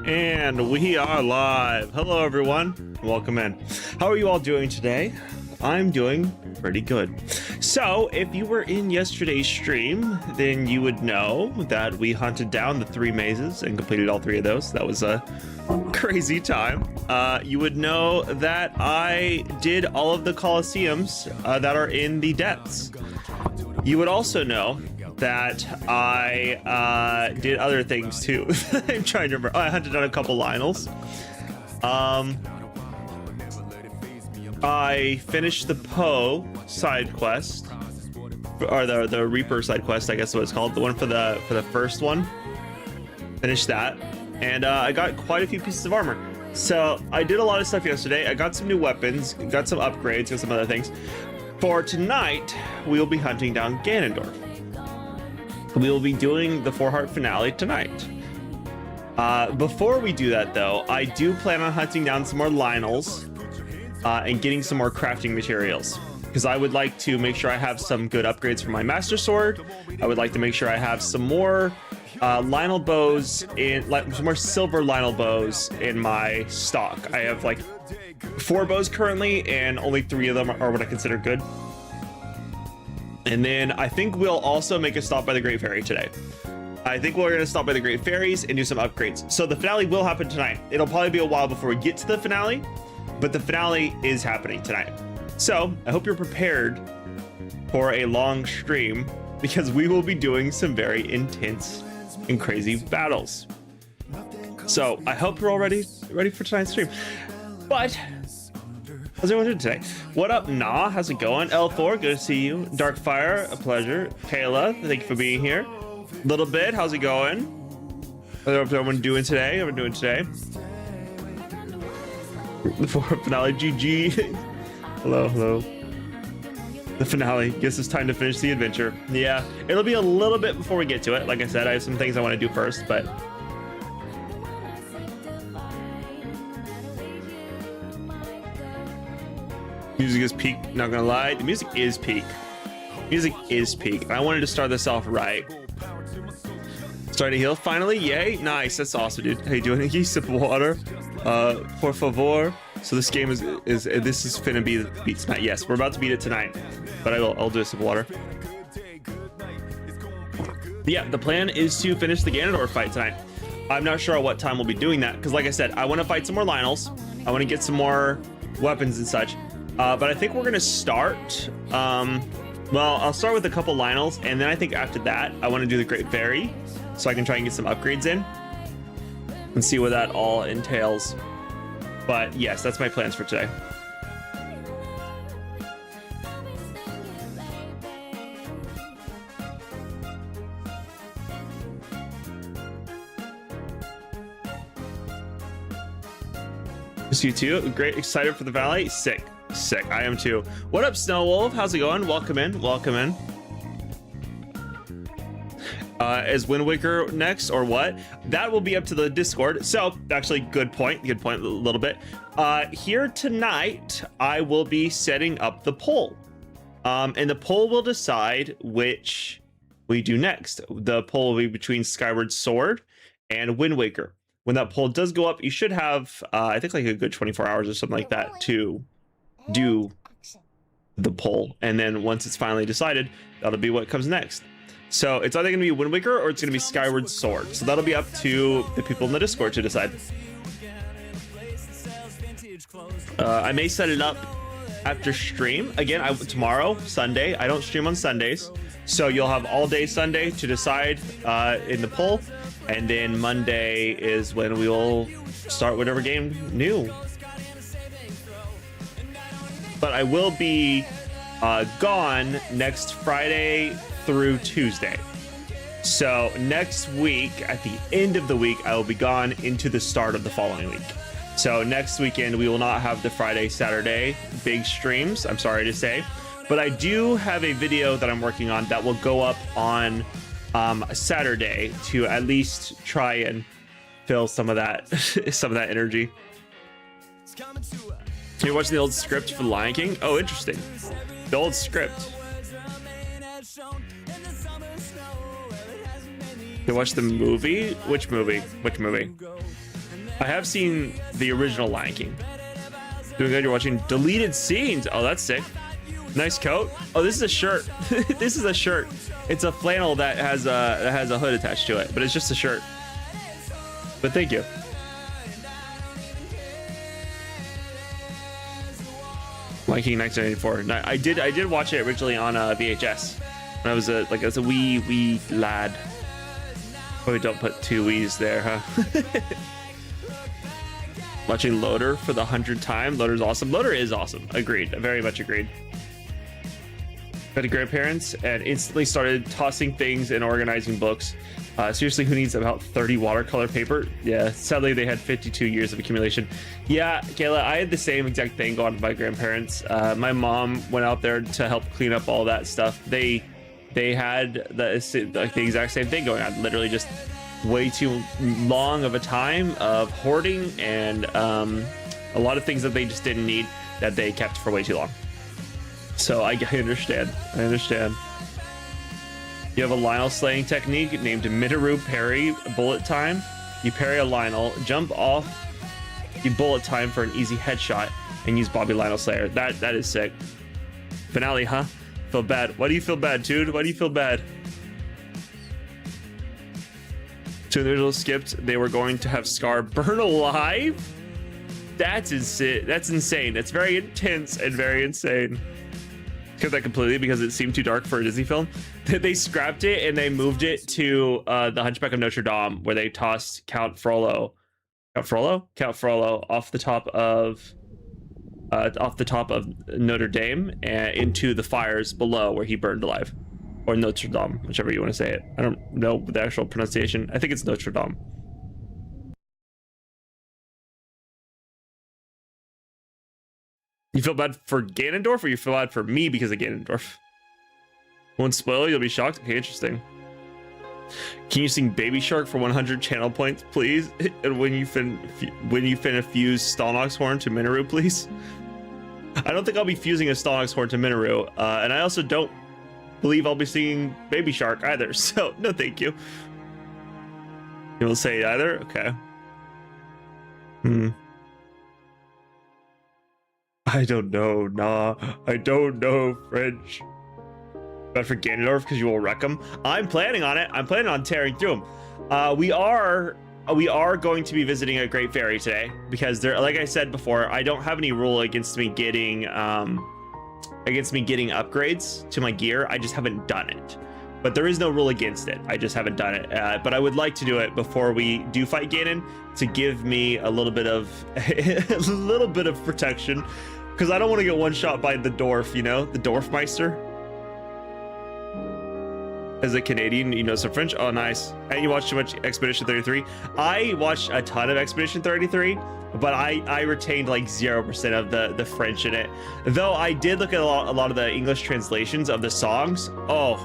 And we are live. Hello, everyone. Welcome in. How are you all doing today? I'm doing pretty good. So, if you were in yesterday's stream, then you would know that we hunted down the 3 mazes and completed all 3 of those. That was a crazy time. You would know that I did all of the Colosseums that are in the depths. You would also know that I did other things too. I'm trying to remember. Oh, I hunted down a couple Lionels. I finished the Poe side quest, or the Reaper side quest, I guess is what it's called. The one for the first one. Finished that, and I got quite a few pieces of armor. So I did a lot of stuff yesterday. I got some new weapons, got some upgrades, and some other things. For tonight, we will be hunting down Ganondorf. We will be doing the 4-heart finale tonight. Before we do that, though, I do plan on hunting down some more Lionels and getting some more crafting materials. because I would like to make sure I have some good upgrades for my Master Sword. I would like to make sure I have some more Lionel bows some more silver Lionel bows in my stock. I have like 4 bows currently, and only 3 of them are what I consider good. And then I think we'll also make a stop by the Great Fairy today. I think we're gonna stop by the Great Fairies and do some upgrades. So the finale will happen tonight. It'll probably be a while before we get to the finale, but the finale is happening tonight. So I hope you're prepared for a long stream, because we will be doing some very intense and crazy battles. So I hope you're all ready for tonight's stream. But how's everyone doing today? What up, Nah? How's it going? L4, good to see you. Darkfire, a pleasure. Kayla, thank you for being here. Little bit, how's it going? How's everyone doing today? The finale, GG. Hello. The finale. Guess it's time to finish the adventure. Yeah, it'll be a little bit before we get to it. Like I said, I have some things I want to do first, but music is peak, not gonna lie. The music is peak. I wanted to start this off right. Starting to heal finally. Yay, nice. That's awesome, dude. How you doing? You sip of water. Por favor. So this game is finna be the beat tonight. Yes, we're about to beat it tonight, but I'll do a sip of water. Yeah, the plan is to finish the Ganondorf fight tonight. I'm not sure at what time we'll be doing that, because like I said, I want to fight some more Lionels. I want to get some more weapons and such. But I think we're gonna start. Well, I'll start with a couple Lionels, and then I think after that, I want to do the Great Fairy, so I can try and get some upgrades in and see what that all entails. But yes, that's my plans for today. Just you too. Great, excited for the Valley. Sick. I am too. What up, Snow Wolf? How's it going? Welcome in. Is Wind Waker next or what? That will be up to the Discord. So actually, good point a little bit. Here tonight, I will be setting up the poll. And the poll will decide which we do next. The poll will be between Skyward Sword and Wind Waker. When that poll does go up, you should have, I think, like a good 24 hours or something like that to do the poll. And then once it's finally decided, that'll be what comes next. So it's either going to be Wind Waker or it's going to be Skyward Sword. So that'll be up to the people in the Discord to decide. I may set it up after stream. Again, tomorrow, Sunday, I don't stream on Sundays. So you'll have all day Sunday to decide in the poll. And then Monday is when we will start whatever game new. But I will be gone next Friday through Tuesday. So next week, at the end of the week, I will be gone into the start of the following week. So next weekend, we will not have the Friday, Saturday big streams, I'm sorry to say. But I do have a video that I'm working on that will go up on Saturday to at least try and fill some of that energy. You're watching the old script for The Lion King? Oh, interesting. The old script. You watch the movie? Which movie? I have seen the original Lion King. Doing good. You're watching deleted scenes. Oh, that's sick. Nice coat. Oh, this is a shirt. This is a shirt. It's a flannel that has a hood attached to it, but it's just a shirt. But thank you. Lion King 1994. I did watch it originally on VHS when I was a wee lad. Probably don't put 2 E's there, huh? Watching Loader for the 100th time. Loader's awesome. Loader is awesome. Agreed. Very much agreed. Got grandparents and instantly started tossing things and organizing books. Seriously, who needs about 30 watercolor paper? Yeah, sadly they had 52 years of accumulation. Yeah, Kayla, I had the same exact thing going on with my grandparents. My mom went out there to help clean up all that stuff. They had the exact same thing going on. Literally just way too long of a time of hoarding and a lot of things that they just didn't need that they kept for way too long. So I understand. I understand. You have a Lionel slaying technique named Mitaru Parry Bullet Time. You parry a Lionel, jump off, you bullet time for an easy headshot, and use Bobby Lionel Slayer. That is sick. Finale, huh? Feel bad. Why do you feel bad, dude? Why do you feel bad? Two individuals skipped. They were going to have Scar burn alive? That's insane. That's insane. That's very intense and very insane. Cut that completely because it seemed too dark for a Disney film. They scrapped it and they moved it to the Hunchback of Notre Dame, where they tossed Count Frollo off the top of Notre Dame and into the fires below where he burned alive, or Notre Dame, whichever you want to say it. I don't know the actual pronunciation. I think it's Notre Dame. You feel bad for Ganondorf, or you feel bad for me because of Ganondorf? Won't spoil, you'll be shocked. Okay, interesting. Can you sing Baby Shark for 100 channel points, please? And when you finna fuse Stalnox horn to Minoru, please? I don't think I'll be fusing a Stalnox horn to Minoru, and I also don't believe I'll be singing Baby Shark either. So no, thank you. You will say either? Okay. I don't know, nah. I don't know French. But for Ganondorf, because you will wreck him. I'm planning on it. I'm planning on tearing through him. We are going to be visiting a Great Fairy today because there, like I said before, I don't have any rule against me getting upgrades to my gear. I just haven't done it. But there is no rule against it. I just haven't done it. But I would like to do it before we do fight Ganon to give me a little bit of protection, because I don't want to get one shot by the dwarf, you know, the Dwarfmeister. As a Canadian, you know some French. Oh, nice. And you watch too much Expedition 33. I watched a ton of Expedition 33, but I retained like 0% of the French in it. Though I did look at a lot of the English translations of the songs. Oh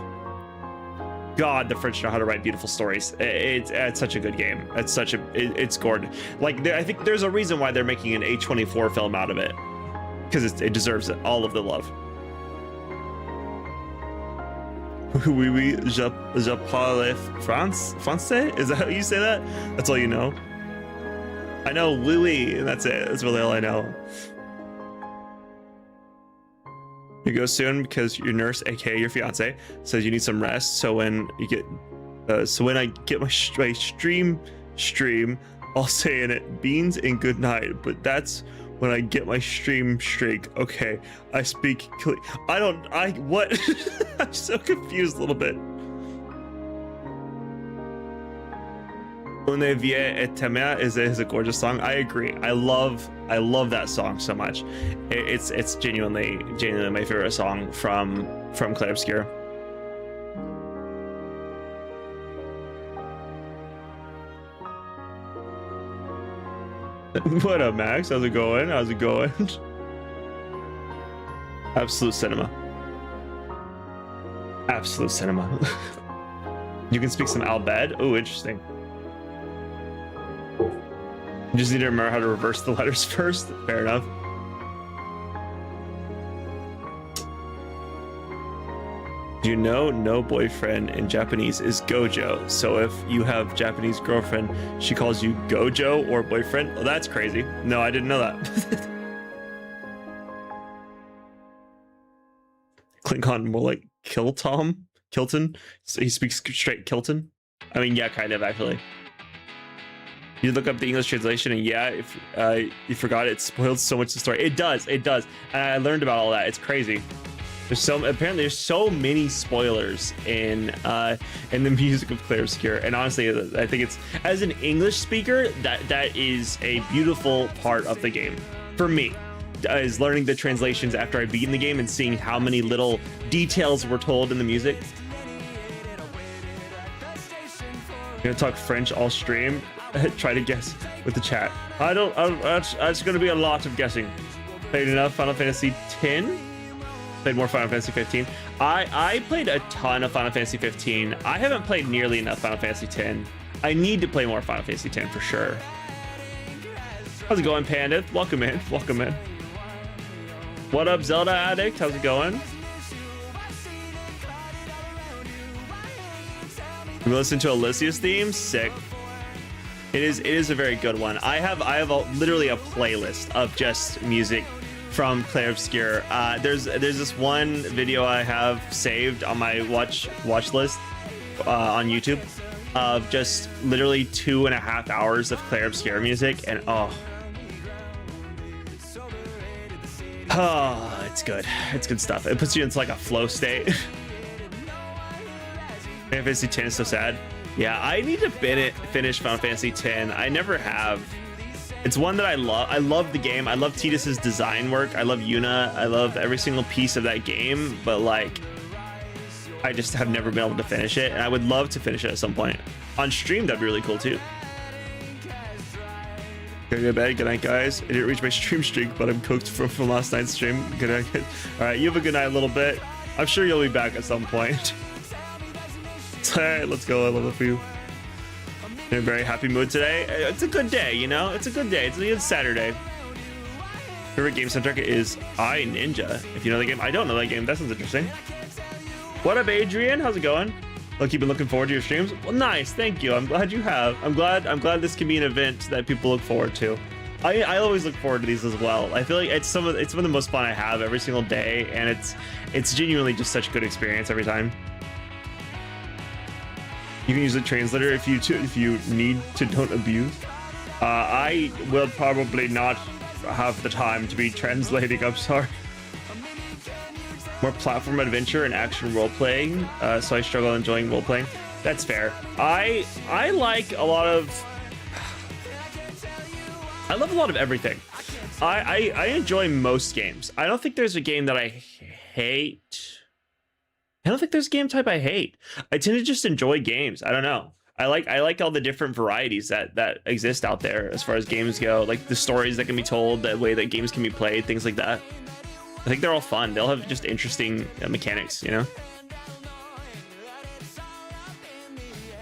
God, the French know how to write beautiful stories. It's such a good game. It's gorgeous. Like I think there's a reason why they're making an A24 film out of it, because it deserves all of the love. Oui, oui, je parle français? Is that how you say that? That's all you know? I know oui, oui, and that's it. That's really all I know. You go soon because your nurse, aka your fiance, says you need some rest. So when you get, when I get my stream, I'll say in it beans and good night. But that's when I get my stream streak. Okay, I speak. What? I'm so confused a little bit. Une vie et temea is a gorgeous song. I agree. I love that song so much. It's genuinely my favorite song from Clair Obscur. What up, Max? How's it going? Absolute cinema. Absolute cinema. You can speak some Albed. Oh, interesting. You just need to remember how to reverse the letters first. Fair enough. Do you know no boyfriend in Japanese is Gojo? So if you have Japanese girlfriend, she calls you Gojo or boyfriend? Well, that's crazy. No, I didn't know that. Klingon more like Kilton? So he speaks straight Kilton? I mean, yeah, kind of actually. You look up the English translation, and yeah, if you forgot, it spoiled so much of the story. It does. And I learned about all that. It's crazy. Apparently there's so many spoilers in the music of Clair Obscur, and honestly, I think it's, as an English speaker, that is a beautiful part of the game for me. Is learning the translations after I beat the game and seeing how many little details were told in the music. I'm gonna talk French all stream. Try to guess with the chat. It's gonna be a lot of guessing. Played enough Final Fantasy X? Played more Final Fantasy 15. I played a ton of Final Fantasy 15. I haven't played nearly enough Final Fantasy 10. I need to play more Final Fantasy 10 for sure. How's it going, Panda? Welcome in. What up, Zelda Addict? How's it going? You listen to Alicia's theme? Sick. It is a very good one. I have literally a playlist of just music from Clair Obscur. There's this one video I have saved on my watch list on YouTube of just literally 2.5 hours of Clair Obscur music, and oh, it's good. It's good stuff. It puts you into like a flow state. Final Fantasy X is so sad. Yeah, I need to finish Final Fantasy X. I never have. It's one that I love. I love the game. I love Tidus's design work. I love Yuna. I love every single piece of that game. But like, I just have never been able to finish it, and I would love to finish it at some point on stream. That'd be really cool too. Gotta go to bed. Good night, guys. I didn't reach my stream streak, but I'm cooked from last night's stream. Good night. All right, you have a good night. A little bit. I'm sure you'll be back at some point. All right, let's go. I love it for you. In a very happy mood today. It's a good day, you know. It's a good day. It's a good Saturday. Favorite game soundtrack is I Ninja. If you know the game, I don't know that game. That sounds interesting. What up, Adrian? How's it going? Look, you've been looking forward to your streams. Well, nice. Thank you. I'm glad you have. I'm glad this can be an event that people look forward to. I always look forward to these as well. I feel like it's some of the most fun I have every single day, and it's genuinely just such a good experience every time. You can use a translator if you need to, don't abuse. I will probably not have the time to be translating, I'm sorry. More platform adventure and action role-playing, so I struggle enjoying role-playing. That's fair. I like a lot of... I love a lot of everything. I enjoy most games. I don't think there's a game that I hate. I don't think there's a game type I hate. I tend to just enjoy games. I don't know. I like all the different varieties that exist out there as far as games go, like the stories that can be told, the way that games can be played, things like that. I think they're all fun. They'll have just interesting mechanics, you know?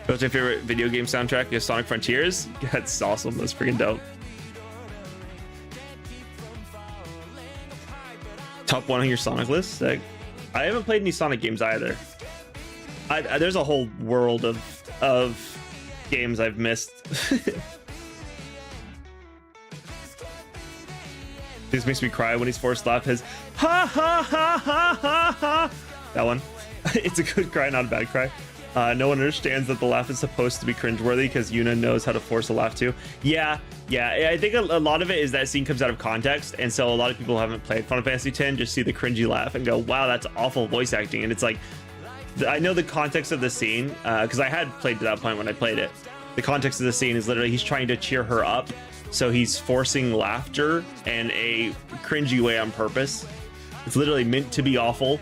What's my favorite video game soundtrack? Is Sonic Frontiers? That's awesome. That's freaking dope. Top one on your Sonic list? Sick. I haven't played any Sonic games either. There's a whole world of games I've missed. This makes me cry when he's forced to laugh. His ha ha ha ha ha ha. That one. It's a good cry, not a bad cry. No one understands that the laugh is supposed to be cringeworthy because Yuna knows how to force a laugh too. Yeah. I think a lot of it is that scene comes out of context, and so a lot of people who haven't played Final Fantasy X just see the cringy laugh and go, "Wow, that's awful voice acting." And it's like, I know the context of the scene because I had played to that point when I played it. The context of the scene is literally he's trying to cheer her up, so he's forcing laughter in a cringy way on purpose. It's literally meant to be awful.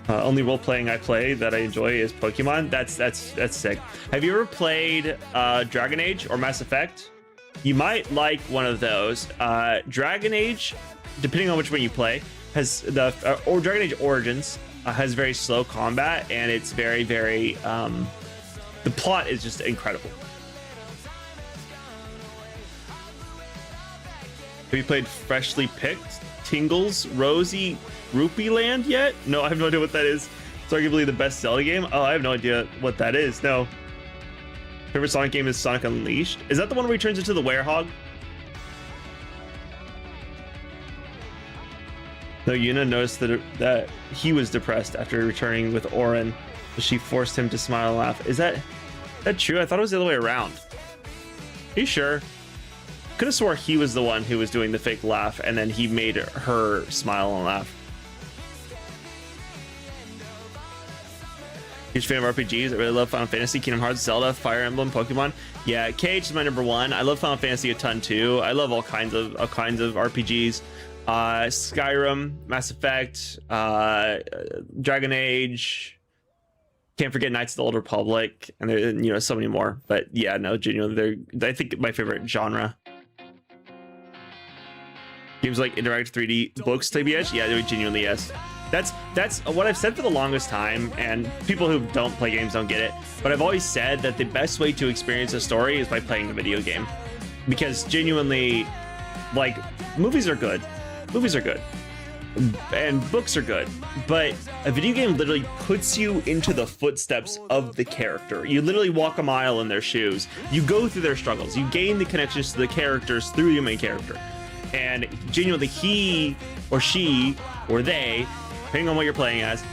Only role playing I play that I enjoy is Pokemon. That's sick. Have you ever played Dragon Age or Mass Effect? You might like one of those. Dragon Age, depending on which one you play, has or Dragon Age Origins has very slow combat, and it's very the plot is just incredible. Have you played Freshly Picked, Tingles, Rosie, Rupee Land yet? No, I have no idea what that is. It's arguably the best Zelda game. Oh, I have no idea what that is. No. Favorite Sonic game is Sonic Unleashed. Is that the one where he turns into the werehog? No, Yuna noticed that he was depressed after returning with Auron, so she forced him to smile and laugh. Is that true? I thought it was the other way around. Are you sure? Could have swore he was the one who was doing the fake laugh, and then he made her smile and laugh. Huge fan of RPGs. I really love Final Fantasy, Kingdom Hearts, Zelda, Fire Emblem, Pokemon. Yeah, KH is my number one. I love Final Fantasy a ton too. I love all kinds of RPGs. Skyrim, Mass Effect, Dragon Age. Can't forget Knights of the Old Republic, and there, so many more. But yeah, no, genuinely, I think my favorite genre. Games like interactive 3D books, TBH. Yeah, they're genuinely yes. That's what I've said for the longest time, and people who don't play games don't get it, but I've always said that the best way to experience a story is by playing a video game, because genuinely, like, movies are good, Movies are good. And books are good, but a video game literally puts you into the footsteps of the character. You literally walk a mile in their shoes. You go through their struggles. You gain the connections to the characters through your main character. And genuinely, he or she or they, depending on what you're playing as,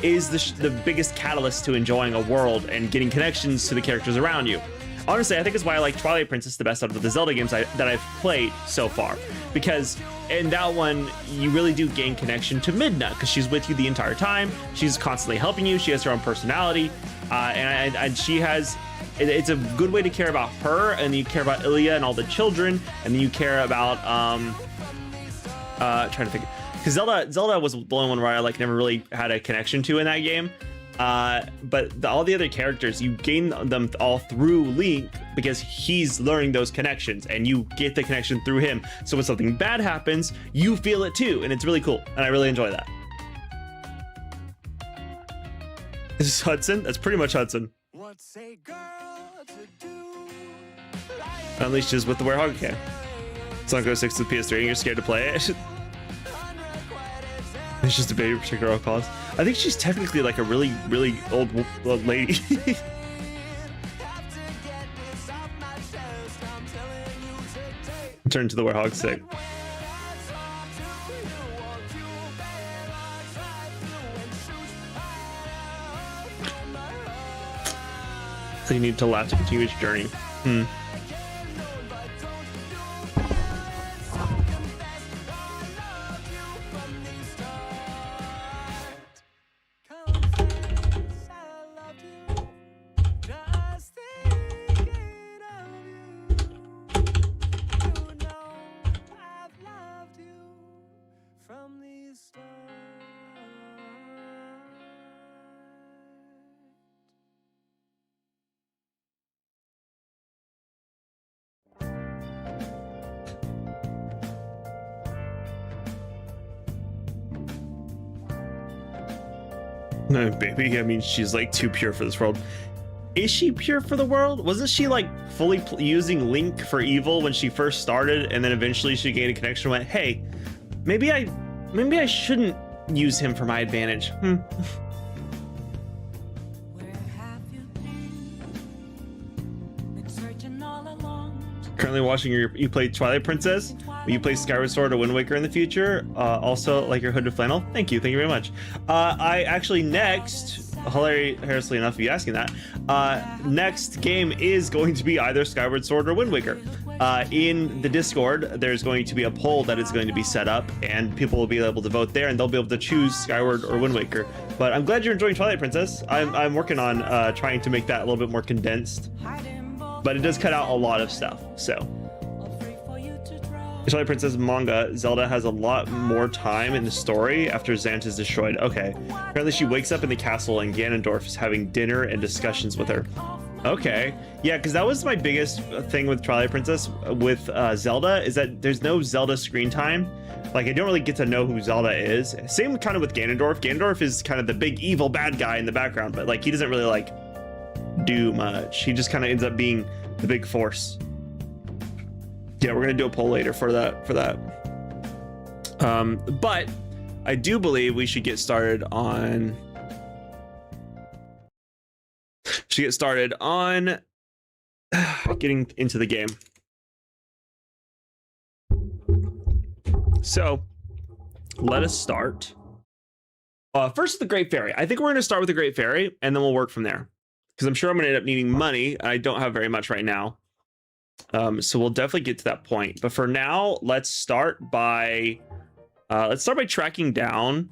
is the biggest catalyst to enjoying a world and getting connections to the characters around you. Honestly, I think it's why I like Twilight Princess the best out of the Zelda games that I've played so far. Because in that one, you really do gain connection to Midna, because she's with you the entire time. She's constantly helping you. She has her own personality. And she has... It's a good way to care about her, and you care about Ilya and all the children, and then you care about... trying to think... Because Zelda was the only one where I never really had a connection to in that game. But all the other characters, you gain them all through Link because he's learning those connections and you get the connection through him. So when something bad happens, you feel it too, and it's really cool, and I really enjoy that. This is Hudson. That's pretty much Hudson. What's a girl to do? Unleashed is with the Werehog. Okay. Sonic 06 to the PS3 and you're scared to play it. It's just a baby protector at all costs. I think she's technically like a really, really old lady. Turn to the Werehog sick. So you need to laugh to continue its journey. No, baby, I mean, she's like too pure for this world. Is she pure for the world? Wasn't she like fully using Link for evil when she first started, and then eventually she gained a connection and went, hey, maybe I shouldn't use him for my advantage. Currently watching you play Twilight Princess. Will you play Skyward Sword or Wind Waker in the future? Also, like your hooded flannel. Thank you very much. I actually next, hilariously enough, you asking that, next game is going to be either Skyward Sword or Wind Waker. In the Discord, there's going to be a poll that is going to be set up, and people will be able to vote there, and they'll be able to choose Skyward or Wind Waker. But I'm glad you're enjoying Twilight Princess. I'm working on trying to make that a little bit more condensed, but it does cut out a lot of stuff. So Twilight Princess manga, Zelda has a lot more time in the story after Zant is destroyed. Okay, apparently she wakes up in the castle and Ganondorf is having dinner and discussions with her. Okay, yeah, because that was my biggest thing with Twilight Princess with Zelda, is that there's no Zelda screen time. Like, I don't really get to know who Zelda is. Same kind of with Ganondorf. Ganondorf is kind of the big evil bad guy in the background, but like he doesn't really like do much. He just kind of ends up being the big force. Yeah, we're gonna do a poll later for that. But I do believe we should get started on getting into the game. So let us start. First, the Great Fairy. I think we're gonna start with the Great Fairy, and then we'll work from there, because I'm sure I'm gonna end up needing money. I don't have very much right now. So we'll definitely get to that point, but for now, let's start by tracking down.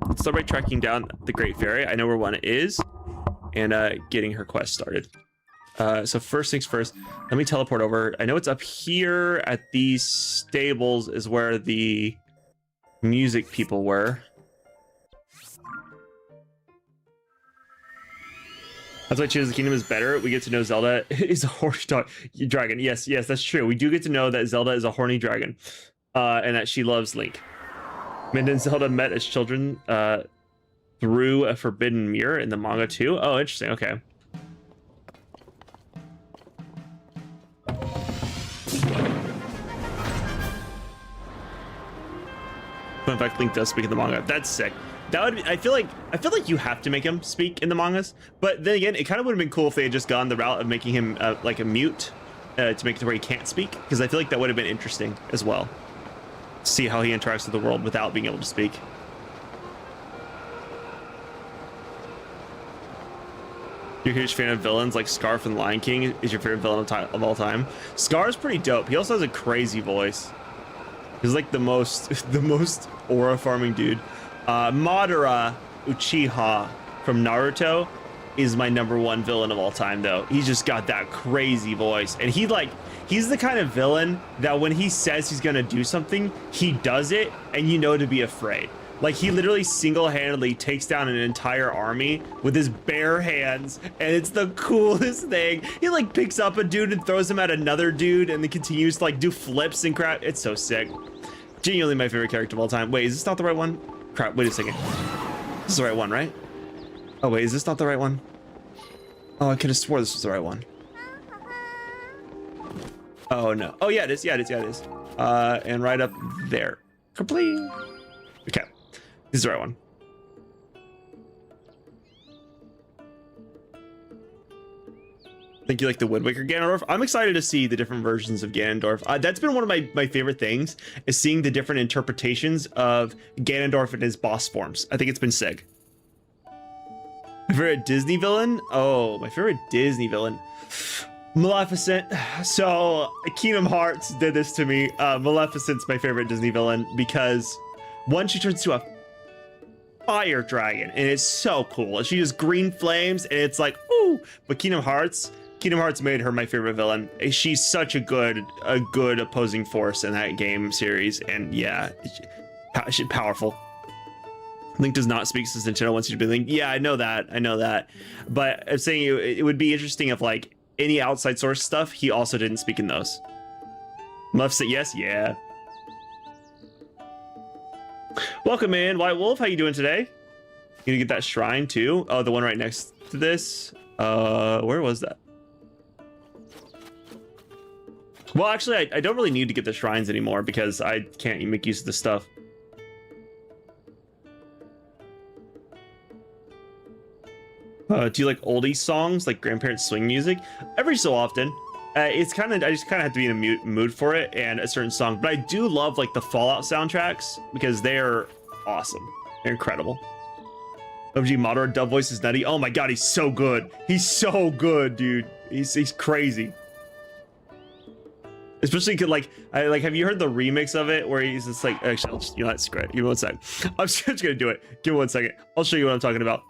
Let's start by tracking down the Great Fairy. I know where one is, and getting her quest started. So first things first, let me teleport over. I know it's up here at these stables is where the music people were. That's why Tears of the Kingdom is better. We get to know Zelda is a horny dragon. Yes, that's true. We do get to know that Zelda is a horny dragon, and that she loves Link. Midna and Zelda met as children through a forbidden mirror in the manga too. Oh, interesting. Okay. In fact, Link does speak in the manga. That's sick. That would be, I feel like you have to make him speak in the mangas, but then again, it kind of would have been cool if they had just gone the route of making him like a mute to make it to where he can't speak, because I feel like that would have been interesting as well. See how he interacts with the world without being able to speak. You're a huge fan of villains like Scar from The Lion King is your favorite villain of all time. Scar's pretty dope. He also has a crazy voice. He's like the most aura farming dude. Madara Uchiha from Naruto is my #1 villain of all time, though. He's just got that crazy voice, and he's the kind of villain that when he says he's gonna do something, he does it, and you know to be afraid. Like, he literally single-handedly takes down an entire army with his bare hands, and it's the coolest thing. He like picks up a dude and throws him at another dude, and then continues to like do flips and crap. It's so sick. Genuinely my favorite character of all time. Wait, is this not the right one? Crap, wait a second. This is the right one, right? Oh wait, is this not the right one? Oh, I could have swore this was the right one. Oh no. Oh yeah, it is. Yeah, it is. Yeah, it is. And right up there. Complete. Okay. This is the right one. Think you like the Woodwaker Ganondorf? I'm excited to see the different versions of Ganondorf. That's been one of my favorite things, is seeing the different interpretations of Ganondorf and his boss forms. I think it's been sick. My favorite Disney villain? Oh, my favorite Disney villain. Maleficent. So Kingdom Hearts did this to me. Maleficent's my favorite Disney villain because one, she turns to a fire dragon and it's so cool. She has green flames and it's like, ooh. But Kingdom Hearts made her my favorite villain. She's such a good opposing force in that game series, and yeah, she's powerful. Link does not speak since Nintendo wants you to be Link. Yeah, I know that. But I'm saying it would be interesting if like any outside source stuff, he also didn't speak in those. Maleficent, yes, yeah. Welcome in, White Wolf. How you doing today? You gonna get that shrine too? Oh, the one right next to this. Where was that? Well, actually, I don't really need to get the shrines anymore because I can't make use of the stuff. Do you like oldie songs, like grandparents' swing music? Every so often. It's kind of, I just kind of have to be in a mood for it and a certain song. But I do love like the Fallout soundtracks because they're awesome. They're incredible. OG Madara dub voice is nutty. Oh my god, he's so good. He's so good, dude. He's crazy. Especially like have you heard the remix of it where he's just like, actually, I'll just, you know, that's great. Give me 1 second. I'm just gonna do it. Give me 1 second. I'll show you what I'm talking about.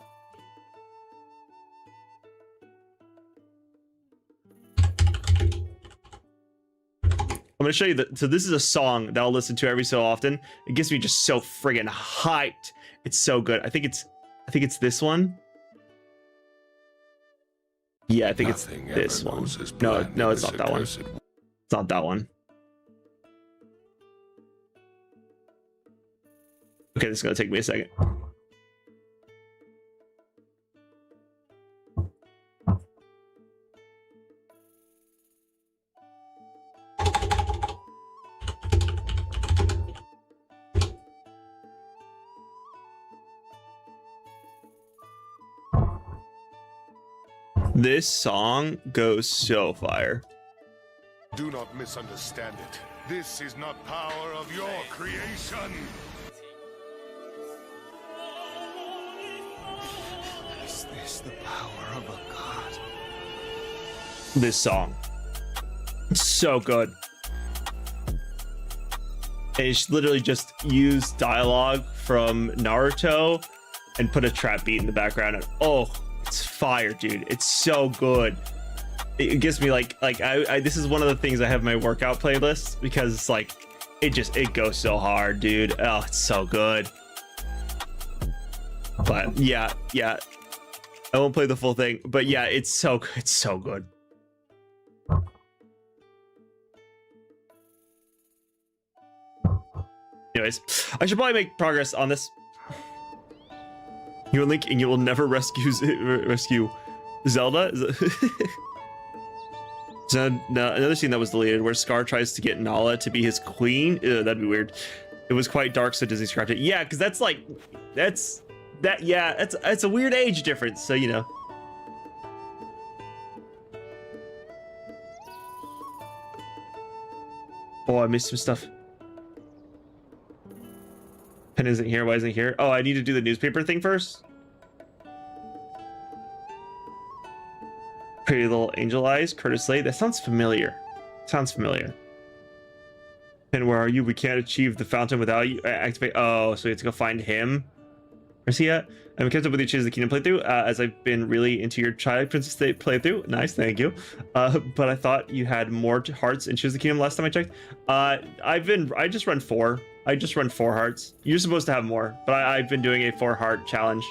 I'm gonna show you that. So this is a song that I'll listen to every so often. It gets me just so friggin' hyped. It's so good. I think it's this one. Yeah, I think it's this one. No, it's not that one. It's not that one. Okay, this is gonna take me a second. This song goes so fire. Do not misunderstand it. This is not power of your creation. Is this the power of a god? This song. It's so good. It's literally just used dialogue from Naruto and put a trap beat in the background. And, oh, it's fire, dude. It's so good. It gives me like I this is one of the things I have in my workout playlist because it's like it goes so hard, dude. Oh, it's so good. But yeah, I won't play the full thing, but yeah, it's so good. Anyways, I should probably make progress on this. You and Link, and you will never rescue Zelda. So, no, another scene that was deleted where Scar tries to get Nala to be his queen. Ew, that'd be weird. It was quite dark, so Disney scrapped it. Yeah, because that's like, that's a weird age difference, so you know. Oh, I missed some stuff. Pen isn't here. Why isn't it here? Oh, I need to do the newspaper thing first. Pretty Little Angel Eyes, Curtis Slade. That sounds familiar. Sounds familiar. And where are you? We can't achieve the fountain without you. Activate. Oh, so we have to go find him. Where's he at? I'm kept up with your Choose the Kingdom playthrough, as I've been really into your Twilight Princess playthrough. Nice, thank you. But I thought you had more hearts in Choose the Kingdom last time I checked. I just run 4. I just run 4 hearts. You're supposed to have more, but I've been doing a 4 heart challenge.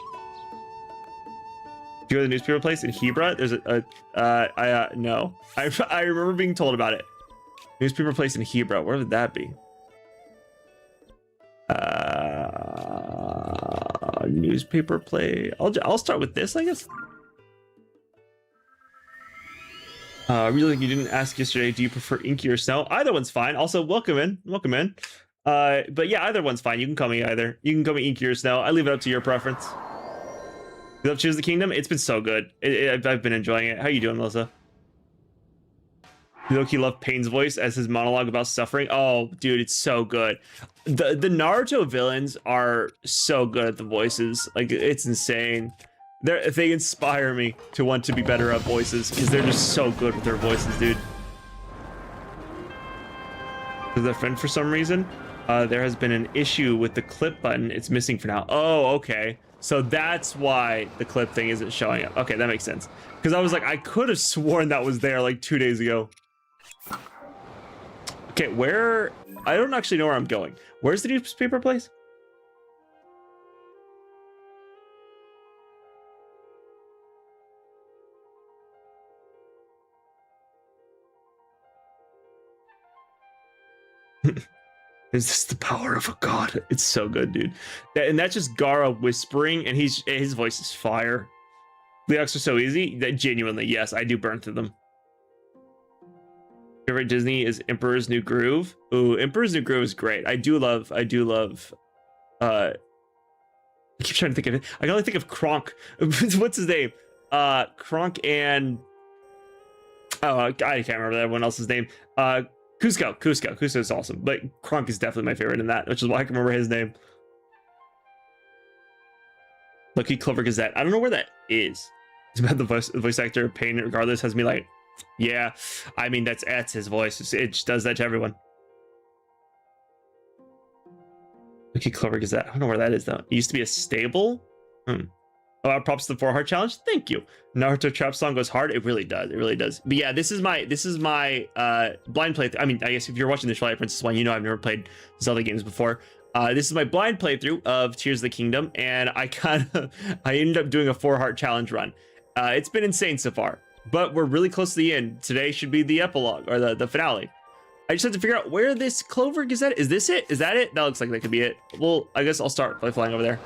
Do you go to the newspaper place in Hebra? There's no. I remember being told about it. Newspaper place in Hebra. Where would that be? Newspaper play. I'll start with this, I guess. Really, you didn't ask yesterday. Do you prefer inky or snow? Either one's fine. Also, welcome in. Welcome in. But yeah, either one's fine. You can call me either. You can call me inky or snow. I leave it up to your preference. You love Choose the Kingdom? It's been so good. I've been enjoying it. How you doing, Melissa? Loki loved Pain's voice as his monologue about suffering. Oh, dude, it's so good. The Naruto villains are so good at the voices. Like, it's insane. They inspire me to want to be better at voices because they're just so good with their voices, dude. With their friend, for some reason, there has been an issue with the clip button. It's missing for now. Oh, okay. So that's why the clip thing isn't showing up. Okay, that makes sense. Because I was like, I could have sworn that was there like 2 days ago. Okay, where? I don't actually know where I'm going. Where's the newspaper place? Is this the power of a god? It's so good, dude. And that's just Gara whispering, and his voice is fire. The acts are so easy that genuinely, yes, I do burn through them. Favorite Disney is Emperor's New Groove. Ooh, Emperor's New Groove is great. I do love I keep trying to think of it. I can only think of Kronk. What's his name? Kronk and I can't remember everyone else's name. Cusco is awesome, but Kronk is definitely my favorite in that, which is why I can remember his name. Lucky Clover Gazette. I don't know where that is. It's about the voice actor Pain, regardless, has me like, yeah, I mean, that's his voice. It just does that to everyone. Lucky Clover Gazette. I don't know where that is, though. It used to be a stable. Oh, props to the 4 heart challenge. Thank you. Naruto trap song goes hard. It really does. It really does. But yeah, this is my blind playthrough. I mean, I guess if you're watching the Twilight Princess one, you know I've never played Zelda games before. This is my blind playthrough of Tears of the Kingdom, and I ended up doing a 4 heart challenge run. It's been insane so far, but we're really close to the end. Today should be the epilogue or the finale. I just have to figure out where this Clover Gazette is. This it? Is that it? That looks like that could be it. Well, I guess I'll start by flying over there.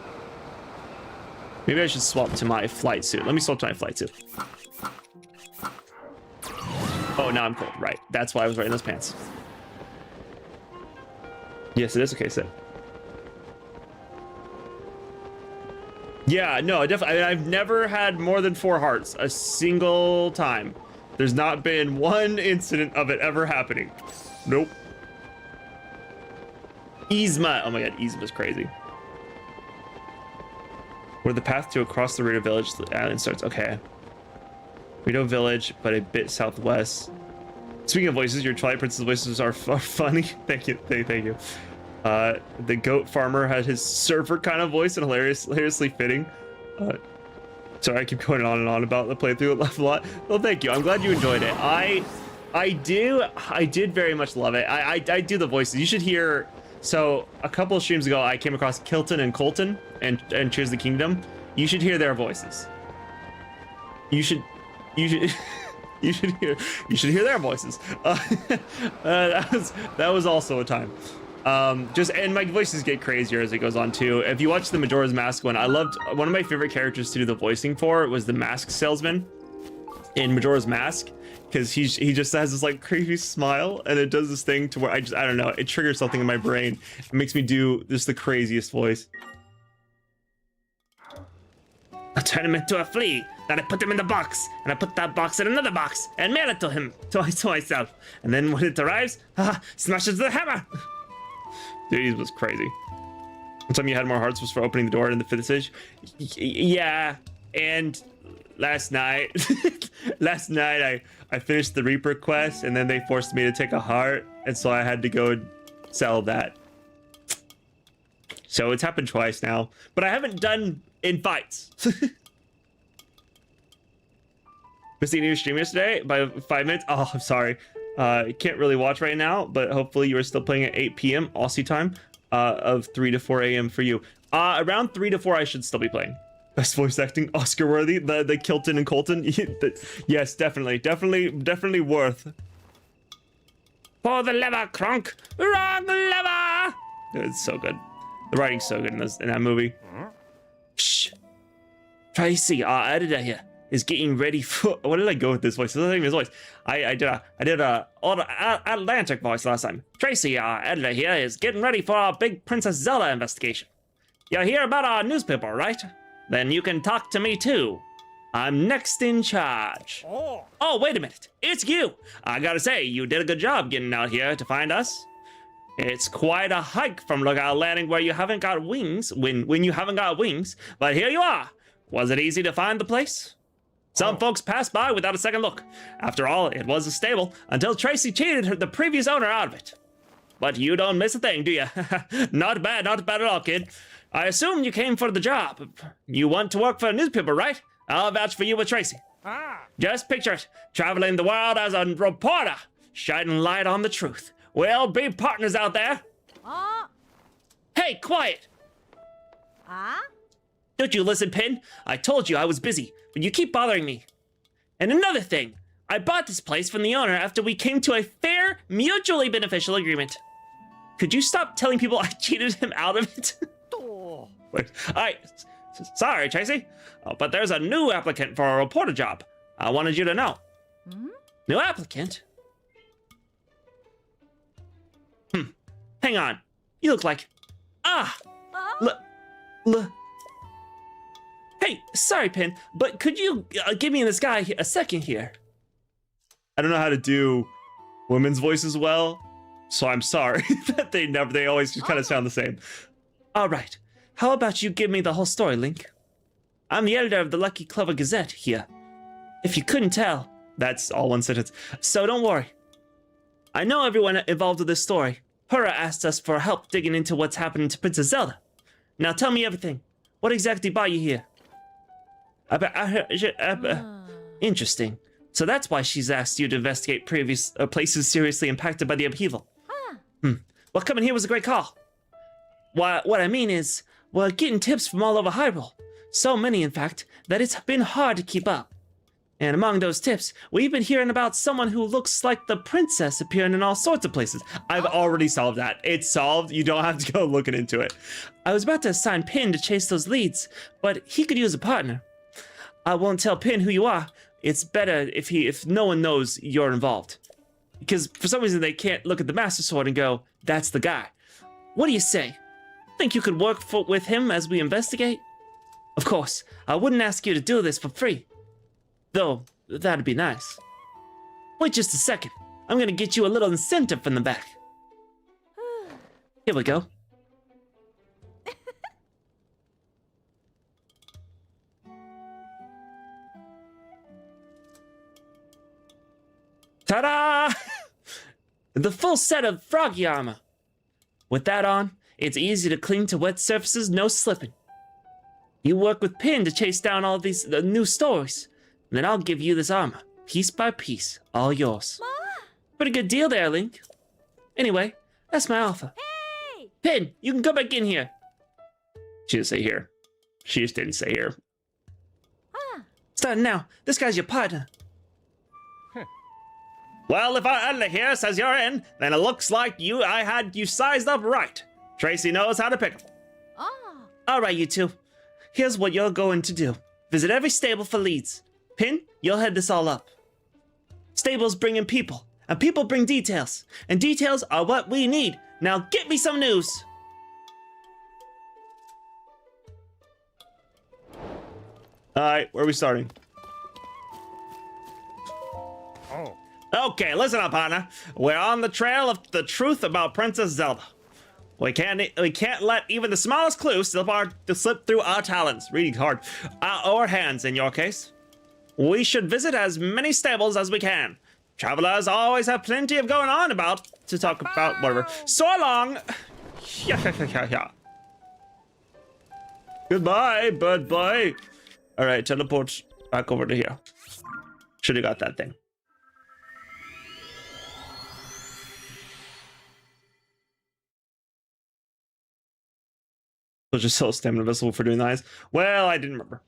Maybe I should swap to my flight suit. Let me swap to my flight suit. Oh, now I'm cold. Right. That's why I was wearing those pants. Yes, it is. Okay, sit. Yeah, no, definitely. I mean, I've never had more than 4 hearts a single time. There's not been one incident of it ever happening. Nope. Yzma. Oh my god, Yzma's crazy. Where the path to across the Rito Village to the island starts. Okay. Rito Village, but a bit southwest. Speaking of voices, your Twilight Princess voices are funny. Thank you. Thank you. The goat farmer had his surfer kind of voice and hilariously fitting. Sorry, I keep going on and on about the playthrough a lot. Well, thank you. I'm glad you enjoyed it. I did very much love it. I do the voices. You should hear. So a couple of streams ago, I came across Kilton and Colton and Tears of the Kingdom. You should hear their voices. You should hear their voices. That was also a time. And my voices get crazier as it goes on too. If you watch the Majora's Mask one, I loved one of my favorite characters to do the voicing for was the mask salesman. in Majora's Mask, because he just has this like creepy smile, and it does this thing to where I don't know, it triggers something in my brain. It makes me do just the craziest voice. I turn him into a flea, then I put him in the box, and I put that box in another box, and mail it to him, to myself. And then when it arrives, smashes the hammer. Dude, he was crazy. One time you had more hearts was for opening the door in the 5th stage. Yeah, and last night, I finished the Reaper quest, and then they forced me to take a heart, and so I had to go sell that. So it's happened twice now, but I haven't done in fights. Missed your stream yesterday by 5 minutes. Oh, I'm sorry. Can't really watch right now, but hopefully you are still playing at 8 p.m. Aussie time, of 3 to 4 a.m. for you. Around 3 to 4, I should still be playing. Best voice acting, Oscar worthy. The Kilton and Colton. Yes, definitely worth. Pull the lever, Kronk. Wrong lever. It's so good. The writing's so good in that movie. Shh. Tracy, our editor here, is getting ready for. What did I go with this voice? This isn't even his voice. I did a Atlantic voice last time. Tracy, our editor here, is getting ready for our big Princess Zelda investigation. You hear about our newspaper, right? Then you can talk to me too. I'm next in charge. Oh, wait a minute. It's you. I gotta say, you did a good job getting out here to find us. It's quite a hike from Lookout Landing where you haven't got wings, when you haven't got wings, but here you are. Was it easy to find the place? Some folks passed by without a second look. After all, it was a stable until Tracy cheated the previous owner out of it. But you don't miss a thing, do you? Not bad at all, kid. I assume you came for the job. You want to work for a newspaper, right? I'll vouch for you with Tracy. Just picture it, traveling the world as a reporter, shining light on the truth. We'll be partners out there. Hey, quiet! Don't you listen, Pin? I told you I was busy, but you keep bothering me. And another thing, I bought this place from the owner after we came to a fair, mutually beneficial agreement. Could you stop telling people I cheated him out of it? Wait, sorry, Tracy, but there's a new applicant for a reporter job. I wanted you to know. New applicant? Hang on. You look like... Hey, sorry, Pin, but could you give me and this guy a second here? I don't know how to do women's voices well, so I'm sorry that they always just kind of sound the same. All right. How about you give me the whole story, Link? I'm the editor of the Lucky Clover Gazette here. If you couldn't tell, that's all one sentence. So don't worry. I know everyone involved with this story. Hura asked us for help digging into what's happening to Princess Zelda. Now tell me everything. What exactly brought you here? Interesting. So that's why she's asked you to investigate previous places seriously impacted by the upheaval. Well, coming here was a great call. What I mean is, we're getting tips from all over Hyrule. So many, in fact, that it's been hard to keep up. And among those tips, we've been hearing about someone who looks like the princess appearing in all sorts of places. I've already solved that. It's solved. You don't have to go looking into it. I was about to assign Pin to chase those leads, but he could use a partner. I won't tell Pin who you are. It's better if no one knows you're involved. Because for some reason they can't look at the Master Sword and go, that's the guy. What do you say? Think you could work with him as we investigate? Of course, I wouldn't ask you to do this for free. Though, that'd be nice. Wait just a second. I'm gonna get you a little incentive from the back. Here we go. Ta-da! The full set of froggy armor. With that on, it's easy to cling to wet surfaces, no slipping. You work with Pin to chase down all these new stories. Then I'll give you this armor, piece by piece, all yours. Pretty good deal there, Link. Anyway, that's my offer. Hey! Pin, you can go back in here. She didn't say here. She just didn't say here. Starting now, this guy's your partner. Well, if our editor here says you're in, then it looks like I had you sized up right. Tracy knows how to pick them. All right, you two. Here's what you're going to do. Visit every stable for leads. Pin, you'll head this all up. Stables bring in people, and people bring details, and details are what we need. Now get me some news. All right, where are we starting? Oh. Okay, listen up, partner. We're on the trail of the truth about Princess Zelda. We can't let even the smallest clue slip through our talons. Reading hard. Or hands, in your case. We should visit as many stables as we can. Travelers always have plenty of going on to talk about whatever. So long. Yeah. Goodbye, bird boy. All right, teleport back over to here. Should have got that thing. So just sell stamina vessel for doing the eyes. Well, I didn't remember.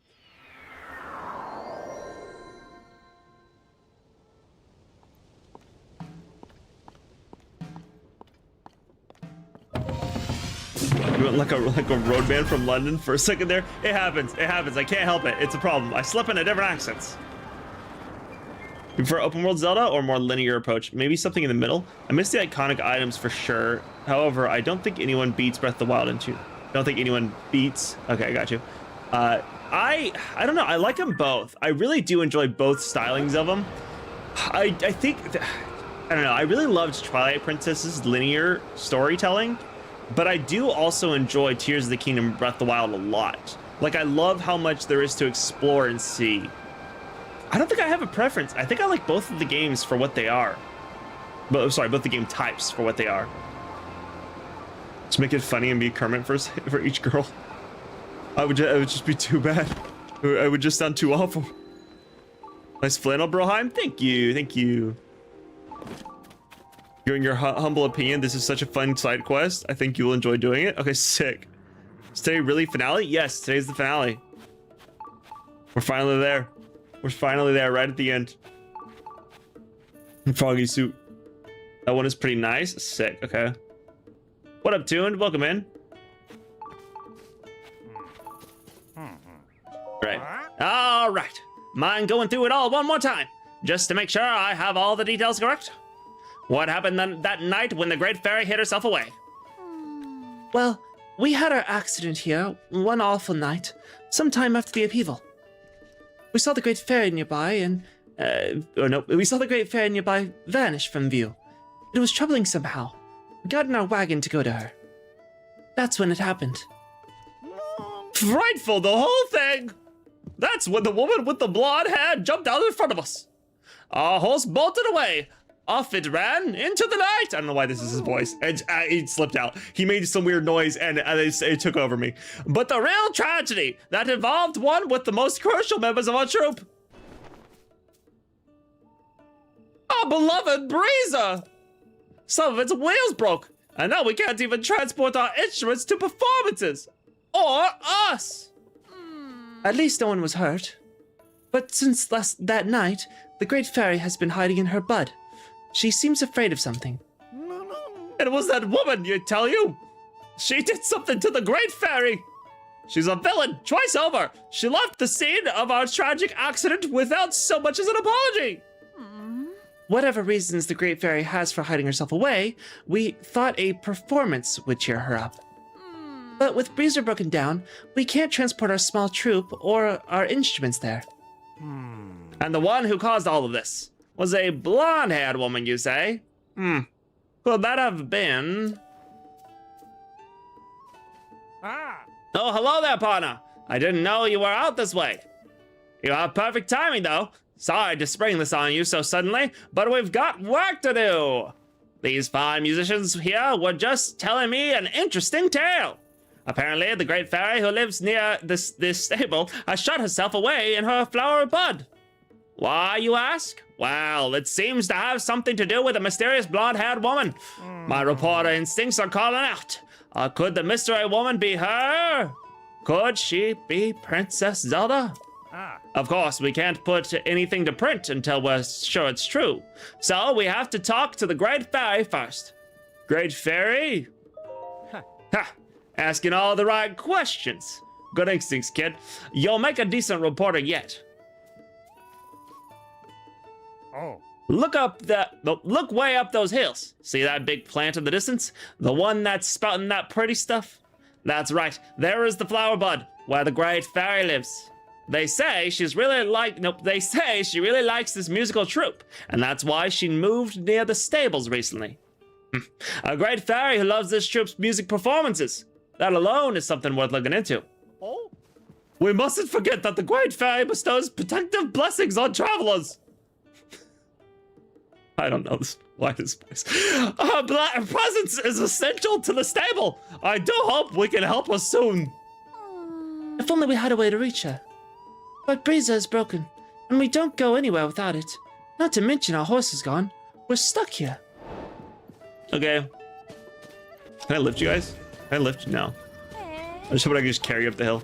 You went like a road man from London for a second there. It happens. It happens. I can't help it. It's a problem. I slip into different accents. You prefer open world Zelda or more linear approach? Maybe something in the middle. I miss the iconic items for sure. However, I don't think anyone beats Breath of the Wild into. I don't think anyone beats. Okay, I got you. I don't know. I like them both. I really do enjoy both stylings of them. I think I don't know. I really loved Twilight Princess's linear storytelling. But I do also enjoy Tears of the Kingdom Breath of the Wild a lot. Like, I love how much there is to explore and see. I don't think I have a preference. I think I like both of the games for what they are. But sorry, both the game types for what they are. Just make it funny and be Kermit for each girl. It would just be too bad. It would just sound too awful. Nice flannel, Broheim. Thank you. Thank you. In your humble opinion, this is such a fun side quest. I think you will enjoy doing it. Okay, sick. Is today really finale? Yes, today's the finale. We're finally there. We're finally there, right at the end. Froggy suit. That one is pretty nice. Sick, okay. What up, Tuned? Welcome in. All right. Mind going through it all one more time, just to make sure I have all the details correct? What happened that night when the Great Fairy hid herself away? Well, we had our accident here one awful night, sometime after the upheaval. We saw the Great Fairy nearby we saw the Great Fairy nearby vanish from view. It was troubling somehow. We got in our wagon to go to her. That's when it happened. Frightful, the whole thing! That's when the woman with the blonde hair jumped out in front of us. Our horse bolted away. Off it ran into the night. I don't know why this is his voice. It slipped out. He made some weird noise and it took over me. But the real tragedy that involved one with the most crucial members of our troop. Our beloved Breezer. Some of its wheels broke. And now we can't even transport our instruments to performances. Or us. At least no one was hurt. But since that night, the Great Fairy has been hiding in her bud. She seems afraid of something. It was that woman, you tell you. She did something to the Great Fairy. She's a villain twice over. She left the scene of our tragic accident without so much as an apology. Whatever reasons the Great Fairy has for hiding herself away, we thought a performance would cheer her up. But with Breezer broken down, we can't transport our small troop or our instruments there. And the one who caused all of this was a blonde-haired woman, you say? Could that have been? Oh, hello there, partner. I didn't know you were out this way. You have perfect timing, though. Sorry to spring this on you so suddenly, but we've got work to do. These fine musicians here were just telling me an interesting tale. Apparently, the Great Fairy who lives near this stable has shut herself away in her flower bud. Why, you ask? Well, it seems to have something to do with a mysterious blonde-haired woman. My reporter instincts are calling out. Could the mystery woman be her? Could she be Princess Zelda? Of course, we can't put anything to print until we're sure it's true. So we have to talk to the Great Fairy first. Great Fairy? Ha! Asking all the right questions. Good instincts, kid. You'll make a decent reporter yet. Look way up those hills. See that big plant in the distance? The one that's spouting that pretty stuff? That's right. There is the flower bud, where the great fairy lives. They say she really likes this musical troupe, and that's why she moved near the stables recently. A great fairy who loves this troupe's music performances. That alone is something worth looking into. We mustn't forget that the great fairy bestows protective blessings on travelers. I don't know why this place. Her presence is essential to the stable. I do hope we can help her soon. If only we had a way to reach her. But Breeza is broken, and we don't go anywhere without it. Not to mention our horse is gone. We're stuck here. Okay. Can I lift you guys? Can I lift you? No. I just hope I can just carry you up the hill.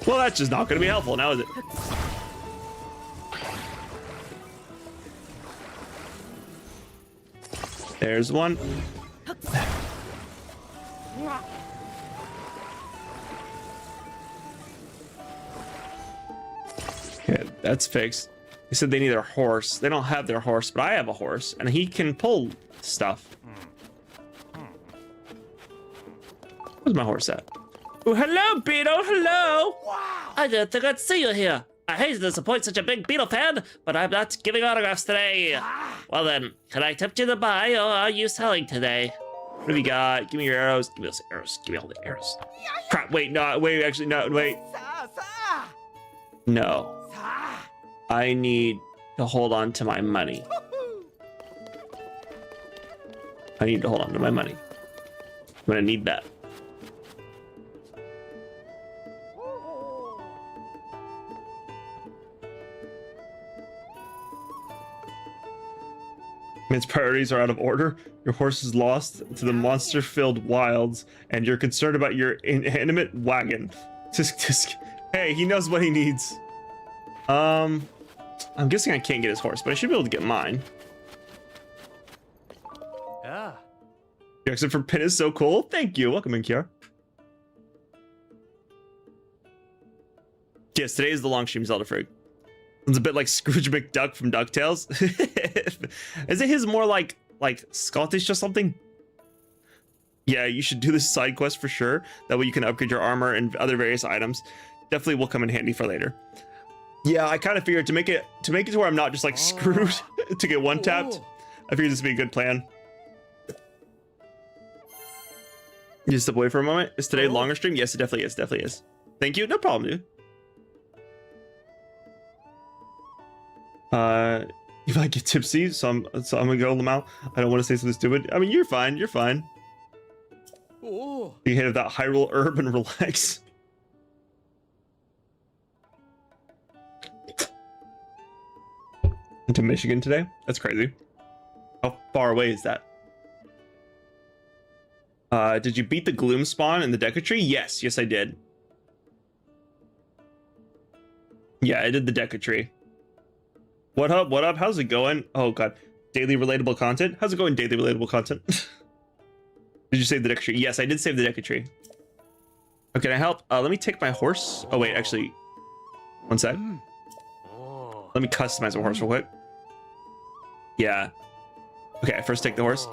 Well, that's just not going to be helpful now, is it? There's one. Okay, that's fixed. They said they need their horse. They don't have their horse, but I have a horse, and he can pull stuff. Where's my horse at? Oh, hello, Beetle. Hello. Wow. I didn't think I'd see you here. I hate to disappoint such a big Beetle fan, but I'm not giving autographs today. Well then, can I tempt you to buy, or are you selling today? What have you got? Give me your arrows. Give me those arrows. Give me all the arrows. Crap. Wait. No. Wait. Actually, no. Wait. No. I need to hold on to my money. I need to hold on to my money. I'm gonna need that. Its priorities are out of order. Your horse is lost to the monster-filled wilds, and you're concerned about your inanimate wagon. Hey, he knows what he needs. I'm guessing I can't get his horse, but I should be able to get mine. Yeah. Your exit for Pin is so cool. Thank you. Welcome in, Kiara. Yes, today is the long stream, Zelda Frig. It's a bit like Scrooge McDuck from DuckTales. Isn't his more like Scottish or something? Yeah, you should do this side quest for sure. That way you can upgrade your armor and other various items. Definitely will come in handy for later. Yeah, I kind of figured to make it to where I'm not just like screwed to get one tapped. I figured this would be a good plan. You just step away for a moment. Is today longer stream? Yes, it definitely is. Definitely is. Thank you. No problem, dude. You might get tipsy, so I'm gonna go Lamau. I don't want to say something stupid. I mean, you're fine. You're fine. You can hit that Hyrule herb and relax. Into Michigan today? That's crazy. How far away is that? Did you beat the Gloom spawn in the Deca Tree? Yes, I did. Yeah, I did the Deca Tree. What up? What up? How's it going? Oh god, daily relatable content. How's it going? Daily relatable content. Did you save the Deca Tree? Yes, I did save the Deca Tree. Oh, can I help? Let me take my horse. Oh wait, actually, one sec. Let me customize my horse real quick. Yeah. Okay, first take the horse.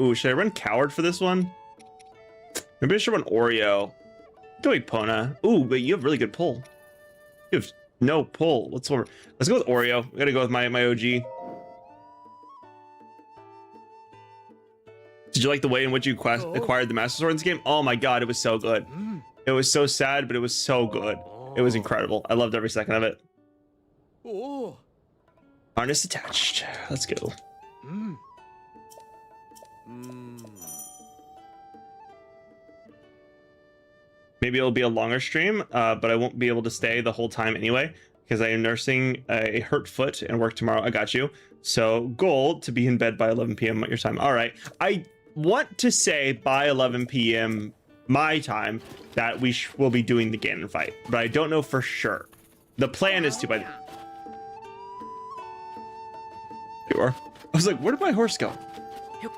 Ooh, should I run Coward for this one? Maybe I should run Oreo. Go Epona. Ooh, but you have really good pull. You have no pull whatsoever. Let's go with Oreo. I gotta go with my OG. Did you like the way in which you acquired the Master Sword in this game? Oh my god, it was so good. It was so sad, but it was so good. It was incredible. I loved every second of it. Harness attached. Let's go. Maybe it'll be a longer stream, but I won't be able to stay the whole time anyway, because I am nursing a hurt foot and work tomorrow. I got you. So goal to be in bed by 11 p.m. your time. All right. I want to say by 11 p.m. my time that we will be doing the Ganon fight, but I don't know for sure. The plan is to by the... Sure. I was like, where did my horse go?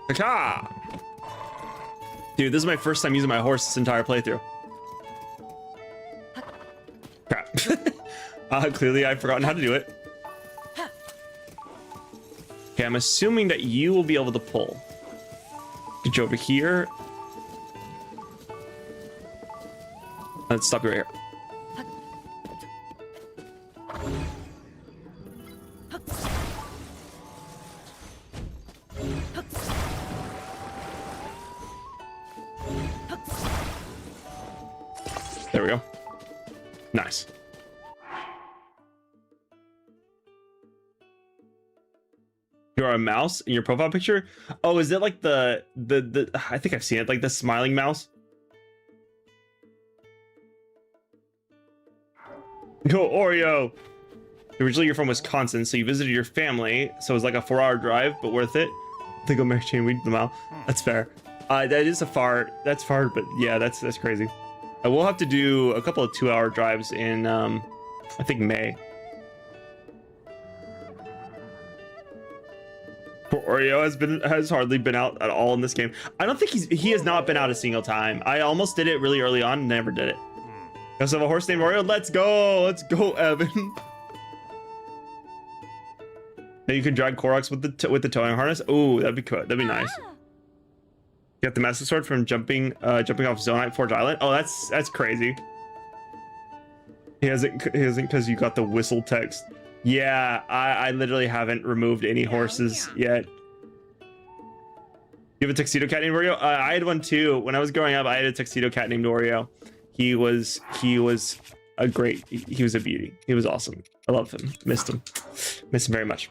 Ka-ka! Dude, this is my first time using my horse this entire playthrough. Clearly I've forgotten how to do it. Okay, I'm assuming that you will be able to pull. Get you over here. Let's stop you right here. There we go. Nice. You're a mouse in your profile picture? Oh, is it like the I think I've seen it, like the smiling mouse? Go Oreo! Originally you're from Wisconsin, so you visited your family, so it was like a 4-hour drive, but worth it. I think I'll make chain weed them out. That's fair. That is that's far, but yeah, that's crazy. I will have to do a couple of 2-hour drives in I think May. Poor Oreo has hardly been out at all in this game. I don't think he has not been out a single time. I almost did it really early on, never did it. I also have a horse named Oreo. Let's go, Evan. Now you can drag Koroks with the towing harness. Oh, that'd be cool. That'd be nice. You got the Master Sword from jumping off Zonite Forge Island. Oh, that's crazy. He hasn't because you got the whistle text. Yeah, I literally haven't removed any horses yet. You have a tuxedo cat named Oreo? I had one too. When I was growing up, I had a tuxedo cat named Oreo. He was a great. He was a beauty. He was awesome. I love him. Miss him very much.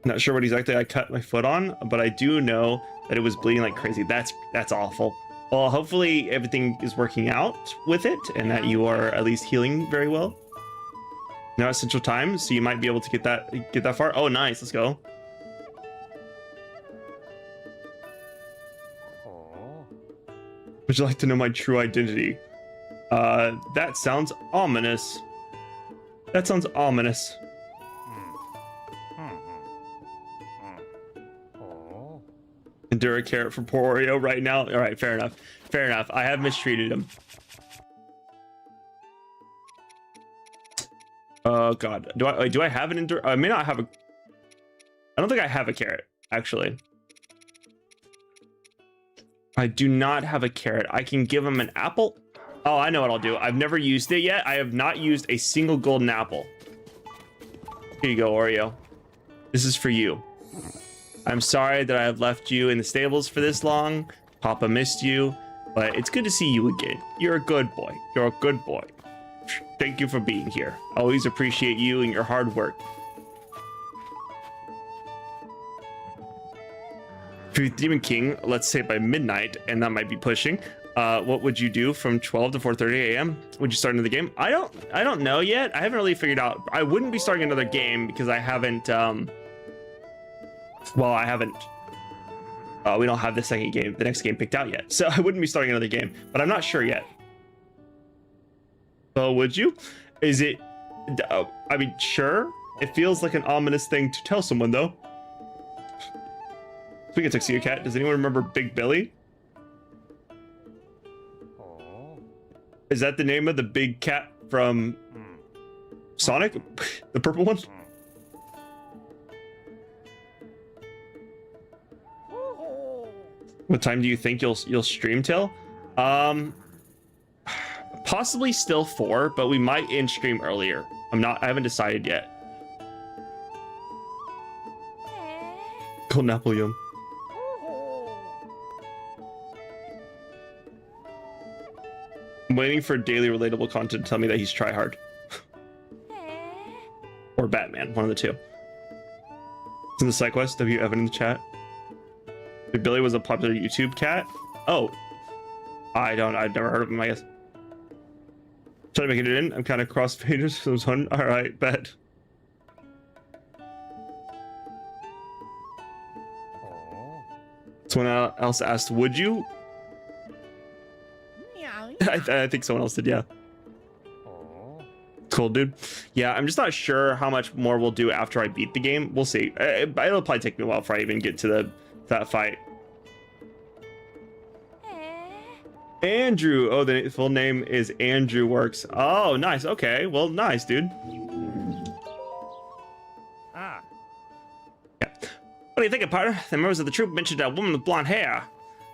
Not sure what exactly I cut my foot on, but I do know that it was bleeding like crazy. That's awful. Well, hopefully everything is working out with it and that you are at least healing very well. Now it's Central Time, so you might be able to get that far. Oh, nice. Let's go. Would you like to know my true identity? That sounds ominous. That sounds ominous. Endure a carrot for poor Oreo right now. All right, fair enough. Fair enough. I have mistreated him. Oh God, do I have an endure? I may not have a. I don't think I have a carrot actually. I do not have a carrot. I can give him an apple. Oh, I know what I'll do. I've never used it yet. I have not used a single golden apple. Here you go, Oreo. This is for you. I'm sorry that I have left you in the stables for this long. Papa missed you, but it's good to see you again. You're a good boy. You're a good boy. Thank you for being here. I always appreciate you and your hard work. If you're Demon King, let's say by midnight, and that might be pushing, what would you do from 12 to 4:30 a.m.? Would you start another game? I don't know yet. I haven't really figured out. I wouldn't be starting another game because I haven't well, I haven't we don't have the next game picked out yet, so I wouldn't be starting another game, but I'm not sure yet. Oh, would you? Is it I mean, sure, it feels like an ominous thing to tell someone though. Speaking of Tuxedo Cat, does anyone remember Big Billy? Is that the name of the big cat from Sonic? The purple one? What time do you think you'll stream till? Possibly still 4, but we might end stream earlier. I haven't decided yet. Golden apple yum. I'm waiting for daily relatable content to tell me that he's tryhard. Or Batman, one of the two. It's in the side quest. Have you Evan in the chat? Billy was a popular YouTube cat. Oh, I've never heard of him, I guess. Try to make it in. I'm kind of cross-faded, so it's fun. All right, bet. Someone else asked, would you? I think someone else did, yeah. Cool, dude. Yeah, I'm just not sure how much more we'll do after I beat the game. We'll see. It'll probably take me a while before I even get to that fight. Andrew. Oh, the full name is Andrew Works. Oh, nice. Okay. Well, nice, dude. Yeah. What do you think, partner? The members of the troop mentioned a woman with blonde hair.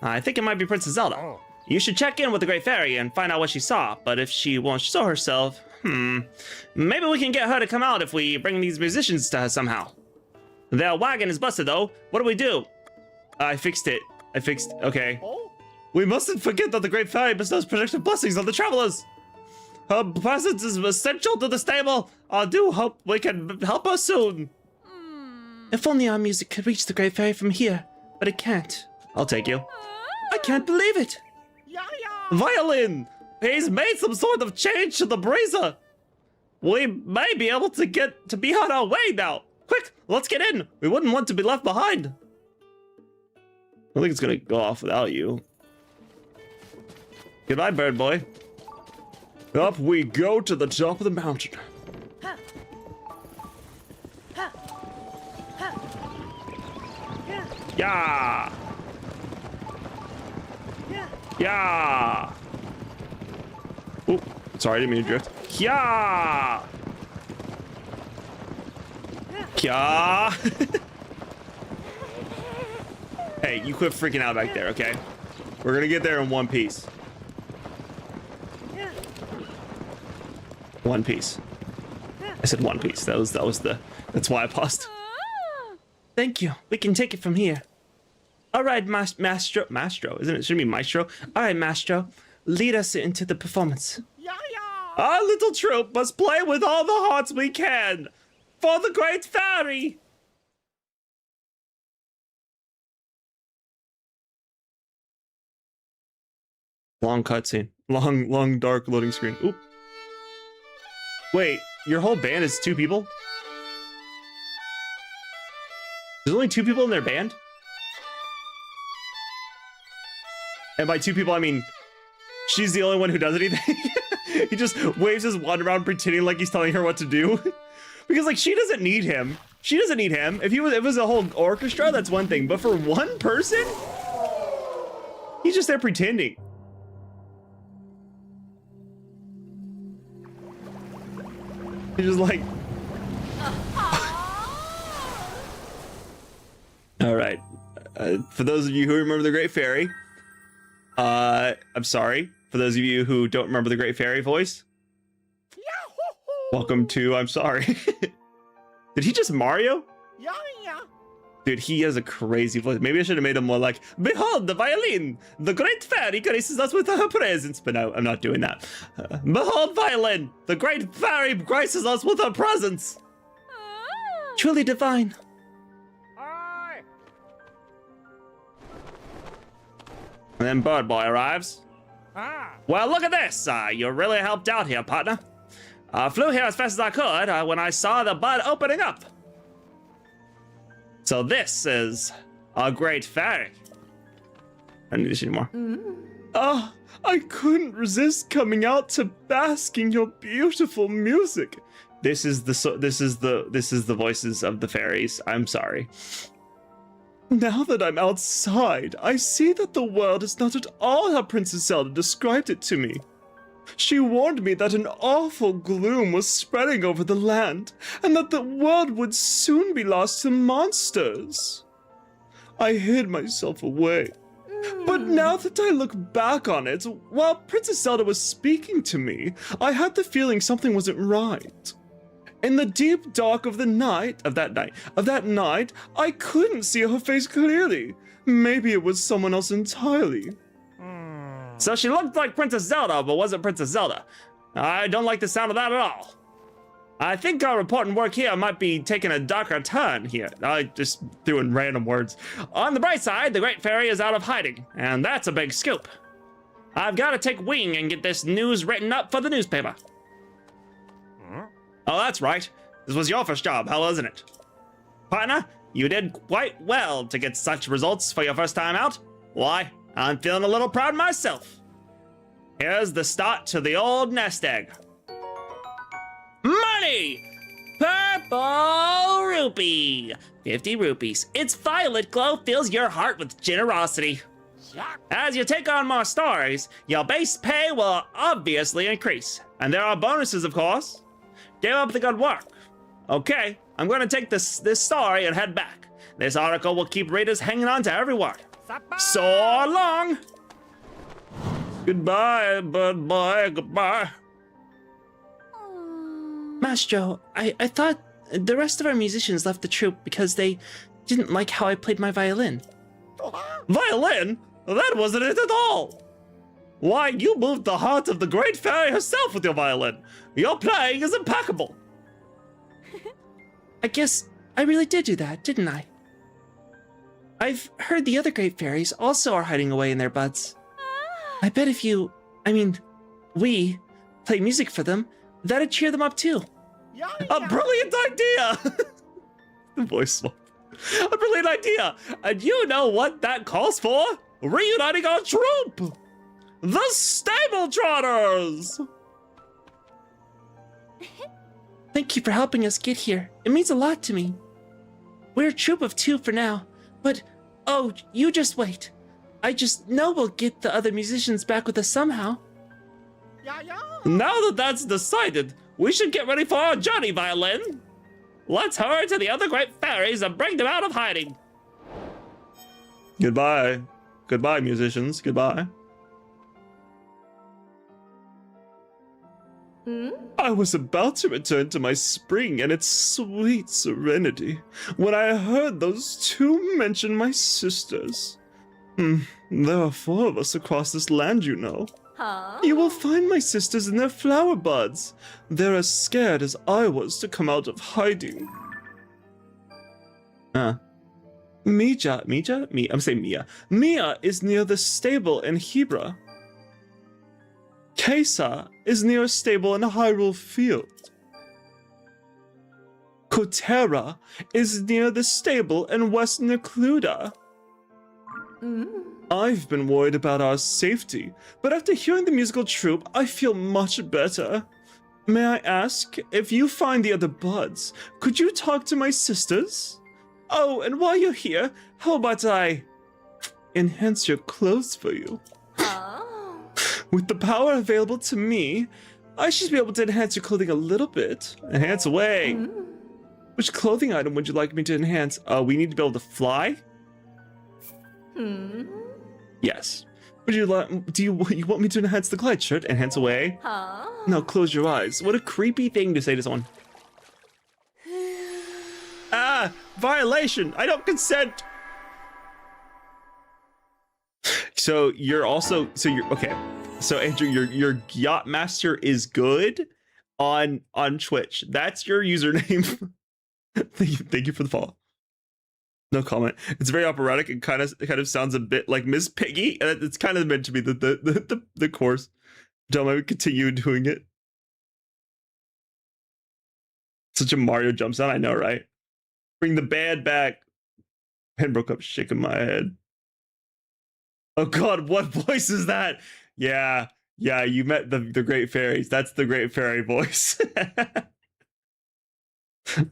I think it might be Princess Zelda. You should check in with the Great Fairy and find out what she saw, but if she won't show herself, maybe we can get her to come out if we bring these musicians to her somehow. Their wagon is busted though. What do we do? I fixed it. Okay. We mustn't forget that the Great Fairy bestows protective blessings on the travelers. Her presence is essential to the stable. I do hope we can help her soon. If only our music could reach the Great Fairy from here, but it can't. I'll take you. I can't believe it. Violin! He's made some sort of change to the breezer. We may be able to get to be on our way now. Quick, let's get in. We wouldn't want to be left behind. I think it's gonna go off without you. Goodbye, bird boy. Up we go to the top of the mountain. Yeah. Yeah. Oh, sorry, I didn't mean to drift. Yeah. Yeah. Hey, you quit freaking out back there, okay? We're gonna get there in one piece. One piece. I said one piece. That's why I paused. Thank you. We can take it from here. All right, Maestro, isn't it? Shouldn't it be Maestro? All right, Maestro, lead us into the performance. Our little troupe must play with all the hearts we can for the Great Fairy. Long cutscene. Long dark loading screen. Oop. Wait, your whole band is 2 people? There's only 2 people in their band? And by 2 people, I mean, she's the only one who does anything. He just waves his wand around pretending like he's telling her what to do. Because, like, she doesn't need him. She doesn't need him. If it was a whole orchestra, that's one thing. But for one person, he's just there pretending. He's just like... All right. For those of you who remember the Great Fairy, I'm sorry. For those of you who don't remember the Great Fairy voice, welcome to I'm sorry. Did he just Mario? Yeah. Dude, he has a crazy voice. Maybe I should have made him more like, behold the violin. The Great Fairy graces us with her presence. But no, I'm not doing that. Behold violin. The Great Fairy graces us with her presence. Truly divine. And then Bird Boy arrives. Well, look at this. You really helped out here, partner. I flew here as fast as I could when I saw the bud opening up. So this is a Great Fairy. I don't need to see anymore. Oh, I couldn't resist coming out to bask in your beautiful music. This is the voices of the fairies. I'm sorry. Now that I'm outside, I see that the world is not at all how Princess Zelda described it to me. She warned me that an awful gloom was spreading over the land, and that the world would soon be lost to monsters. I hid myself away. But now that I look back on it, while Princess Zelda was speaking to me, I had the feeling something wasn't right. In the deep dark of that night, I couldn't see her face clearly. Maybe it was someone else entirely. So she looked like Princess Zelda, but wasn't Princess Zelda. I don't like the sound of that at all. I think our important work here might be taking a darker turn here. I just threw in random words. On the bright side, the Great Fairy is out of hiding, and that's a big scoop. I've got to take wing and get this news written up for the newspaper. Oh, that's right. This was your first job, wasn't it? Partner, you did quite well to get such results for your first time out. Why, I'm feeling a little proud myself. Here's the start to the old nest egg. Money! Purple rupee! 50 rupees. Its violet glow fills your heart with generosity. As you take on more stories, your base pay will obviously increase. And there are bonuses, of course. Give up the good work. Okay, I'm gonna take this story and head back. This article will keep readers hanging on to every word. So long! Goodbye, bird boy, goodbye. Maestro, I thought the rest of our musicians left the troupe because they didn't like how I played my violin. Violin? That wasn't it at all! Why, you moved the heart of the great fairy herself with your violin. Your playing is impeccable. I guess I really did do that, didn't I? I've heard the other great fairies also are hiding away in their buds. I bet if we play music for them, that'd cheer them up too. A brilliant idea! The voice swap. A brilliant idea! And you know what that calls for? Reuniting our troupe! The Stable Trotters! Thank you for helping us get here. It means a lot to me. We're a troupe of 2 for now, but oh, you just wait. I just know we'll get the other musicians back with us somehow. Now that that's decided, we should get ready for our journey, Violin. Let's hurry to the other great fairies and bring them out of hiding. Goodbye. Goodbye, musicians. Goodbye. I was about to return to my spring and its sweet serenity when I heard those 2 mention my sisters. There are 4 of us across this land, you know. Huh? You will find my sisters in their flower buds. They're as scared as I was to come out of hiding. Mia. I'm saying Mia. Mia is near the stable in Hebra. Kesa is near a stable in Hyrule Field. Kotera is near the stable in West Necluda. I've been worried about our safety, but after hearing the musical troupe, I feel much better. May I ask, if you find the other buds, could you talk to my sisters? Oh, and while you're here, how about I enhance your clothes for you? With the power available to me, I should be able to enhance your clothing a little bit. Enhance away. Which clothing item would you like me to enhance? We need to be able to fly? Yes. Would you like? Do you want me to enhance the glide shirt? Enhance away. Now close your eyes. What a creepy thing to say to someone. Violation! I don't consent. So you're okay. So Andrew, your yacht master is good on Twitch. That's your username. Thank you for the follow. No comment. It's very operatic and kind of sounds a bit like Miss Piggy, and it's kind of meant to be the course. Don't mind me continue doing it. Such a Mario jump sound, I know, right? Bring the band back. Pen broke up, shaking my head. Oh God, what voice is that? Yeah, you met the great fairies. That's the great fairy voice.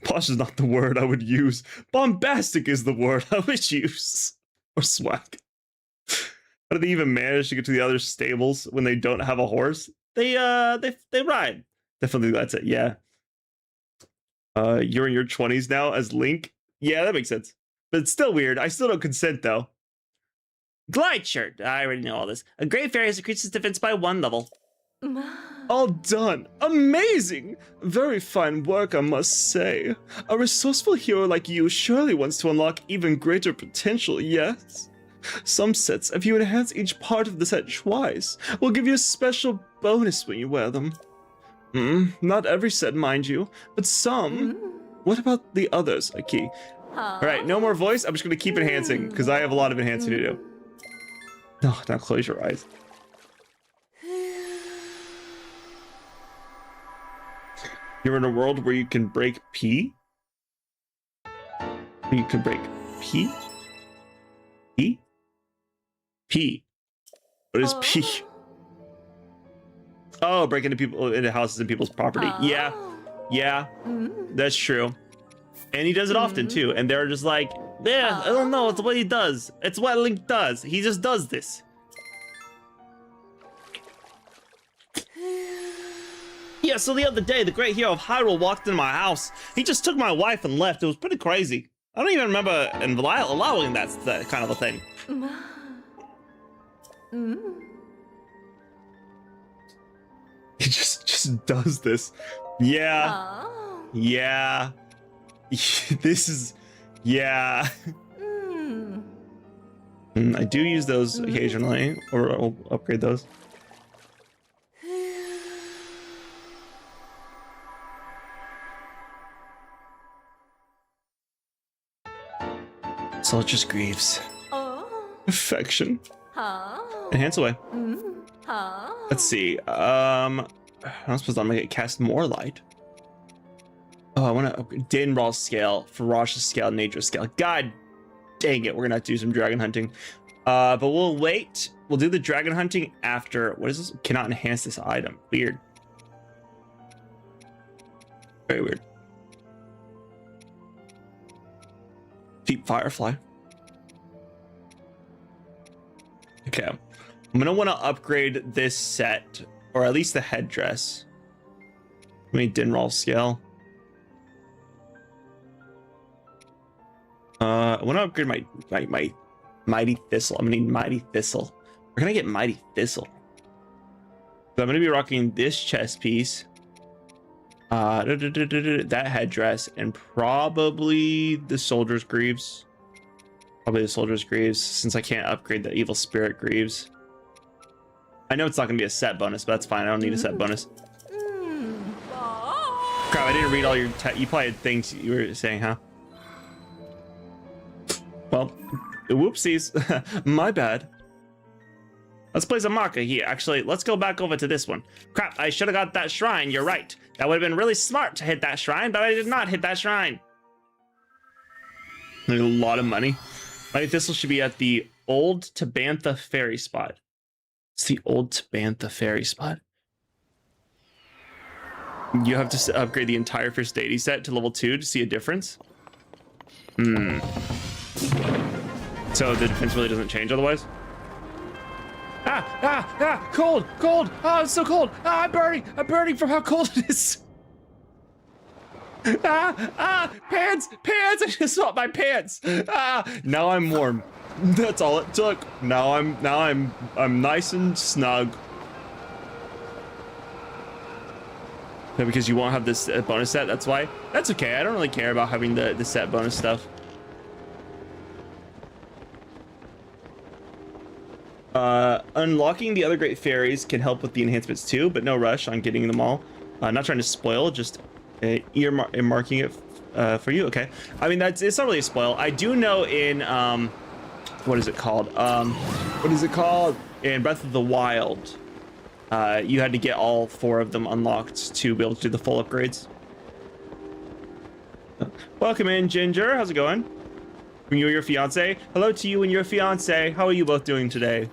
Posh is not the word I would use. Bombastic is the word I would use. Or swag. How do they even manage to get to the other stables when they don't have a horse? They ride. Definitely that's it, yeah. You're in your 20s now as Link? Yeah, that makes sense. But it's still weird. I still don't consent though. Glide shirt. I already know all this. A great fairy has increased its defense by 1 level. All done. Amazing! Very fine work, I must say. A resourceful hero like you surely wants to unlock even greater potential, yes? Some sets, if you enhance each part of the set twice, will give you a special bonus when you wear them. Not every set, mind you, but some. What about the others, Aki? Alright, no more voice. I'm just going to keep enhancing, because I have a lot of enhancing to do. No, now close your eyes. You're in a world where you can break P? You can break P? P? P. What is P? Oh, break into houses and people's property. Yeah, that's true. And he does it often too. And they're just like, Yeah, I don't know. It's what he does. It's what Link does. He just does this. Yeah, so the other day, the great hero of Hyrule walked into my house. He just took my wife and left. It was pretty crazy. I don't even remember allowing that kind of a thing. He just does this. Yeah. Yeah. This is... Yeah. I do use those occasionally, or I'll upgrade those. Soldiers grieves. Affection. Enhance away. Let's see. I'm supposed to make it cast more light. Oh, I want to upgrade Dinral scale, ferocious scale, nature scale. God dang it, we're gonna have to do some dragon hunting. But we'll wait. We'll do the dragon hunting after. What is this? Cannot enhance this item. Weird. Very weird. Deep firefly. Okay. I'm gonna want to upgrade this set, or at least the headdress. I mean, Dinral scale. I want to upgrade my mighty thistle. I'm gonna need mighty thistle. We're gonna get mighty thistle. So I'm gonna be rocking this chest piece, that headdress, and probably the soldier's greaves. Probably the soldier's greaves, since I can't upgrade the evil spirit greaves. I know it's not gonna be a set bonus, but that's fine. I don't need a set bonus. Crap! I didn't read all your. You probably had things you were saying, huh? Well, whoopsies. My bad. Let's place a marker here. Actually, let's go back over to this one. Crap, I should have got that shrine. You're right. That would have been really smart to hit that shrine, but I did not hit that shrine. There's a lot of money. Mighty Thistle should be at the old Tabantha Fairy spot. It's the old Tabantha Fairy spot. You have to upgrade the entire first deity set to level 2 to see a difference. So the defense really doesn't change otherwise? Cold! Oh, it's so cold! I'm burning from how cold it is! Pants! I just want my pants! Now I'm warm. That's all it took. Now I'm nice and snug. No, because you won't have this bonus set, that's why. That's okay, I don't really care about having the set bonus stuff. Unlocking the other great fairies can help with the enhancements too, but no rush on getting them all. Not trying to spoil, just earmarking it for you. Okay, I mean it's not really a spoil. I do know in what is it called? In Breath of the Wild, you had to get all 4 of them unlocked to be able to do the full upgrades. Welcome in, Ginger. How's it going? From you and your fiance. Hello to you and your fiance. How are you both doing today?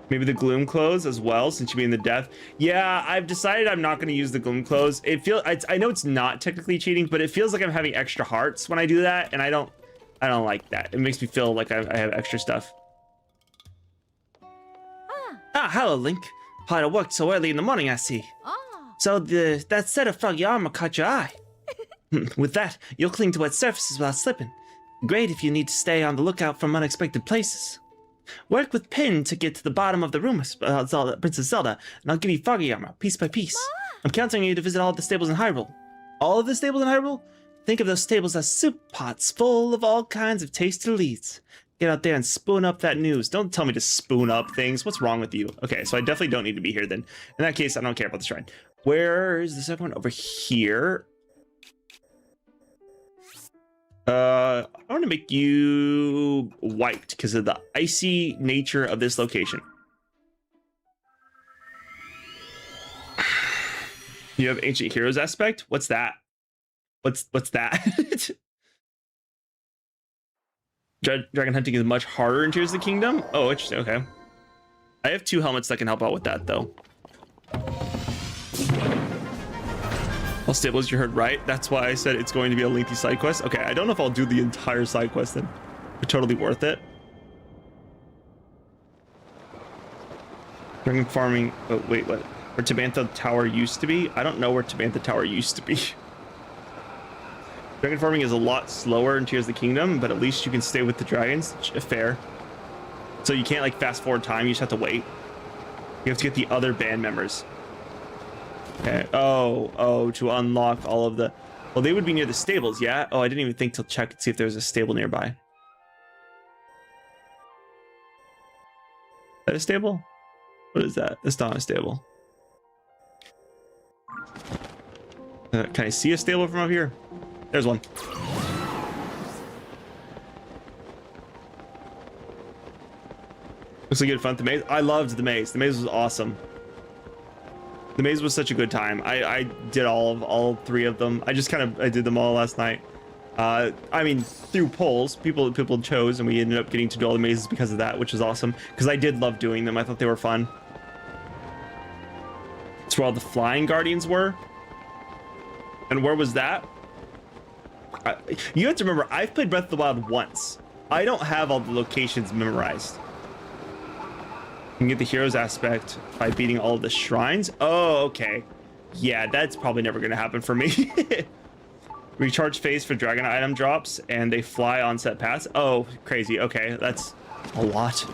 Maybe the gloom clothes as well, since you mean the death. Yeah, I've decided I'm not going to use the gloom clothes. I know it's not technically cheating, but it feels like I'm having extra hearts when I do that, and I don't like that. It makes me feel like I have extra stuff. Hello, Link. Had to work so early in the morning, I see. So that set of froggy armor caught your eye. With that, you'll cling to wet surfaces without slipping. Great if you need to stay on the lookout from unexpected places. Work with Pin to get to the bottom of the rumors about Princess Zelda, and I'll give you foggy armor, piece by piece. I'm counting on you to visit all of the stables in Hyrule. All of the stables in Hyrule? Think of those stables as soup pots full of all kinds of tasty leads. Get out there and spoon up that news. Don't tell me to spoon up things. What's wrong with you? Okay, so I definitely don't need to be here then. In that case, I don't care about the shrine. Where is the second one? Over here. I want to make you white because of the icy nature of this location. You have Ancient Heroes aspect? What's that? What's that? Dragon hunting is much harder in Tears of the Kingdom? Oh, interesting, okay. I have 2 helmets that can help out with that, though. I'll stables, you heard right. That's why I said it's going to be a lengthy side quest. Okay, I don't know if I'll do the entire side quest then, but totally worth it. Dragon farming. Oh, wait, what? Where Tabantha Tower used to be? I don't know where Tabantha Tower used to be. Dragon farming is a lot slower in Tears of the Kingdom, but at least you can stay with the dragons. Fair. So you can't like fast forward time, you just have to wait. You have to get the other band members. Okay. Oh, to unlock all of the... Well, they would be near the stables, yeah? Oh, I didn't even think to check and see if there was a stable nearby. Is that a stable? What is that? It's not a stable. Can I see a stable from up here? There's one. Looks like you had fun with the maze. I loved the maze. The maze was awesome. The maze was such a good time. I did all three of them. I did them all last night. I mean, through polls, people chose, and we ended up getting to do all the mazes because of that, which is awesome. Because I did love doing them. I thought they were fun. That's where all the flying guardians were. And where was that? You have to remember, I've played Breath of the Wild once. I don't have all the locations memorized. You can get the heroes aspect by beating all of the shrines. Oh, okay. Yeah, that's probably never going to happen for me. Recharge phase for dragon item drops, and they fly on set paths. Oh, crazy. Okay, that's a lot.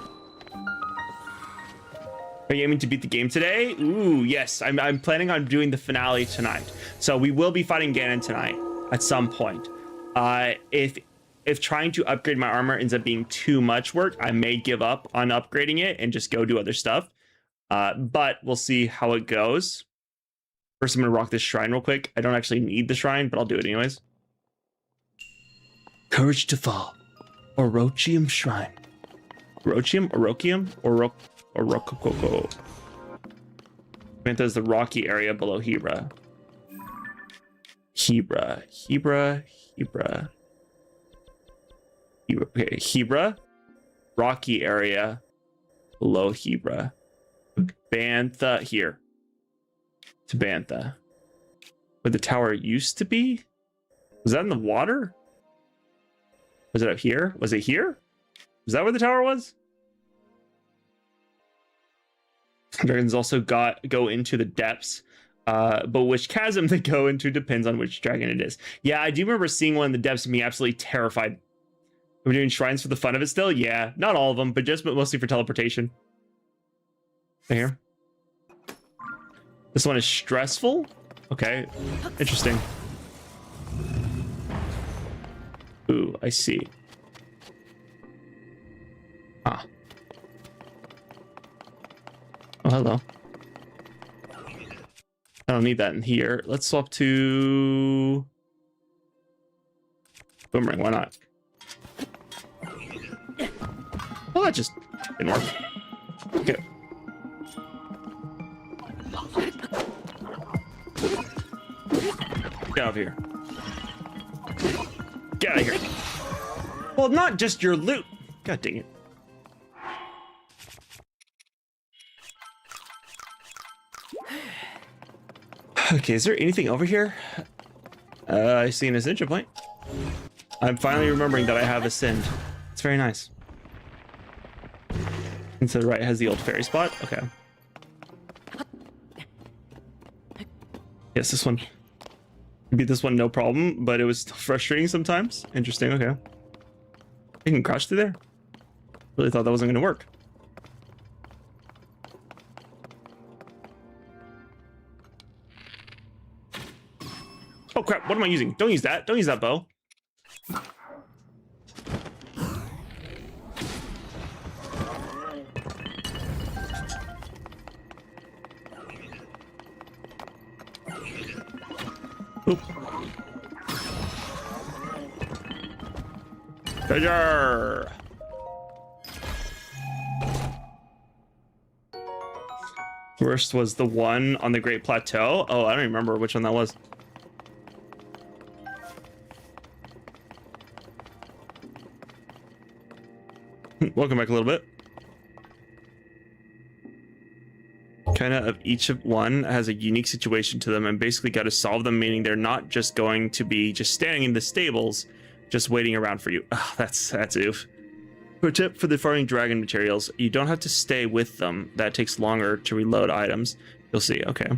Are you aiming to beat the game today? Ooh, yes. I'm planning on doing the finale tonight. So we will be fighting Ganon tonight at some point. If trying to upgrade my armor ends up being too much work, I may give up on upgrading it and just go do other stuff. But we'll see how it goes. First, I'm going to rock this shrine real quick. I don't actually need the shrine, but I'll do it anyways. Courage to Fall. Orochium Shrine. Orochium? Orochium? Orokoko. Mantha is the rocky area below Hebra. Hebra. Okay, Hebra, rocky area below Hebra. Bantha here. To Bantha. Where the tower used to be? Was that in the water? Was it up here? Was it here? Was that where the tower was? Dragons also go into the depths. But which chasm they go into depends on which dragon it is. Yeah, I do remember seeing one in the depths and being absolutely terrified. We're doing shrines for the fun of it still? Yeah, not all of them, but mostly for teleportation. Right here. This one is stressful? Okay, interesting. Ooh, I see. Ah. Oh, hello. I don't need that in here. Let's swap to... Boomerang, why not? Well, that just didn't work. Okay. Get out of here. Get out of here. Well, not just your loot. God dang it. Okay, is there anything over here? I see an ascension point. I'm finally remembering that I have ascend. It's very nice. And to the right has the old fairy spot. Okay. Yes, this one. Beat this one no problem, but it was still frustrating sometimes. Interesting, okay. You can crouch through there? Really thought that wasn't going to work. Oh crap, what am I using? Don't use that. Don't use that bow. Oop. Treasure! Worst was the one on the Great Plateau. Oh, I don't remember which one that was. Welcome back a little bit. kind of each of one has a unique situation to them and basically got to solve them, meaning they're not just going to be just standing in the stables, just waiting around for you. Oh, that's oof. Pro tip for the farming dragon materials, you don't have to stay with them. That takes longer to reload items. You'll see, okay.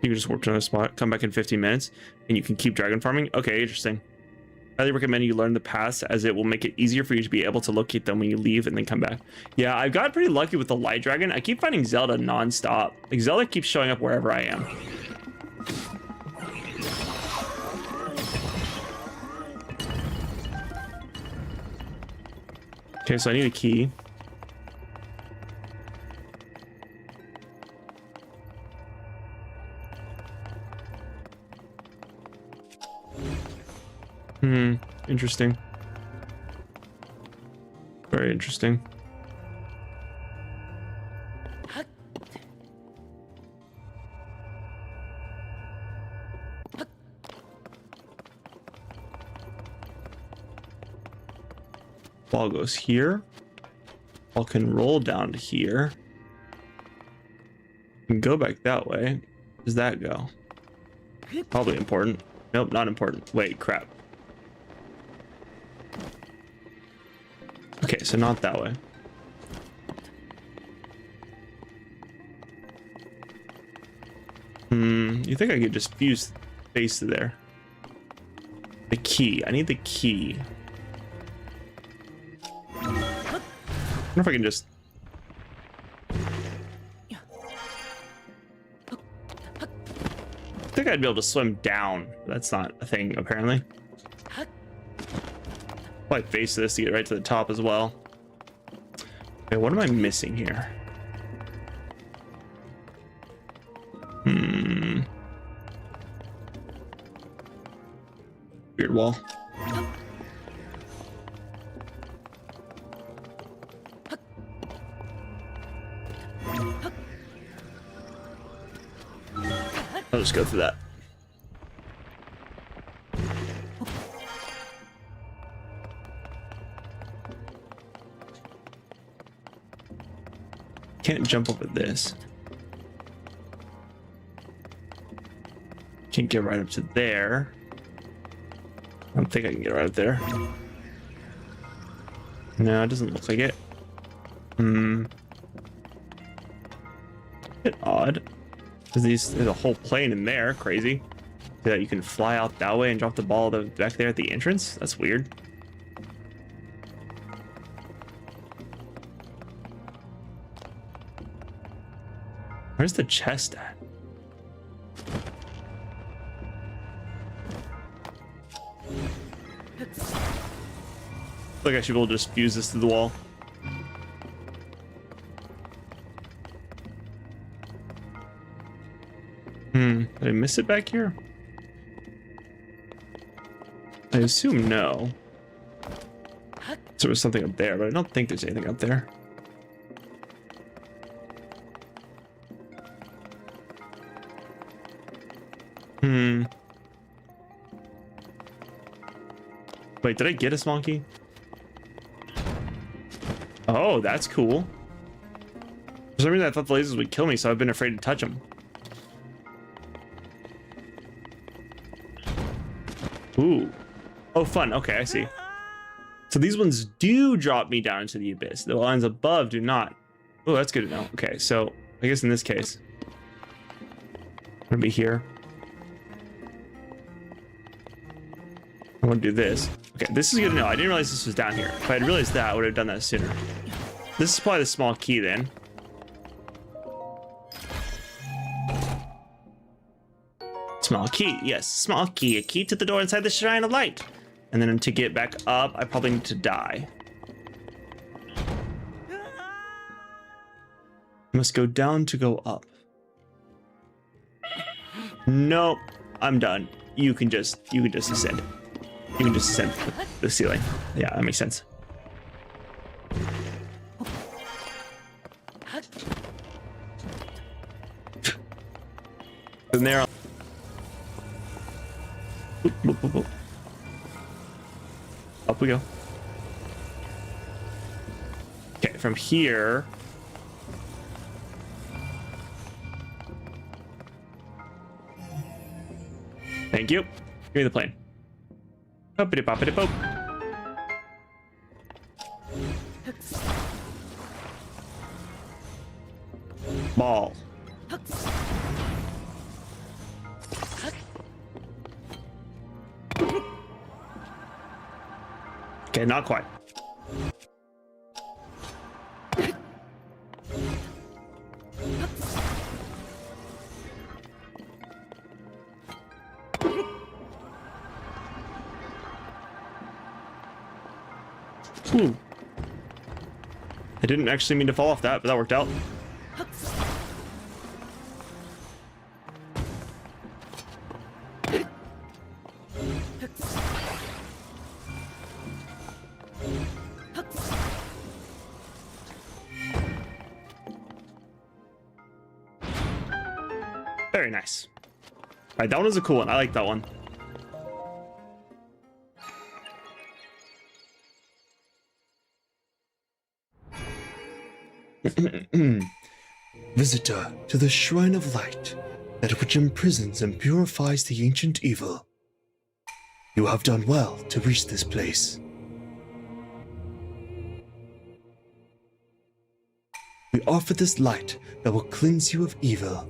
You can just work to another spot, come back in 15 minutes, and you can keep dragon farming. Okay, interesting. Highly recommend you learn the paths, as it will make it easier for you to be able to locate them when you leave and then come back. Yeah, I've got pretty lucky with the light dragon. I keep finding Zelda non-stop. Like, Zelda keeps showing up wherever I am. Okay, so I need a key. Interesting. Very interesting. Ball goes here. Ball can roll down to here. And go back that way. Where does that go? Probably important. Nope, not important. Wait, crap. Okay, so not that way. You think I could just fuse face to there? The key. I need the key. I wonder if I can just... I think I'd be able to swim down. That's not a thing, apparently. Probably face this to get right to the top as well. Okay, what am I missing here? Weird wall. I'll just go through that. Can't jump over this. Can't get right up to there. I don't think I can get right up there. No, it doesn't look like it. Bit odd. There's a whole plane in there. Crazy. So that you can fly out that way and drop the ball back there at the entrance. That's weird. Where's the chest at? Like I should be able to just fuse this to the wall. Did I miss it back here? I assume no. So there was something up there, but I don't think there's anything up there. Wait, did I get a small key? Oh, that's cool. For some reason, I thought the lasers would kill me, so I've been afraid to touch them. Ooh. Oh, fun. Okay, I see. So these ones do drop me down into the abyss. The ones above do not. Oh, that's good to know. Okay, so I guess in this case, I'm gonna be here. I want to do this. Okay, this is good to know. I didn't realize this was down here. If I had realized that, I would have done that sooner. This is probably the small key then. Small key, yes, small key. A key to the door inside the shrine of light. And then to get back up, I probably need to die. I must go down to go up. Nope, I'm done. You can just ascend. You can just ascend the ceiling. Yeah, that makes sense. And there. Boop, boop, boop, boop. Up we go. Okay, from here. Thank you. Give me the plane. Poppity poppity pop. Ball. Okay, not quite. I didn't actually mean to fall off that, but that worked out. Very nice. All right, that one was a cool one. I like that one. Visitor to the Shrine of Light, that which imprisons and purifies the ancient evil. You have done well to reach this place. We offer this light that will cleanse you of evil.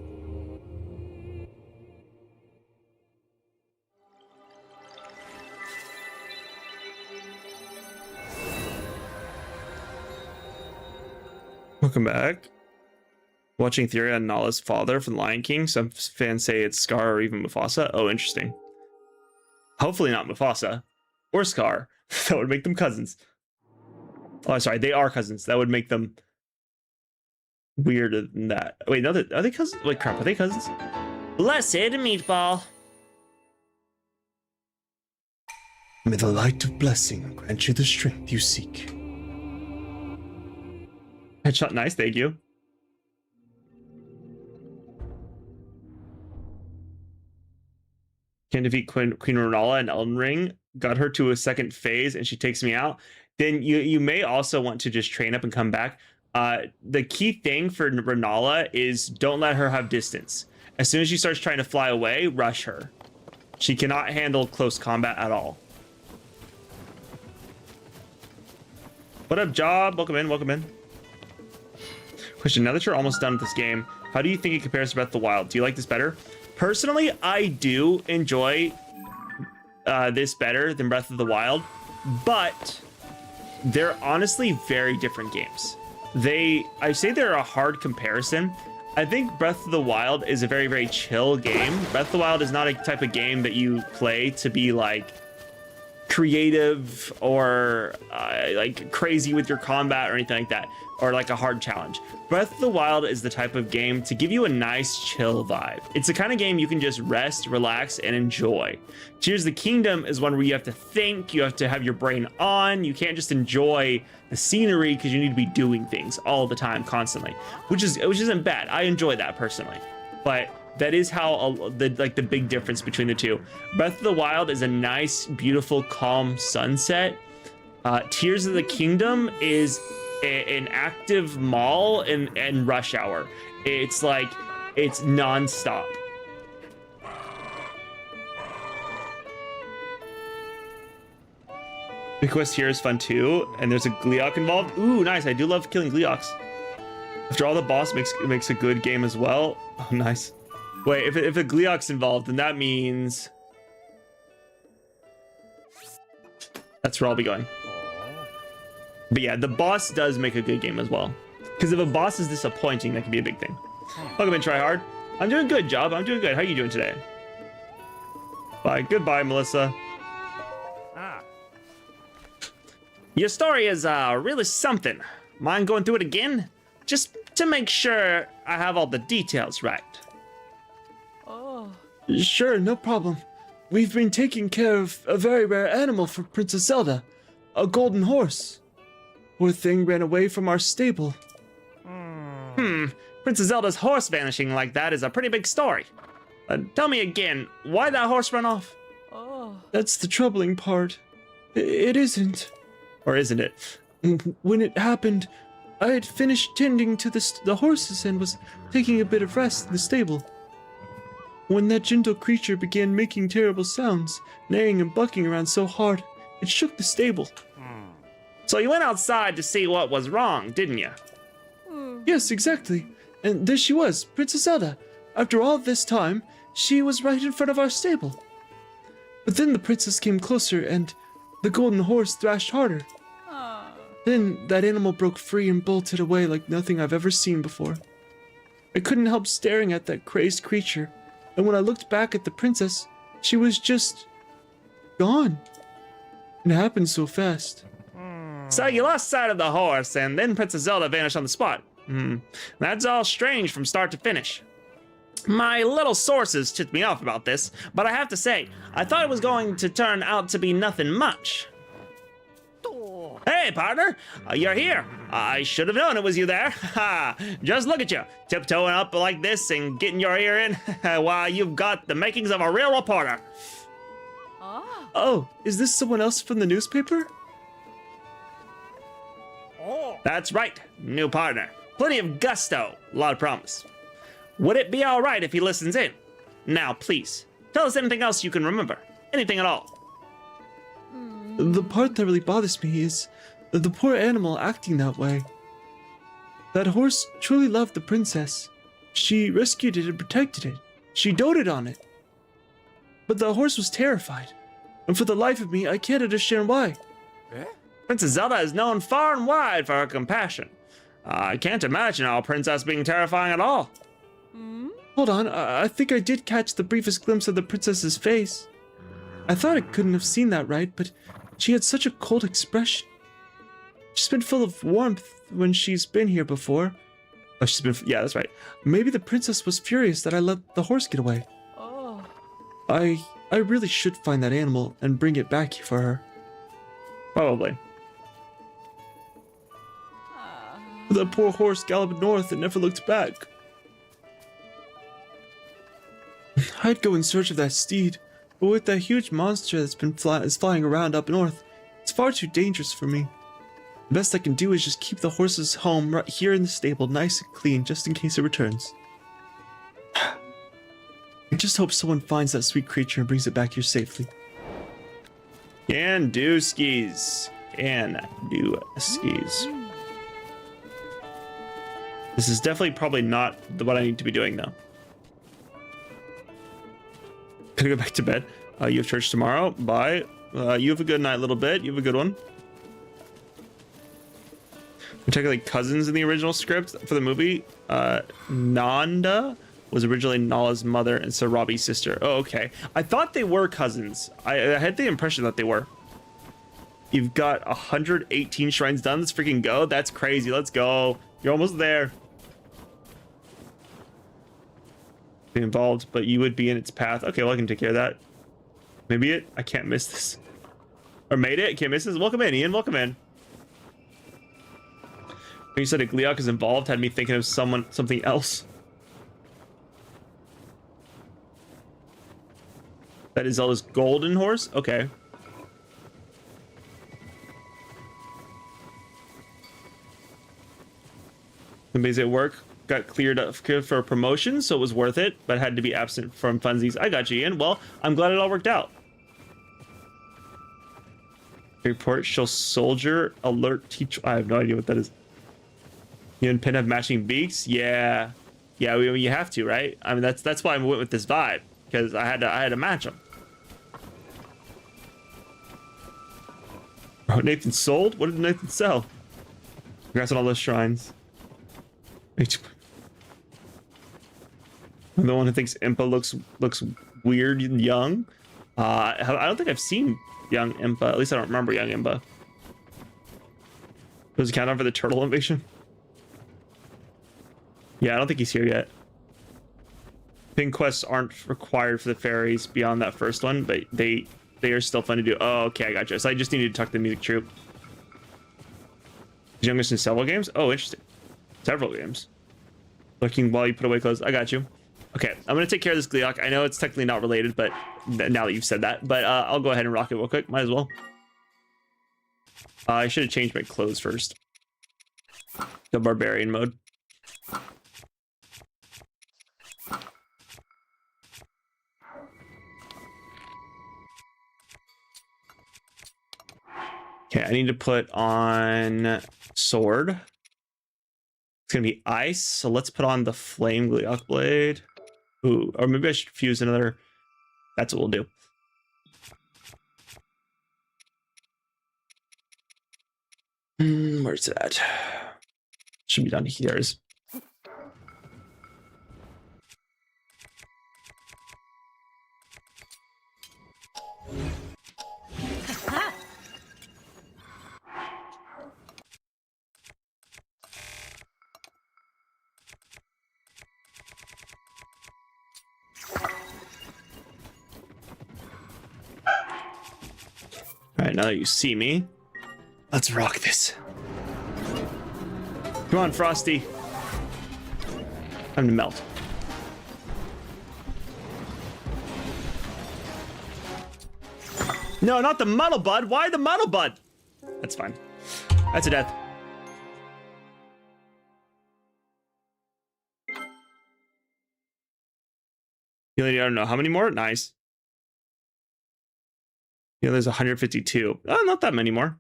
Welcome back. Watching theory on Nala's father from The Lion King. Some fans say it's Scar or even Mufasa. Oh, interesting. Hopefully not Mufasa or Scar. That would make them cousins. Oh, sorry, they are cousins. That would make them weirder than that. Wait, no, are they cousins? Wait, crap, are they cousins? Blessed meatball. May the light of blessing grant you the strength you seek. Headshot, nice, thank you. Can defeat Queen Renala in Elden Ring. Got her to a second phase and she takes me out. Then you may also want to just train up and come back. The key thing for Renala is don't let her have distance. As soon as she starts trying to fly away, rush her. She cannot handle close combat at all. What up, Job? Welcome in, welcome in. Question, now that you're almost done with this game, how do you think it compares to Breath of the Wild? Do you like this better? Personally, I do enjoy this better than Breath of the Wild, but they're honestly very different games. I say they're a hard comparison. I think Breath of the Wild is a very, very chill game. Breath of the Wild is not a type of game that you play to be like creative or like crazy with your combat or anything like that, or like a hard challenge. Breath of the Wild is the type of game to give you a nice chill vibe. It's the kind of game you can just rest, relax, and enjoy. Tears of the Kingdom is one where you have to think, you have to have your brain on, you can't just enjoy the scenery because you need to be doing things all the time, constantly, which isn't bad. I enjoy that personally, but that is how the big difference between the two. Breath of the Wild is a nice, beautiful, calm sunset. Tears of the Kingdom is an active mall and rush hour. It's like, it's non-stop. The quest here is fun too, and there's a Gleeok involved. Ooh, nice. I do love killing Gleeoks. After all, the boss makes a good game as well. Oh, nice. Wait, if a Gleeok's involved, then that means that's where I'll be going. But yeah, the boss does make a good game as well. Because if a boss is disappointing, that can be a big thing. Welcome in, Tryhard. I'm doing good, Job. I'm doing good. How are you doing today? Bye. Goodbye, Melissa. Your story is really something. Mind going through it again? Just to make sure I have all the details right. Oh. Sure, no problem. We've been taking care of a very rare animal for Princess Zelda. A golden horse. Poor thing ran away from our stable. Princess Zelda's horse vanishing like that is a pretty big story. Tell me again, why that horse run off? That's the troubling part. It isn't. Or isn't it? When it happened, I had finished tending to the horses and was taking a bit of rest in the stable. When that gentle creature began making terrible sounds, neighing and bucking around so hard, it shook the stable. So you went outside to see what was wrong, didn't you? Yes, exactly. And there she was, Princess Zelda. After all this time, she was right in front of our stable. But then the princess came closer and the golden horse thrashed harder. Then that animal broke free and bolted away like nothing I've ever seen before. I couldn't help staring at that crazed creature, and when I looked back at the princess, she was just gone. It happened so fast. So you lost sight of the horse, and then Princess Zelda vanished on the spot. That's all strange from start to finish. My little sources tipped me off about this, but I have to say, I thought it was going to turn out to be nothing much. Hey, partner, you're here. I should have known it was you there. Just look at you, tiptoeing up like this and getting your ear in. While you've got the makings of a real reporter. Oh, is this someone else from the newspaper? That's right, new partner. Plenty of gusto, a lot of promise. Would it be all right if he listens in? Now, please, tell us anything else you can remember. Anything at all. The part that really bothers me is the poor animal acting that way. That horse truly loved the princess. She rescued it and protected it. She doted on it. But the horse was terrified. And for the life of me, I can't understand why. Princess Zelda is known far and wide for her compassion. I can't imagine our princess being terrifying at all. Hold on, I think I did catch the briefest glimpse of the princess's face. I thought I couldn't have seen that right, but she had such a cold expression. She's been full of warmth when she's been here before. Oh, yeah, that's right. Maybe the princess was furious that I let the horse get away. I really should find that animal and bring it back for her. Probably. That poor horse galloped north and never looked back. I'd go in search of that steed, but with that huge monster that's been flying around up north, it's far too dangerous for me. The best I can do is just keep the horse's home right here in the stable nice and clean just in case it returns. I just hope someone finds that sweet creature and brings it back here safely. Can do skis. Can do skis. This is definitely probably not what I need to be doing though. Gonna go back to bed. You have church tomorrow. Bye. You have a good night, little bit. You have a good one. We're technically cousins in the original script for the movie. Nanda was originally Nala's mother and Sarabi's sister. Oh, okay. I thought they were cousins. I had the impression that they were. You've got 118 shrines done. Let's freaking go. That's crazy. Let's go. You're almost there. Be involved, but you would be in its path. Okay, well, I can take care of that. Maybe it. I can't miss this. Or made it. Can't miss this. Welcome in, Ian. Welcome in. When you said Gliok is involved, had me thinking of something else. That is Zelda's golden horse? Okay. Somebody's at work. Got cleared up for a promotion, so it was worth it, but had to be absent from funsies. I got you, Ian. Well, I'm glad it all worked out. Report show soldier alert teach. I have no idea what that is. You and Pin have matching beaks? Yeah. Yeah, you have to, right? I mean, that's why I went with this vibe, because I had to match them. Oh, Nathan sold? What did Nathan sell? Congrats on all those shrines. I'm the one who thinks Impa looks weird and young. I don't think I've seen young Impa. At least I don't remember young Impa. Does it count on for the turtle invasion? Yeah, I don't think he's here yet. Pin quests aren't required for the fairies beyond that first one, but they are still fun to do. Oh, okay, I gotcha. So I just needed to talk to the music troupe. Youngest in several games? Oh, interesting. Several games. Looking while you put away clothes. I got you. Okay, I'm gonna take care of this Gleeok. I know it's technically not related, but now that you've said that, but I'll go ahead and rock it real quick. Might as well. I should have changed my clothes first. The barbarian mode. Okay, I need to put on sword. It's gonna be ice, so let's put on the flame Gleeok blade. Ooh, or maybe I should fuse another. That's what we'll do. Where's that? Should be down here. All right, now that you see me, let's rock this. Come on, Frosty. Time to melt. No, not the muddle bud. Why the muddle bud? That's fine. That's a death. You only, I don't know how many more. Nice. Yeah, there's 152. Oh, not that many more.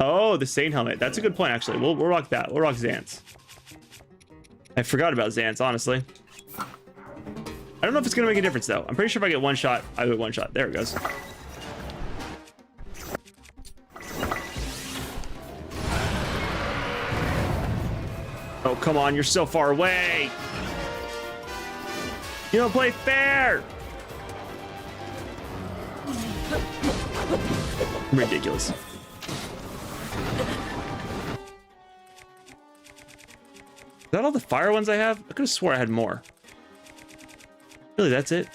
Oh, the Saint helmet. That's a good point, actually. We'll rock that. We'll rock Xance. I forgot about Xance, honestly. I don't know if it's going to make a difference, though. I'm pretty sure if I get one shot, I get one shot. There it goes. Oh, come on. You're so far away. You don't play fair. Ridiculous. Is that all the fire ones I have? I could have swore I had more. Really, that's it?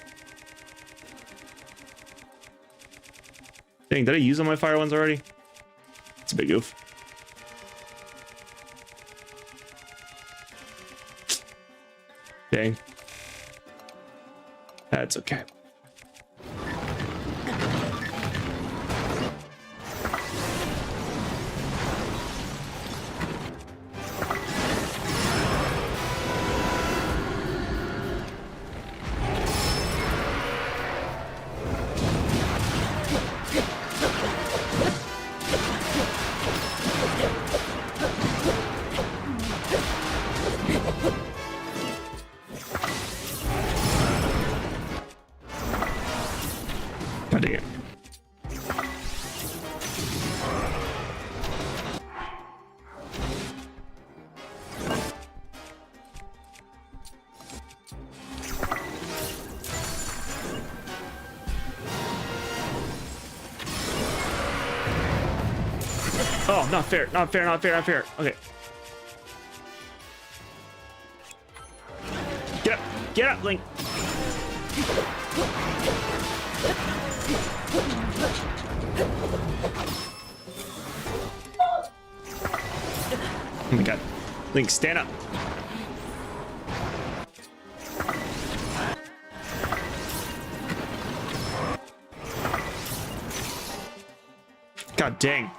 Dang, did I use all my fire ones already? It's a big oof. Dang. That's okay. Oh, not fair, not fair, not fair, not fair. Okay. Get up, Link. Oh my god. Link, stand up. God dang.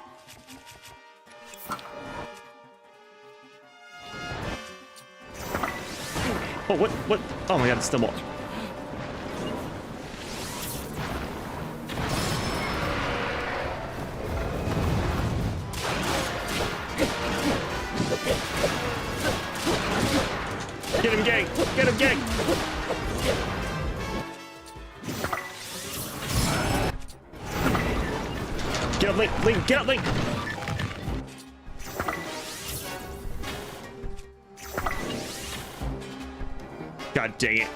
Oh, what? Oh my god, it's still more. Get him, gang! Get him, gang! Get up, Link! Link! Get up, Link! God dang it.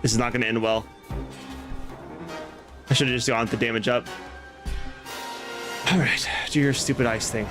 This is not going to end well. I should have just gone with the damage up. All right, do your stupid ice thing.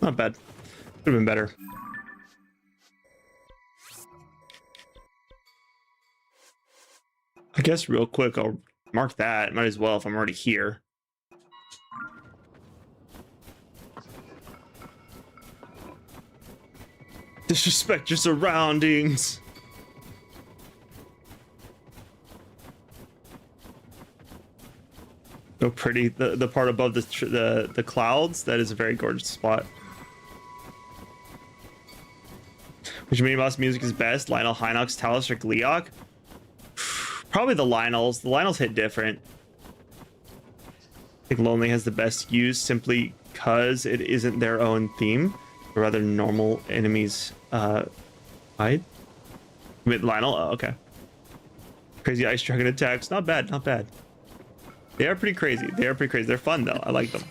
not bad. Could have been better. I guess real quick, I'll mark that. Might as well if I'm already here. Disrespect your surroundings. So pretty. The part above the clouds, that is a very gorgeous spot. Which Mini Boss music is best? Lionel, Hinox, Talus, or Gleok? Probably the Lionels. The Lionels hit different. I think Lonely has the best use simply because it isn't their own theme, but rather normal enemies hide. With Lionel? Oh, okay. Crazy Ice Dragon attacks. Not bad, not bad. They are pretty crazy. They are pretty crazy. They're fun though. I like them.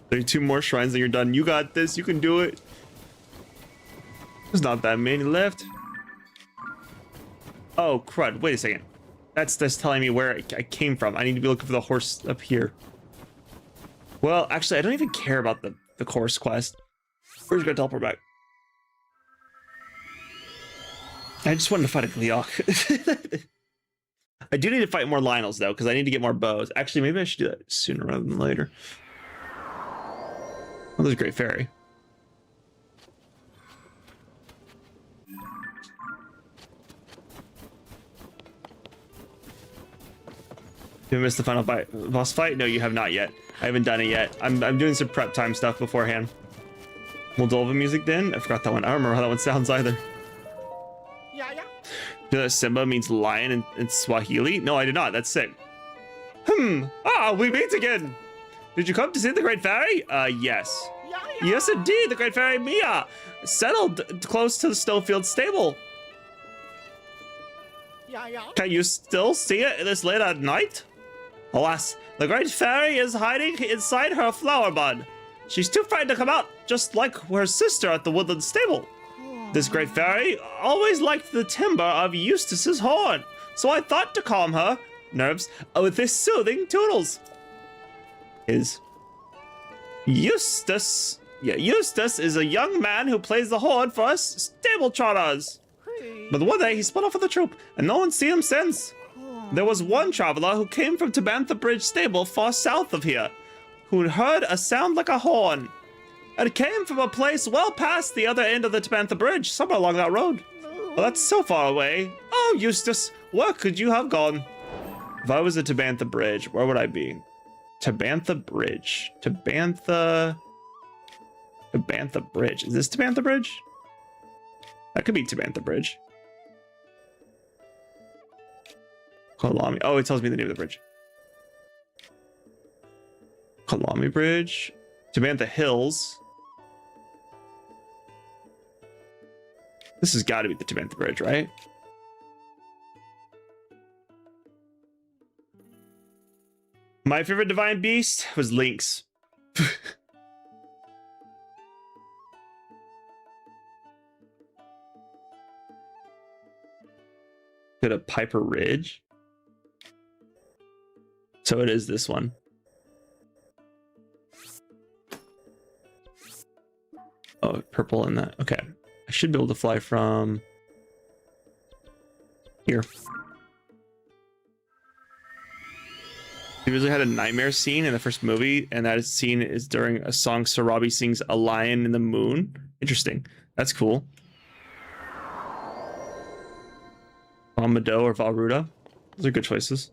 There's 2 more shrines and you're done. You got this. You can do it. There's not that many left. Oh, crud. Wait a second. That's telling me where I came from. I need to be looking for the horse up here. Well, actually, I don't even care about the horse quest. We're just gonna teleport back. I just wanted to fight a Gleok. I do need to fight more Lionels, though, because I need to get more bows. Actually, maybe I should do that sooner rather than later. Oh, there's a Great Fairy. You missed the final boss fight? No, you have not yet. I haven't done it yet. I'm doing some prep time stuff beforehand. Moldova music then? I forgot that one. I don't remember how that one sounds either. Yeah. You know that Simba means lion in Swahili? No, I did not. That's sick. We meet again. Did you come to see the Great Fairy? Yes. Yeah. Yes, indeed. The Great Fairy Mia settled close to the Snowfield stable. Yeah. Can you still see it this late at night? Alas, the Great Fairy is hiding inside her flower bud. She's too frightened to come out, just like her sister at the woodland stable. This Great Fairy always liked the timbre of Eustace's horn, so I thought to calm her nerves with this soothing toodles. Eustace is a young man who plays the horn for us stable trotters. But one day he split off with the troop, and no one's seen him since. There was one traveler who came from Tabantha Bridge stable far south of here, who heard a sound like a horn. It came from a place well past the other end of the Tabantha Bridge, somewhere along that road. Well, that's so far away. Oh, Eustace, where could you have gone? If I was at Tabantha Bridge, where would I be? Tabantha Bridge. Tabantha Bridge. Is this Tabantha Bridge? That could be Tabantha Bridge. Kalami. Oh, it tells me the name of the bridge. Kalami Bridge. Tabantha Hills. This has got to be the Tabantha Bridge, right? My favorite divine beast was Lynx. Go to Piper Ridge. So it is this one. Oh, purple in that. Okay. I should be able to fly from here. He originally had a nightmare scene in the first movie, and that scene is during a song Sarabi sings A Lion in the Moon. Interesting. That's cool. Amado or Valruda. Those are good choices.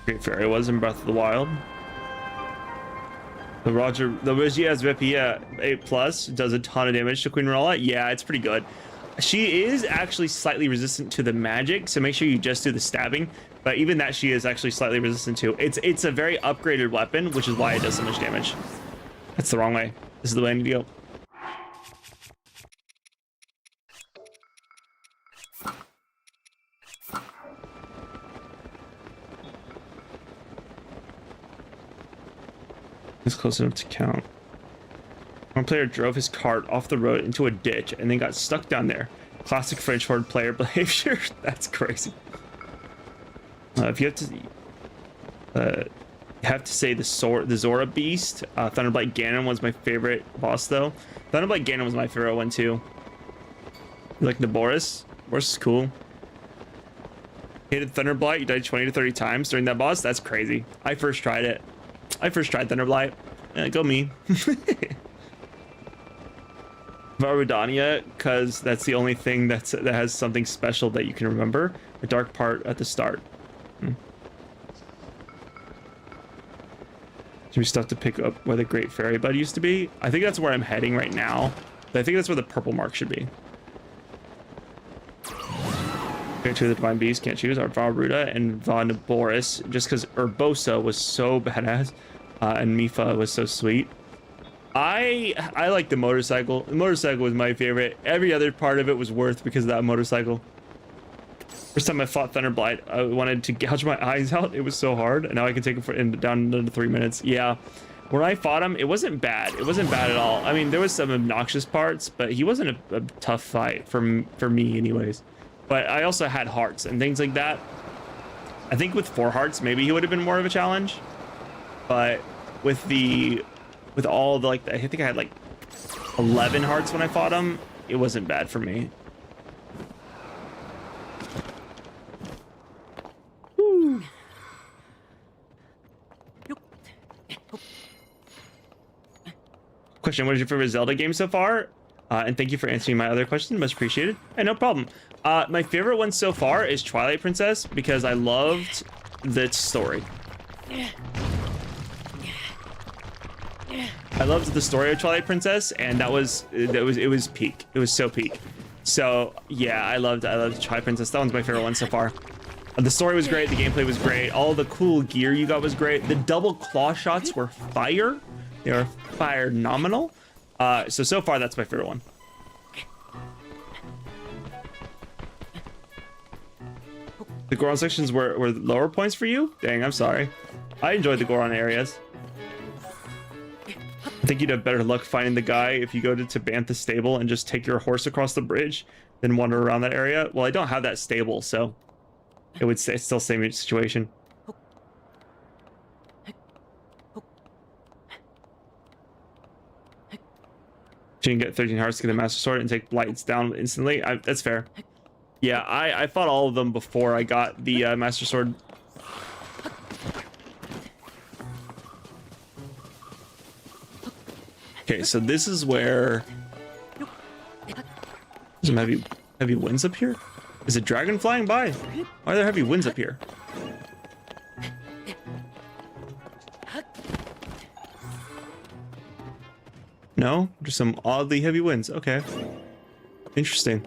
Great Fairy was in Breath of the Wild. The Regia's Vipia 8+ does a ton of damage to Queen Rolla. Yeah, it's pretty good. She is actually slightly resistant to the magic, so make sure you just do the stabbing. But even that she is actually slightly resistant to. It's a very upgraded weapon, which is why it does so much damage. That's the wrong way. This is the way I need to go. It's close enough to count. One player drove his cart off the road into a ditch and then got stuck down there. Classic French horde player behavior. That's crazy. If you have to say the Zora Beast. Thunderblight Ganon was my favorite boss though. Thunderblight Ganon was my favorite one too. You like the Boris? Boris is cool. Hated Thunderblight. You died 20 to 30 times during that boss. That's crazy. I first tried it. I first tried Thunderblight. Go me. Varudania, because that's the only thing that has something special that you can remember. A dark part at the start. Should be stuff to pick up where the Great Fairy Bud used to be. I think that's where I'm heading right now. But I think that's where the purple mark should be. Okay, two of the Divine Beasts can't choose are Varuda and Boris, just because Urbosa was so badass and Mifa was so sweet. I like the motorcycle. The motorcycle was my favorite. Every other part of it was worth because of that motorcycle. First time I fought Thunderblight, I wanted to gouge my eyes out. It was so hard, and now I can take it down into 3 minutes. Yeah, when I fought him, it wasn't bad. It wasn't bad at all. I mean, there was some obnoxious parts, but he wasn't a tough fight for me anyways. But I also had hearts and things like that. I think with 4 hearts, maybe he would have been more of a challenge. But with all the, like, I think I had like 11 hearts when I fought him. It wasn't bad for me. Woo. Question: what is your favorite Zelda game so far? And thank you for answering my other question. Much appreciated. Hey, no problem. My favorite one so far is Twilight Princess because I loved the story. I loved the story of Twilight Princess, and it was peak. It was so peak. So yeah, I loved Twilight Princess. That one's my favorite one so far. The story was great. The gameplay was great. All the cool gear you got was great. The double claw shots were fire. They were fire nominal. So far that's my favorite one. The Goron sections were lower points for you? Dang, I'm sorry. I enjoyed the Goron areas. I think you'd have better luck finding the guy if you go to Bantha stable and just take your horse across the bridge than wander around that area. Well, I don't have that stable, so it would say it's still same situation. You can get 13 hearts to get the Master Sword and take lights down instantly. That's fair. Yeah, I fought all of them before I got the Master Sword. Okay, so this is where there's some heavy winds up here. Is a dragon flying by? Why are there heavy winds up here? No, just some oddly heavy winds. Okay, interesting.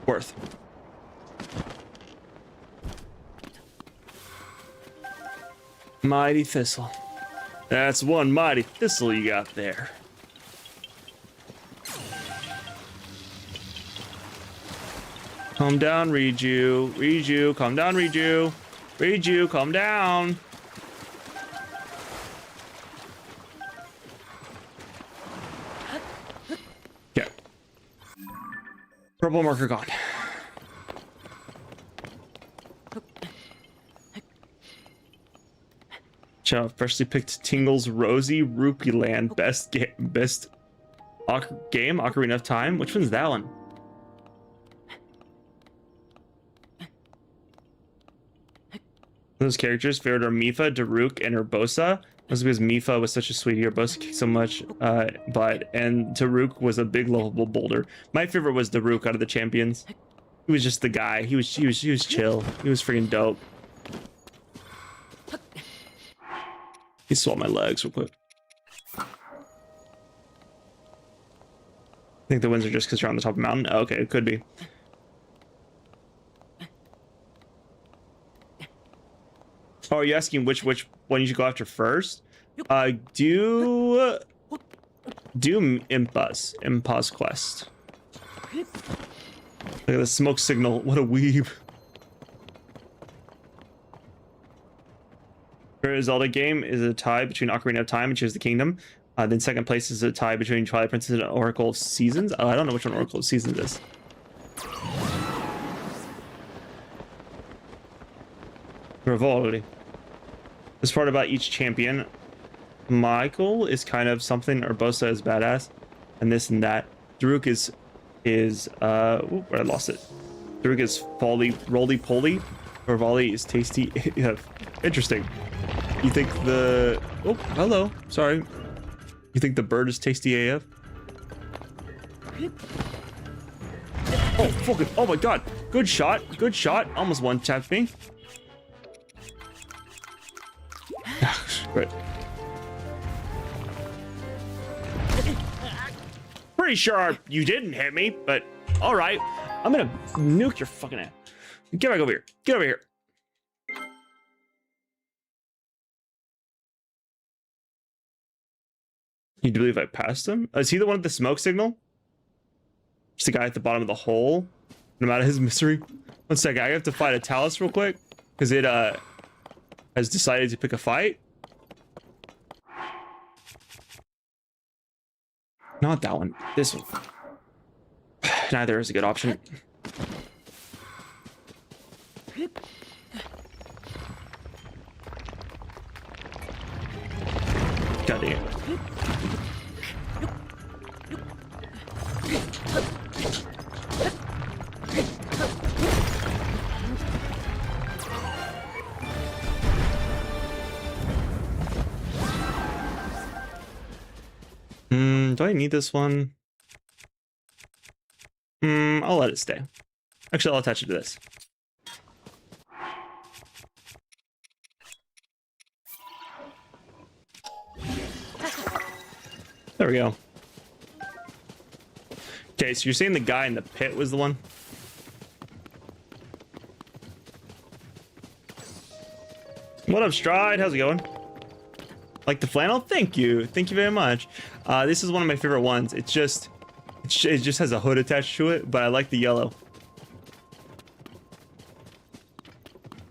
Worth. Mighty thistle. That's one mighty thistle you got there. Calm down, Riju. Riju, calm down, Riju. Riju, calm down. Okay. Purple marker gone. Freshly picked Tingle's Rosy Rupee Land best game Ocarina of Time. Which one's that one? Those characters favorite are Mifa, Daruk, and Urbosa. That's because Mifa was such a sweetie. Urbosa kicked so much butt, and Daruk was a big lovable boulder. My favorite was Daruk out of the champions. He was just the guy. He was chill. He was freaking dope. He swallowed my legs real quick. I think the winds are just because you're on the top of the mountain. Oh, okay, it could be. Oh, are you asking which one you should go after first? Do Impa's quest. Look at the smoke signal. What a weeb. For Zelda game is a tie between Ocarina of Time and Tears of the Kingdom. Then second place is a tie between Twilight Princess and Oracle of Seasons. I don't know which one Oracle of Seasons is. Rivoli. This part about each champion. Michael is kind of something, Urbosa is badass, and this and that. Daruk is where I lost it. Daruk is roly-poly. Rivoli is tasty. Yeah, interesting. You think the... Oh, hello. Sorry. You think the bird is tasty AF? Oh, fucking... Oh my god. Good shot. Good shot. Almost one-tapped me. Great. Pretty sure you didn't hit me, but alright. I'm gonna nuke your fucking ass. Get back over here. Get over here. You believe I passed him? Is he the one with the smoke signal? Just the guy at the bottom of the hole? No matter his misery. One second, I have to fight a Talus real quick. Because it has decided to pick a fight. Not that one. This one. Neither is a good option. God damn it. Do I need this one? I'll let it stay. Actually, I'll attach it to this. There we go. Okay, so you're saying the guy in the pit was the one? What up, Stride? How's it going? Like the flannel? Thank you. Thank you very much. This is one of my favorite ones. It just has a hood attached to it, but I like the yellow.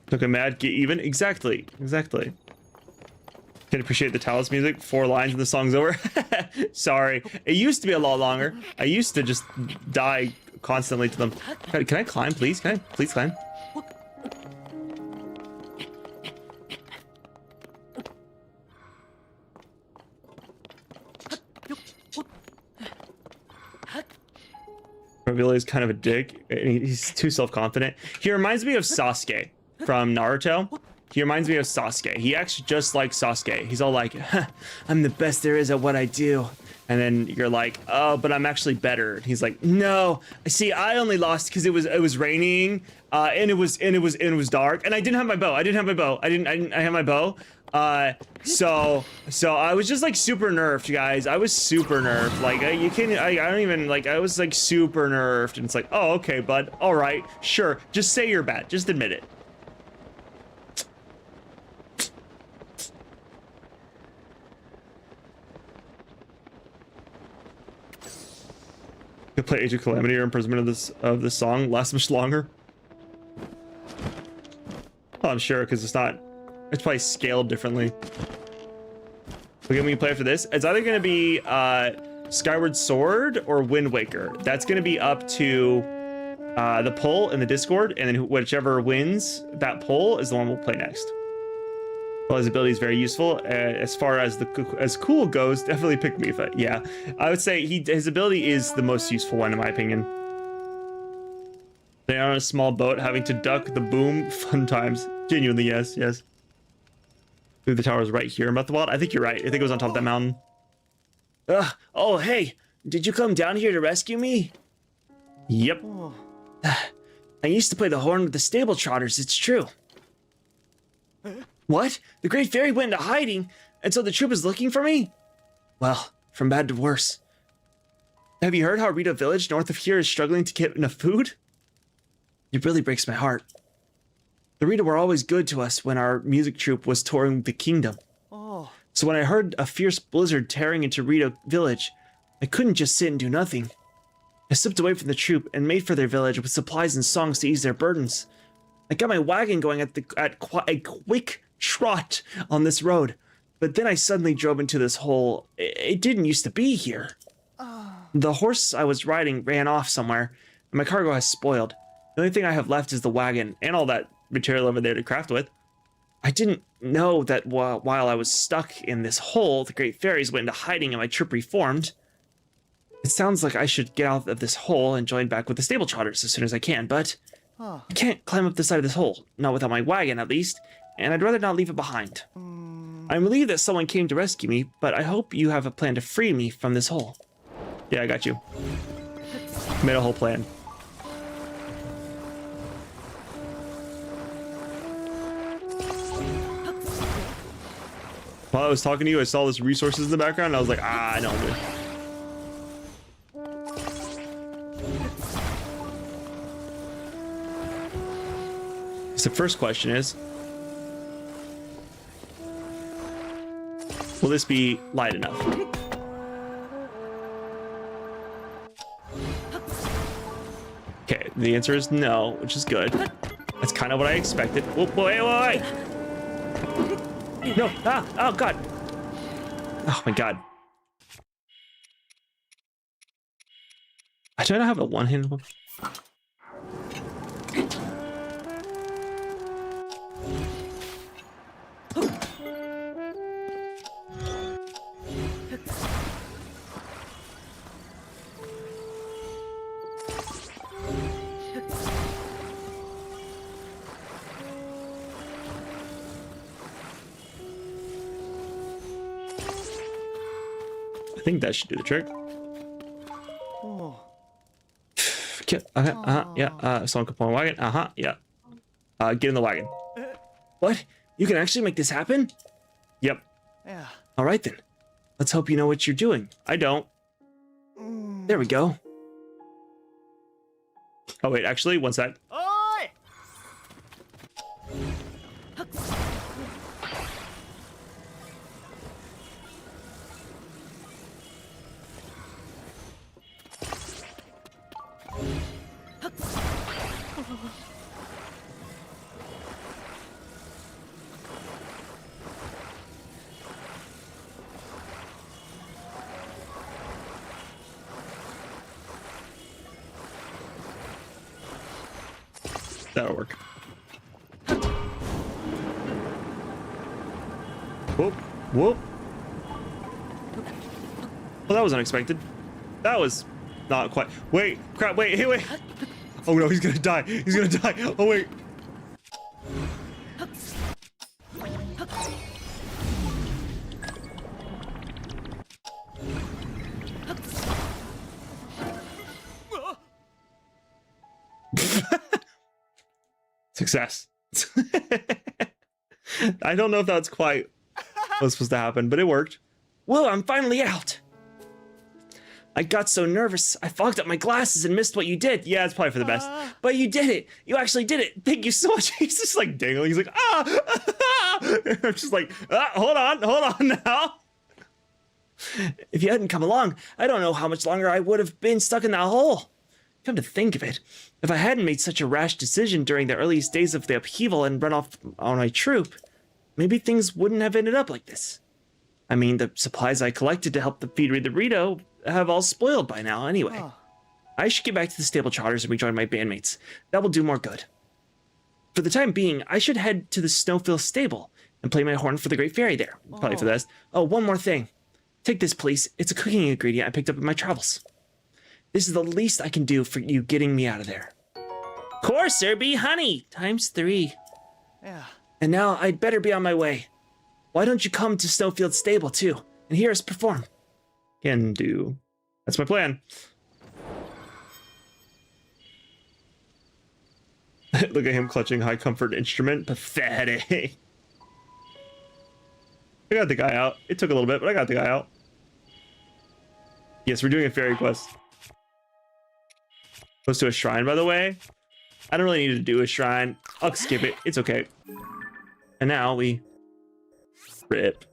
Took a mad, get even? Exactly. Exactly. Can appreciate the Talus music. 4 lines and the song's over. Sorry. It used to be a lot longer. I used to just die constantly to them. Can I climb, please? Can I please climb? Ravili is kind of a dick. He's too self-confident. He reminds me of Sasuke from Naruto. He reminds me of Sasuke. He acts just like Sasuke. He's all like, I'm the best there is at what I do. And then you're like, oh, but I'm actually better. And he's like, no, see, I only lost because it was raining, and it was dark, and I didn't have my bow. I didn't have my bow. So I was just like super nerfed, guys. I was super nerfed. Like you can't. I don't even like. I was like super nerfed, and it's like, oh, okay, bud. All right, sure. Just say you're bad. Just admit it. Could play Age of Calamity or Imprisonment of this song last much longer. Oh, I'm sure, because it's probably scaled differently. Okay, when you play after this, it's either gonna be Skyward Sword or Wind Waker. That's gonna be up to the poll in the Discord, and then whichever wins that poll is the one we'll play next. Well, his ability is very useful. As far as as cool goes, definitely pick Mifa. Yeah, I would say his ability is the most useful one in my opinion. They are on a small boat having to duck the boom. Fun times. Genuinely, yes, yes. Dude, the tower is right here in Breath of the Wild. I think you're right. I think it was on top of that mountain. Oh, hey, did you come down here to rescue me? Yep. I used to play the horn with the stable trotters, it's true. What? The Great Fairy went into hiding, and so the troop is looking for me? Well, from bad to worse. Have you heard how Rito Village north of here is struggling to get enough food? It really breaks my heart. The Rito were always good to us when our music troupe was touring the kingdom. Oh. So when I heard a fierce blizzard tearing into Rito Village, I couldn't just sit and do nothing. I slipped away from the troop and made for their village with supplies and songs to ease their burdens. I got my wagon going at a quick trot on this road, but then I suddenly drove into this hole. It didn't used to be here. The horse I was riding ran off somewhere, and my cargo has spoiled. The only thing I have left is the wagon and all that material over there to craft with. I didn't know that while I was stuck in this hole, the Great Fairies went into hiding and my troop reformed. It sounds like I should get out of this hole and join back with the stable trotters as soon as I can, but I can't climb up the side of this hole, not without my wagon at least, and I'd rather not leave it behind. I'm relieved that someone came to rescue me, but I hope you have a plan to free me from this hole. Yeah, I got you. Made a whole plan. While I was talking to you, I saw this resources in the background, and I was like, I know, dude. So the first question is, will this be light enough? Okay, the answer is no, which is good. That's kind of what I expected. Whoa, wait. No, oh God. Oh my God. I try to have a one-handed one. I think that should do the trick. Oh. Okay, yeah, someone can pull a wagon, yeah. Get in the wagon. What? You can actually make this happen? Yep. Yeah. All right then. Let's hope you know what you're doing. I don't. There we go. Oh wait, actually, one sec. Oi! That'll work. Whoop, whoop. Well, that was unexpected. That was not quite. Wait, crap, wait, hey, wait. Oh no, he's gonna die. He's gonna die. Oh, wait. Success. I don't know if that's quite what's supposed to happen, but it worked. Whoa, I'm finally out. I got so nervous, I fogged up my glasses and missed what you did. Yeah, it's probably for the best. But you did it. You actually did it. Thank you so much. He's just like dangling. He's like, I'm just like, hold on now. If you hadn't come along, I don't know how much longer I would have been stuck in that hole. Come to think of it, if I hadn't made such a rash decision during the earliest days of the upheaval and run off on my troop, maybe things wouldn't have ended up like this. I mean, the supplies I collected to help the feed the Rito have all spoiled by now anyway. I should get back to the stable trotters and rejoin my bandmates. That will do more good. For the time being, I should head to the Snowfield stable and play my horn for the Great Fairy there. Probably for the best. Oh, one more thing. Take this, please. It's a cooking ingredient I picked up in my travels. This is the least I can do for you getting me out of there. Course, sir, be honey, ×3. Yeah. And now I'd better be on my way. Why don't you come to Snowfield Stable too, and hear us perform? Can do. That's my plan. Look at him clutching high comfort instrument. Pathetic. I got the guy out. It took a little bit, but I got the guy out. Yes, we're doing a fairy quest. Close to a shrine, by the way. I don't really need to do a shrine. I'll skip it. It's okay. And now we rip.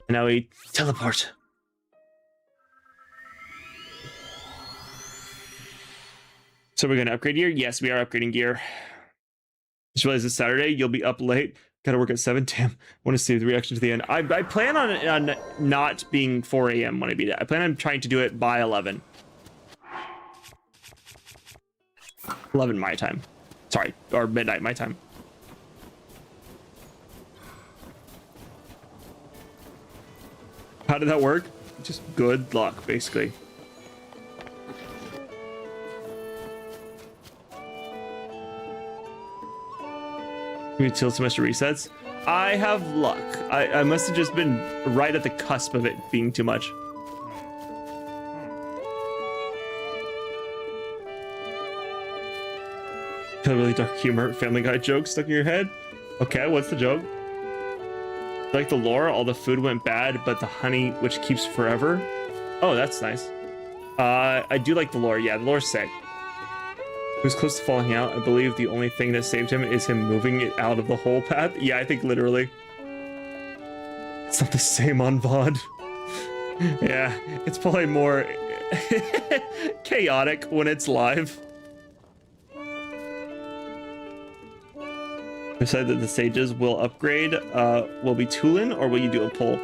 And now we teleport. So we're gonna upgrade gear? Yes, we are upgrading gear. Just realized it's Saturday. You'll be up late. Gotta work at 7. Damn. Want to save the reaction to the end. I plan on not being 4 a.m. when I beat it. I plan on trying to do it by 11. 11 my time. Sorry, or midnight my time. How did that work? Just good luck, basically. Until semester resets. I have luck. I must have just been right at the cusp of it being too much. Got really dark humor, Family Guy joke stuck in your head. Okay, what's the joke? Like the lore, all the food went bad, but the honey, which keeps forever. Oh, that's nice. I do like the lore. Yeah, the lore's sick. He was close to falling out. I believe the only thing that saved him is him moving it out of the whole path. Yeah, I think literally. It's not the same on VOD. Yeah, it's probably more chaotic when it's live. You said that the sages will upgrade. Will be Tulin, or will you do a poll?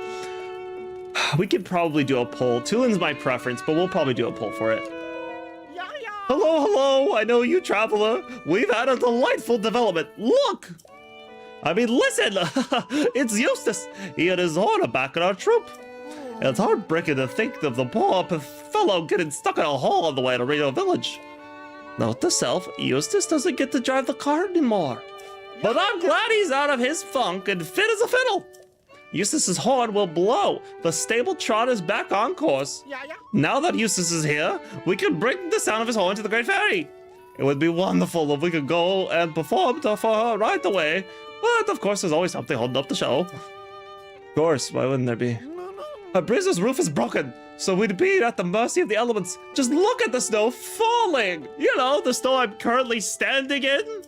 We could probably do a poll. Tulin's my preference, but we'll probably do a poll for it. Hello, hello, I know you, traveler. We've had a delightful development. Look! I mean, listen! It's Eustace. He and his order back in our troop. It's heartbreaking to think of the poor fellow getting stuck in a hole on the way to Reno Village. Note to self, Eustace doesn't get to drive the car anymore. But I'm glad he's out of his funk and fit as a fiddle. Eustace's horn will blow. The stable trot is back on course. Now that Eustace is here, we can bring the sound of his horn to the Great Fairy. It would be wonderful if we could go and perform for her right away. But of course, there's always something holding up the show. Of course, why wouldn't there be? Our bridge's roof is broken, so we'd be at the mercy of the elements. Just look at the snow falling. You know, the snow I'm currently standing in.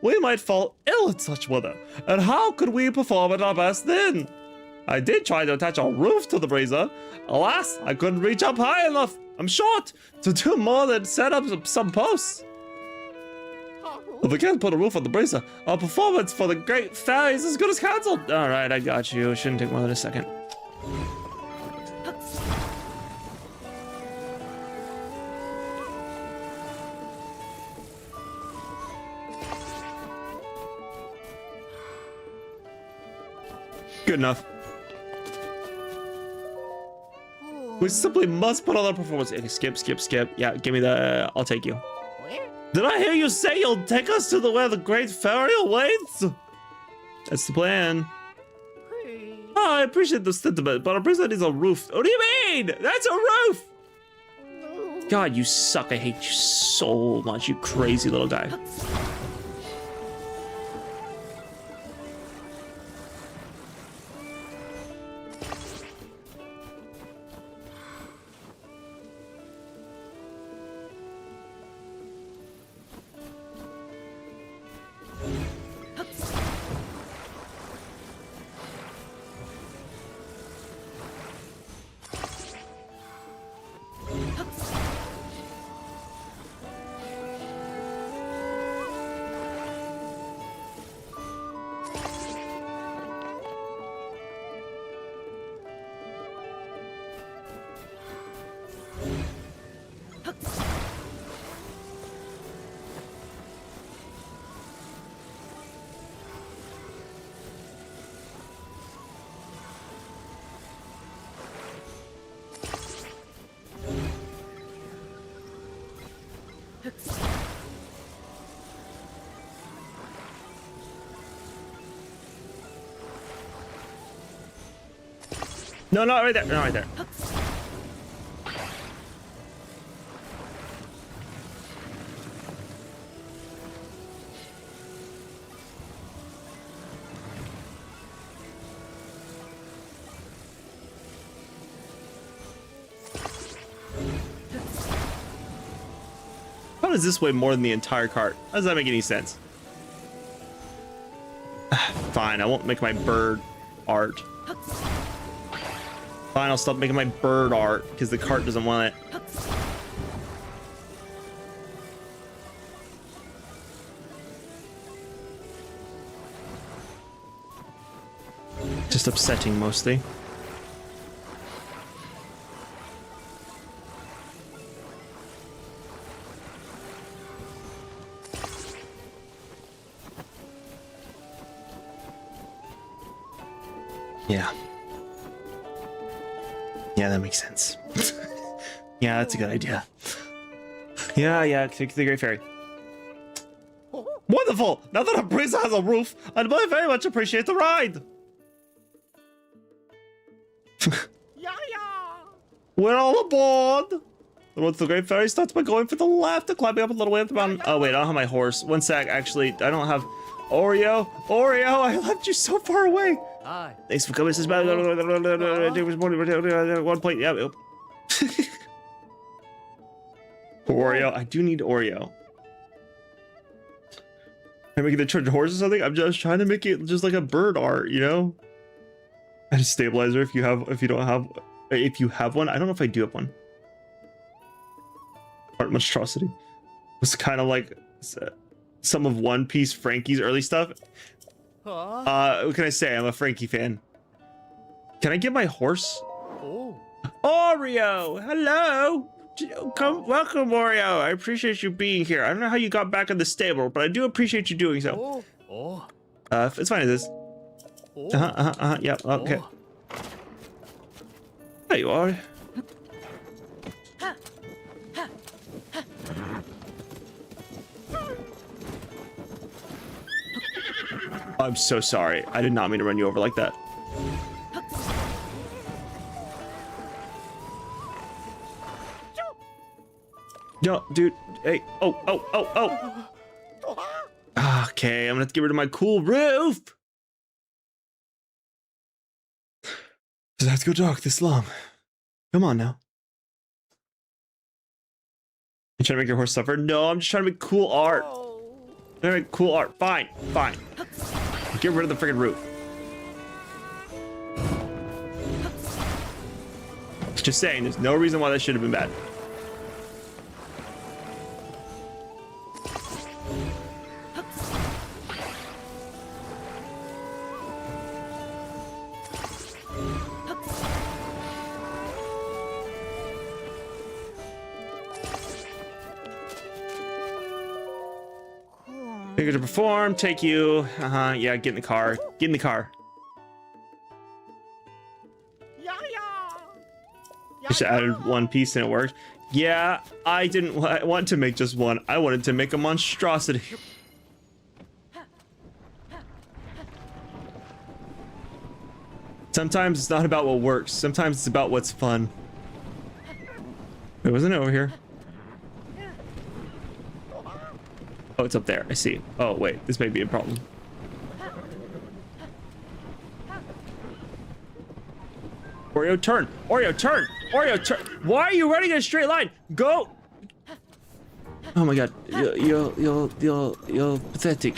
We might fall ill in such weather, and how could we perform at our best then? I did try to attach a roof to the brazier. Alas, I couldn't reach up high enough. I'm short to do more than set up some posts. If we can't put a roof on the brazier, our performance for the Great Fairy is as good as cancelled. All right, I got you. It shouldn't take more than a second. Good enough. We simply must put on our performance. Okay, skip. Yeah, give me the. I'll take you. Did I hear you say you'll take us to where the Great Fairy awaits? That's the plan. Oh, I appreciate the sentiment, but our prison needs a roof. What do you mean? That's a roof! God, you suck. I hate you so much, you crazy little guy. No, not right there. No, right there. does this weigh more than the entire cart? How does that make any sense? Fine, I won't make my bird art. Fine, I'll stop making my bird art because the cart doesn't want it. Just upsetting mostly. Yeah. Yeah, that makes sense. Yeah, that's a good idea. Yeah, take the Great Fairy. Wonderful! Now that our breeze has a roof, I'd very much appreciate the ride! We're all aboard! And once the Great Fairy starts by going for the left and climbing up a little way up the mountain. Oh wait, I don't have my horse. One sec, actually, I don't have... Oreo, I left you so far away! Aye. Thanks for coming, One point, yeah. Oreo, I do need Oreo. Am I making the church horse or something? I'm just trying to make it just like a bird art, you know? Add a stabilizer if you have one. I don't know if I do have one. Art monstrosity. It's kind of like some of One Piece Frankie's early stuff. What can I say? I'm a Frankie fan. Can I get my horse? Oh. Oreo, hello. Welcome, Oreo. I appreciate you being here. I don't know how you got back in the stable, but I do appreciate you doing so. It's fine as this. Yeah, okay. There you are. I'm so sorry. I did not mean to run you over like that. No, dude. Hey. Oh. Okay, I'm gonna have to get rid of my cool roof. Does it have to go dark this long? Come on now. You trying to make your horse suffer? No, I'm just trying to make cool art. I'm trying to make cool art. Fine. Get rid of the freaking roof. Just saying, there's no reason why that should have been bad. Figure to perform, take you. Yeah, get in the car. Get in the car. Just added one piece and it worked. Yeah, I didn't want to make just one. I wanted to make a monstrosity. Sometimes it's not about what works. Sometimes it's about what's fun. Wait, wasn't it over here? Oh, it's up there. I see. Oh, wait. This may be a problem. Oreo, turn! Oreo, turn! Oreo, turn! Why are you running in a straight line? Go! Oh my god. You're pathetic.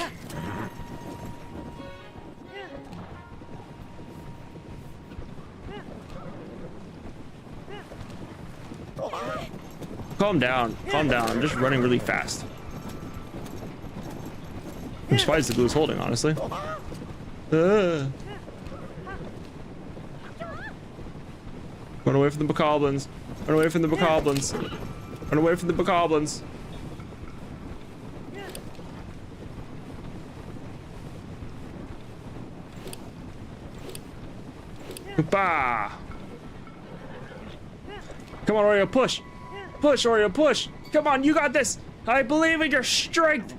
Calm down. Calm down. I'm just running really fast. I'm surprised the glue is holding, honestly. Run away from the bokoblins. Run away from the bokoblins. Run away from the bokoblins. Bah! Come on, Oreo, push! Push, Oreo, push! Come on, you got this! I believe in your strength!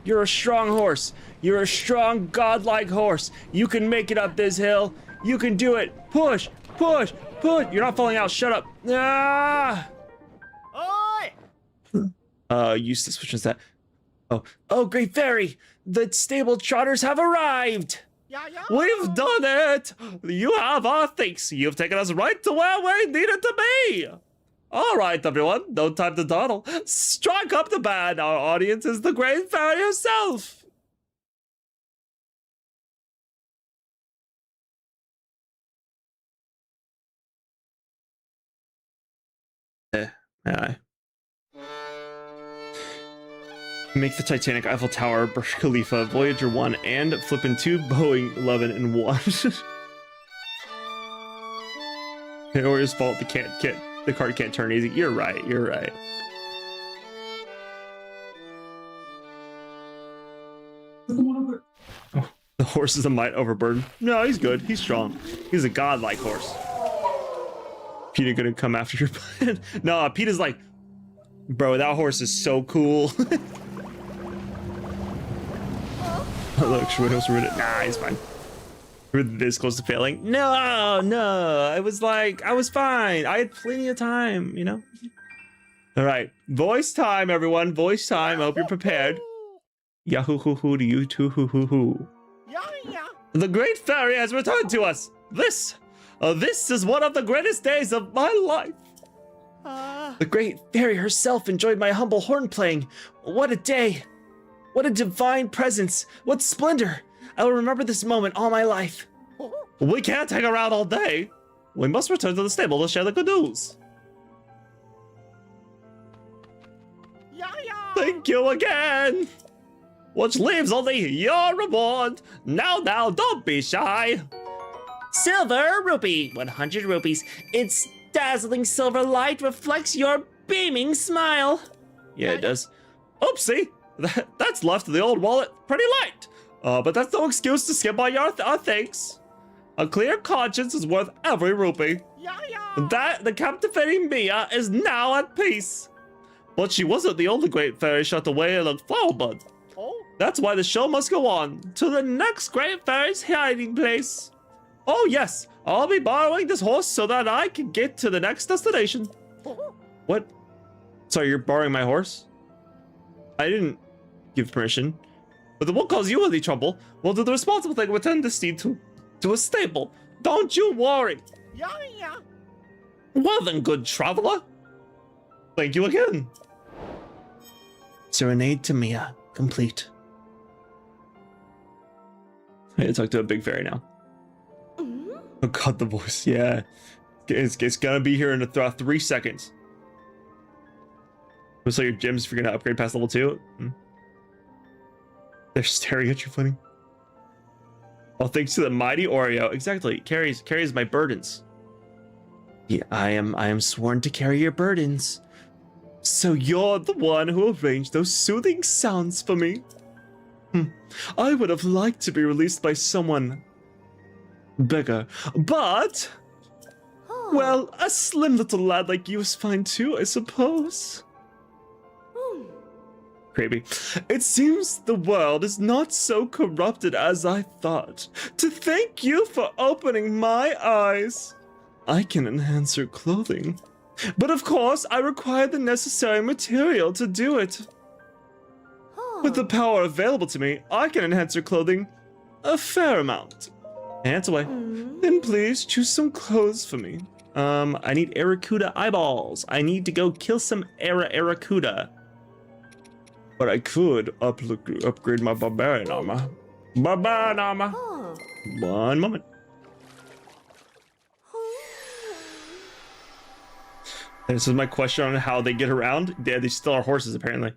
You're a strong horse. You're a strong, godlike horse. You can make it up this hill. You can do it. Push, push, push. You're not falling out. Shut up. Ah! Oi! Useless. Which one's that? Oh, Great Fairy. The stable trotters have arrived. We've done it. You have our thanks. You've taken us right to where we needed to be. All right, everyone, no time to dawdle. Strike up the band. Our audience is the great fairy herself. Aye. Make the Titanic, Eiffel Tower, Burj Khalifa, Voyager 1, and flippin' 2 Boeing 11 and 1. Or his fault the card can't turn easy. You're right. Oh, the horse is a mite overburdened. No, he's good. He's strong. He's a godlike horse. Peter gonna come after your plan? No, Peter's like, bro, that horse is so cool. Oh, look, Schwindels ruined it. Nah, he's fine. We're this close to failing. No. I was fine. I had plenty of time, you know? All right, voice time, everyone. Voice time. I hope you're prepared. Yahoo hoo hoo to you too hoo hoo hoo. The great fairy has returned to us. This is one of the greatest days of my life. The great fairy herself enjoyed my humble horn playing. What a day. What a divine presence. What splendor. I will remember this moment all my life. We can't hang around all day. We must return to the stable to share the good news. Thank you again. Which leaves only your reward. Now, don't be shy. Silver rupee, 100 rupees. Its dazzling silver light reflects your beaming smile. Yeah, it does. Oopsie, that's left in the old wallet pretty light. But that's no excuse to skip on your thanks. A clear conscience is worth every rupee. The captivating Mia is now at peace. But she wasn't the only great fairy shut away in a flower bud. That's why the show must go on to the next great fairy's hiding place. Oh yes, I'll be borrowing this horse so that I can get to the next destination. What? Sorry, you're borrowing my horse? I didn't give permission. But it won't cause you any trouble. We'll do the responsible thing and return this steed to a stable. Don't you worry. Well then, good traveler. Thank you again. Serenade to Mia, complete. I need to talk to a big fairy now. Oh god, the voice, yeah. It's gonna be here in about 3 seconds. Looks like your gems if you're gonna upgrade past level 2. They're staring at you funny. Oh, thanks to the mighty Oreo. Exactly, carries my burdens. Yeah, I am sworn to carry your burdens. So you're the one who arranged those soothing sounds for me. I would have liked to be released by someone bigger, but well, a slim little lad like you is fine too, I suppose. Creepy. It seems the world is not so corrupted as I thought. To thank you for opening my eyes. I can enhance your clothing, but of course I require the necessary material to do it. With the power available to me, I can enhance your clothing a fair amount. Hands away. Then please choose some clothes for me. I need Aracuda eyeballs. I need to go kill some Aracuda. But I could upgrade my barbarian armor. Barbarian armor. One moment. This is my question on how they get around. Yeah, they still are horses apparently.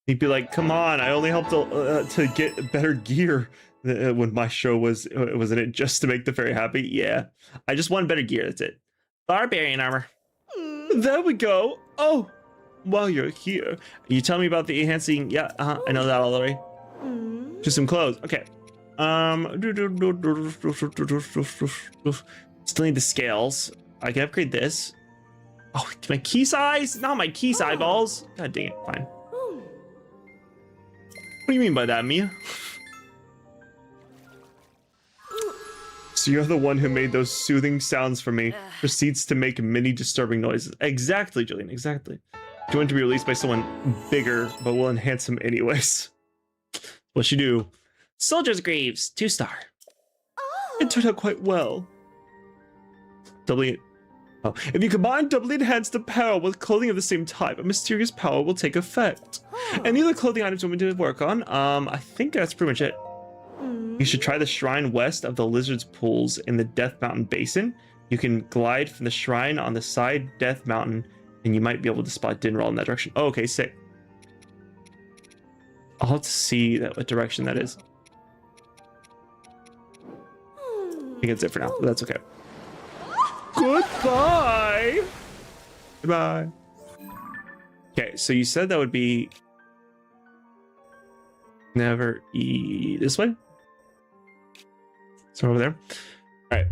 He'd be like, "Come on, I only helped to get better gear when my show wasn't it just to make the fairy happy." Yeah, I just want better gear. That's it. Barbarian armor. There we go. Oh, while you're here, you tell me about the enhancing. Yeah, I know that already. Just some clothes. Okay. Still need the scales. I can upgrade this. Oh, my key size? Not my key eyeballs. God dang it. Fine. What do you mean by that, Mia? So you're the one who made those soothing sounds for me, proceeds to make many disturbing noises. Exactly, Julian, exactly. You want to be released by someone bigger, but will enhance him anyways. What you do? Soldier's Greaves, 2-star. It turned out quite well. Doubling it. Oh, if you combine doubly enhanced apparel with clothing of the same type, a mysterious power will take effect. Any other clothing items you want me to work on? I think that's pretty much it. You should try the shrine west of the Lizard's Pools in the Death Mountain Basin. You can glide from the shrine on the side Death Mountain, and you might be able to spot Dinral in that direction. Oh, okay, sick. I'll have to see what direction that is. I think that's it for now, but that's okay. Goodbye! Goodbye. Okay, so you said that would be... Never eat this way? So over there. All right,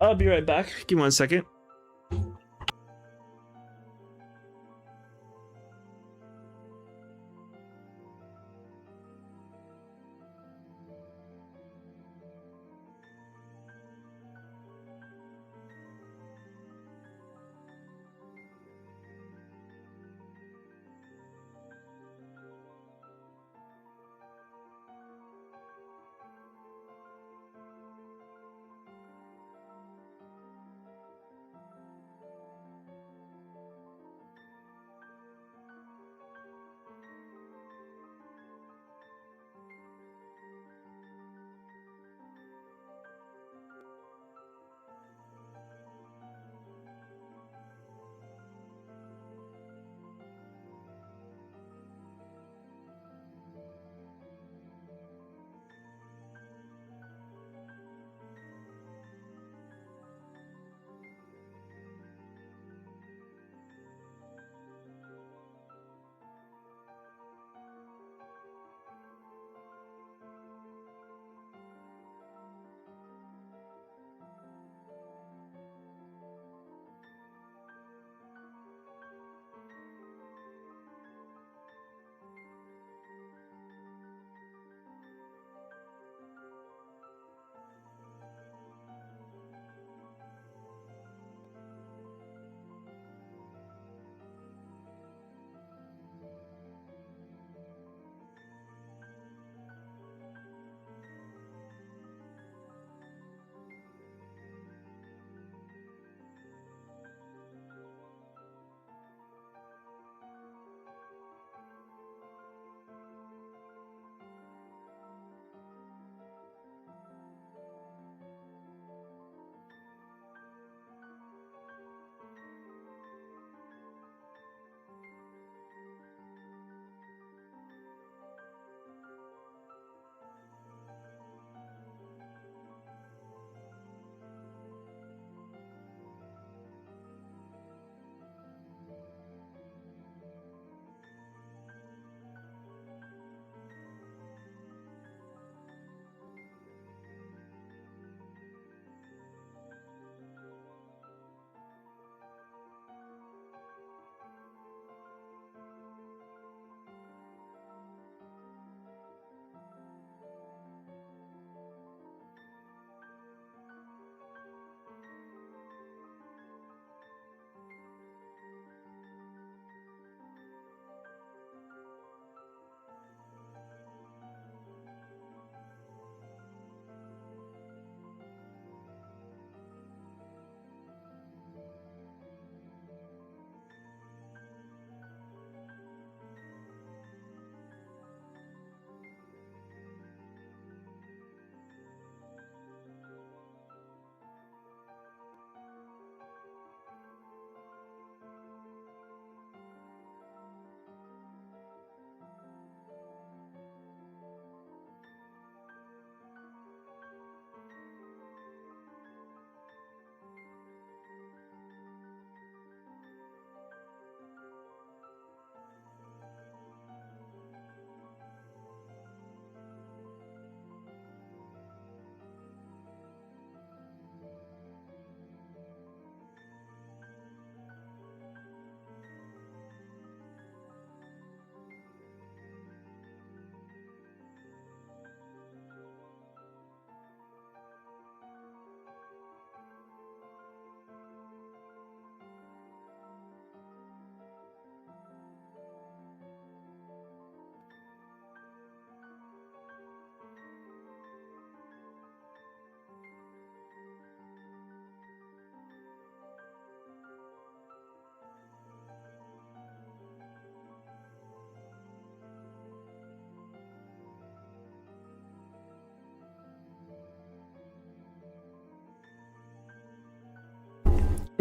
I'll be right back. Give me 1 second.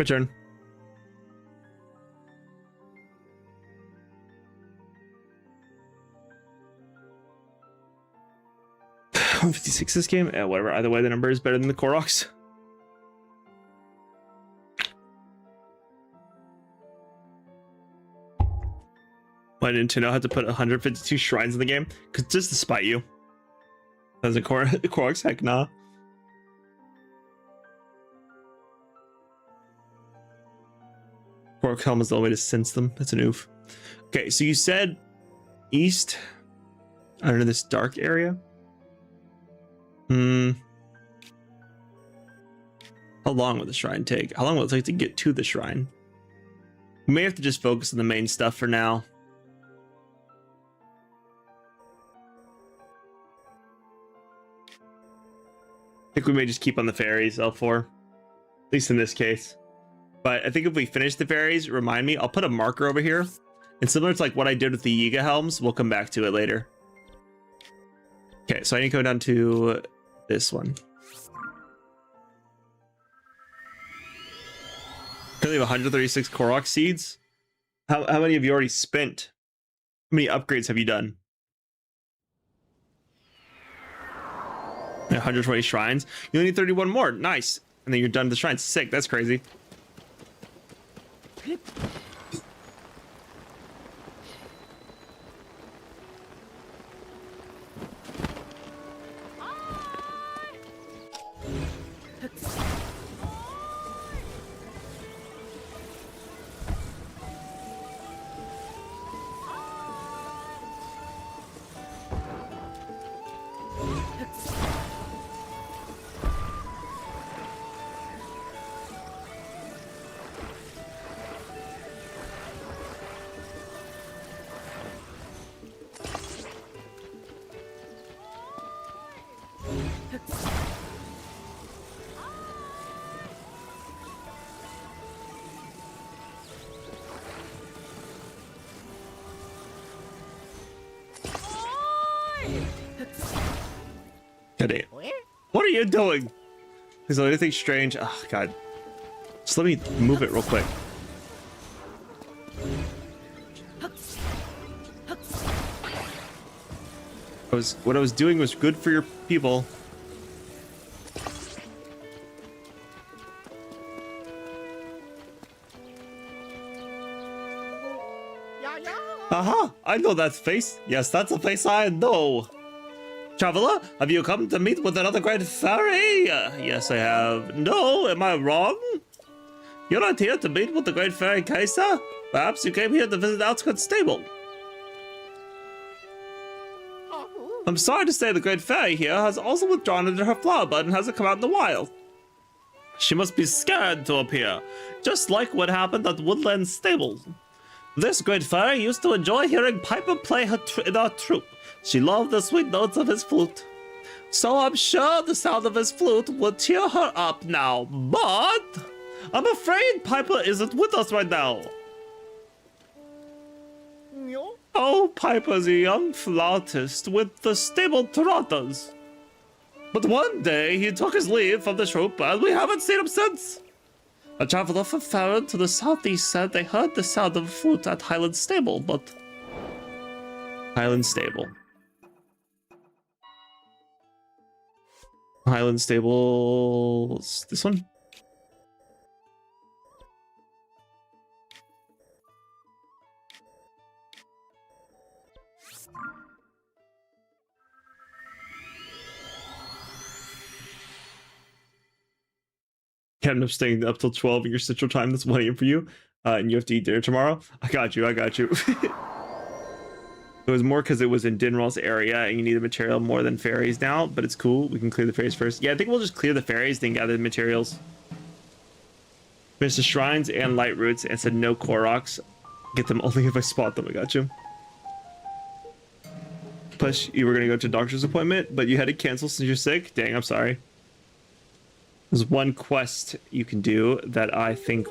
Return. 156 this game? Yeah, whatever. Either way, the number is better than the Koroks. Why did Nintendo have to put 152 shrines in the game? Because just to spite you. As a Koroks, heck nah. Korok Helm is the only way to sense them. That's an oof. Okay, so you said east. I don't know, this dark area. How long will the shrine take? How long will it take to get to the shrine? We may have to just focus on the main stuff for now. I think we may just keep on the fairies, L4. At least in this case. But I think if we finish the fairies, remind me, I'll put a marker over here. And similar to like what I did with the Yiga Helms, we'll come back to it later. Okay, so I need to go down to this one. Currently have 136 Korok seeds. How many have you already spent? How many upgrades have you done? 120 shrines. You only need 31 more. Nice. And then you're done with the shrines. Sick. That's crazy. What are you doing? Is there anything strange? Oh god. Just let me move it real quick. What I was doing was good for your people. Aha! I know that face. Yes, that's a face I know. Traveler, have you come to meet with another great fairy? Yes, I have. No, am I wrong? You're not here to meet with the great fairy Kaisa? Perhaps you came here to visit the outskirts stable. I'm sorry to say the great fairy here has also withdrawn into her flower bud and hasn't come out in the wild. She must be scared to appear, just like what happened at Woodland Stable. This great fairy used to enjoy hearing Piper play in our troupe. She loved the sweet notes of his flute. So I'm sure the sound of his flute would cheer her up now, but I'm afraid Piper isn't with us right now. Oh, Piper's a young flautist with the stable trotters. But one day he took his leave from the troupe and we haven't seen him since. A traveler from Farron to the southeast said they heard the sound of a flute at Highland Stable, but... Highland Stable. Highland Stable... This one? Can't end up staying up till 12 in your central time. That's 1 a.m. for you. And you have to eat dinner tomorrow. I got you. It was more because it was in Dinral's area and you need the material more than fairies now, but it's cool. We can clear the fairies first. Yeah, I think we'll just clear the fairies, then gather the materials. Finish the shrines and light roots and said no Koroks. Get them only if I spot them. I got you. Plus, you were going to go to a doctor's appointment, but you had to cancel since you're sick. Dang, I'm sorry. There's one quest you can do that I think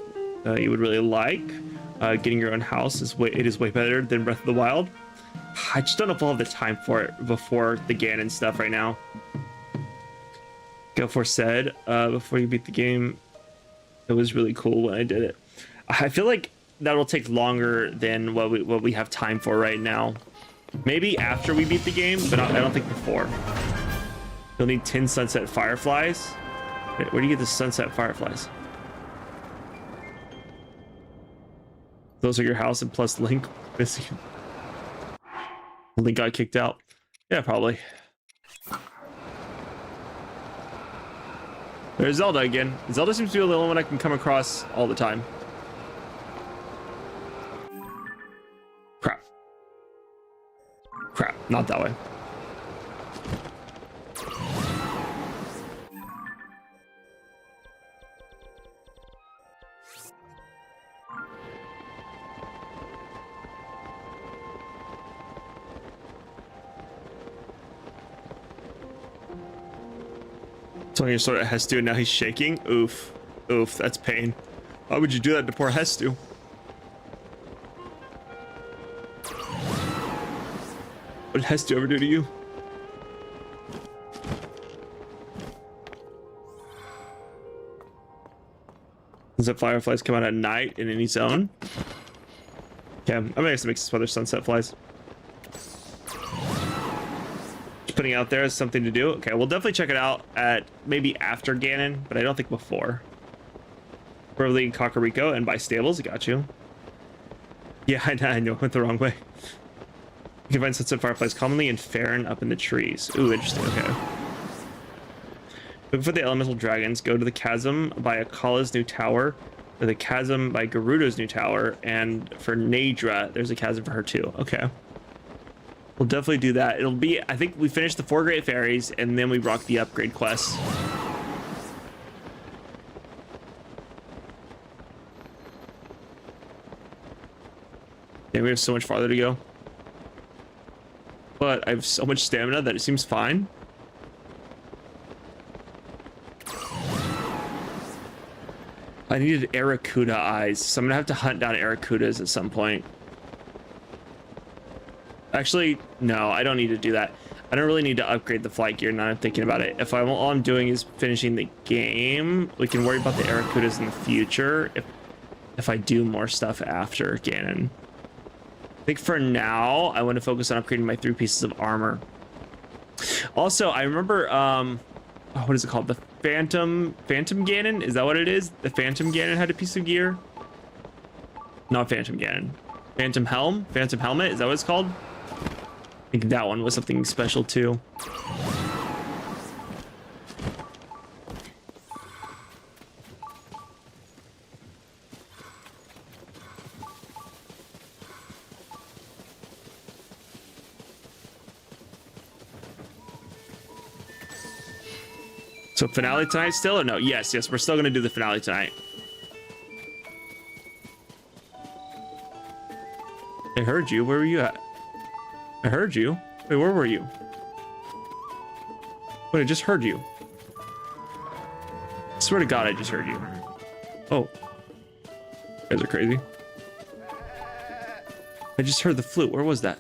you would really like. Getting your own house is way better than Breath of the Wild. I just don't know if I'll have the time for it before the Ganon stuff right now. Go for said, before you beat the game, It was really cool when I did it. I feel like that'll take longer than what we have time for right now. Maybe after we beat the game, but I don't think before. You'll need 10 sunset fireflies. Wait, where do you get the sunset fireflies? Those are your house and plus Link missing. Link got kicked out. Yeah, probably. There's Zelda again. Zelda seems to be the only one I can come across all the time. Crap. Crap, not that way. So your sword at Hestu and now he's shaking. Oof. Oof, that's pain. Why would you do that to poor Hestu? What did Hestu ever do to you? Does the fireflies come out at night in any zone? Okay, I'm gonna make some other sunset flies. Putting out there as something to do. Okay, we'll definitely check it out at maybe after Ganon, but I don't think before. Probably in Kakariko and by stables. Got you. Yeah, I know. Went the wrong way. You can find sunset fireflies commonly in Farron up in the trees. Ooh, interesting. Okay. Look for the elemental dragons. Go to the chasm by Akala's new tower, or the chasm by Gerudo's new tower, and for Nadra, there's a chasm for her too. Okay. We'll definitely do that. It'll be, I think we finished the 4 great fairies and then we rock the upgrade quests. Yeah, we have so much farther to go. But I have so much stamina that it seems fine. I needed Aracuda eyes, so I'm gonna have to hunt down Aracudas at some point. Actually, no, I don't need to do that. I don't really need to upgrade the flight gear now I'm thinking about it. If all I'm doing is finishing the game, we can worry about the Aracudas in the future if I do more stuff after Ganon. I think for now, I want to focus on upgrading my 3 pieces of armor. Also, I remember, what is it called? The Phantom Ganon? Is that what it is? The Phantom Ganon had a piece of gear? Not Phantom Ganon. Phantom Helm? Phantom Helmet? Is that what it's called? I think that one was something special too. So finale tonight still or no? Yes, we're still gonna do the finale tonight. I heard you. Where were you at? I heard you. Wait, where were you? Wait, I just heard you. I swear to God, I just heard you. Oh. You guys are crazy. I just heard the flute. Where was that?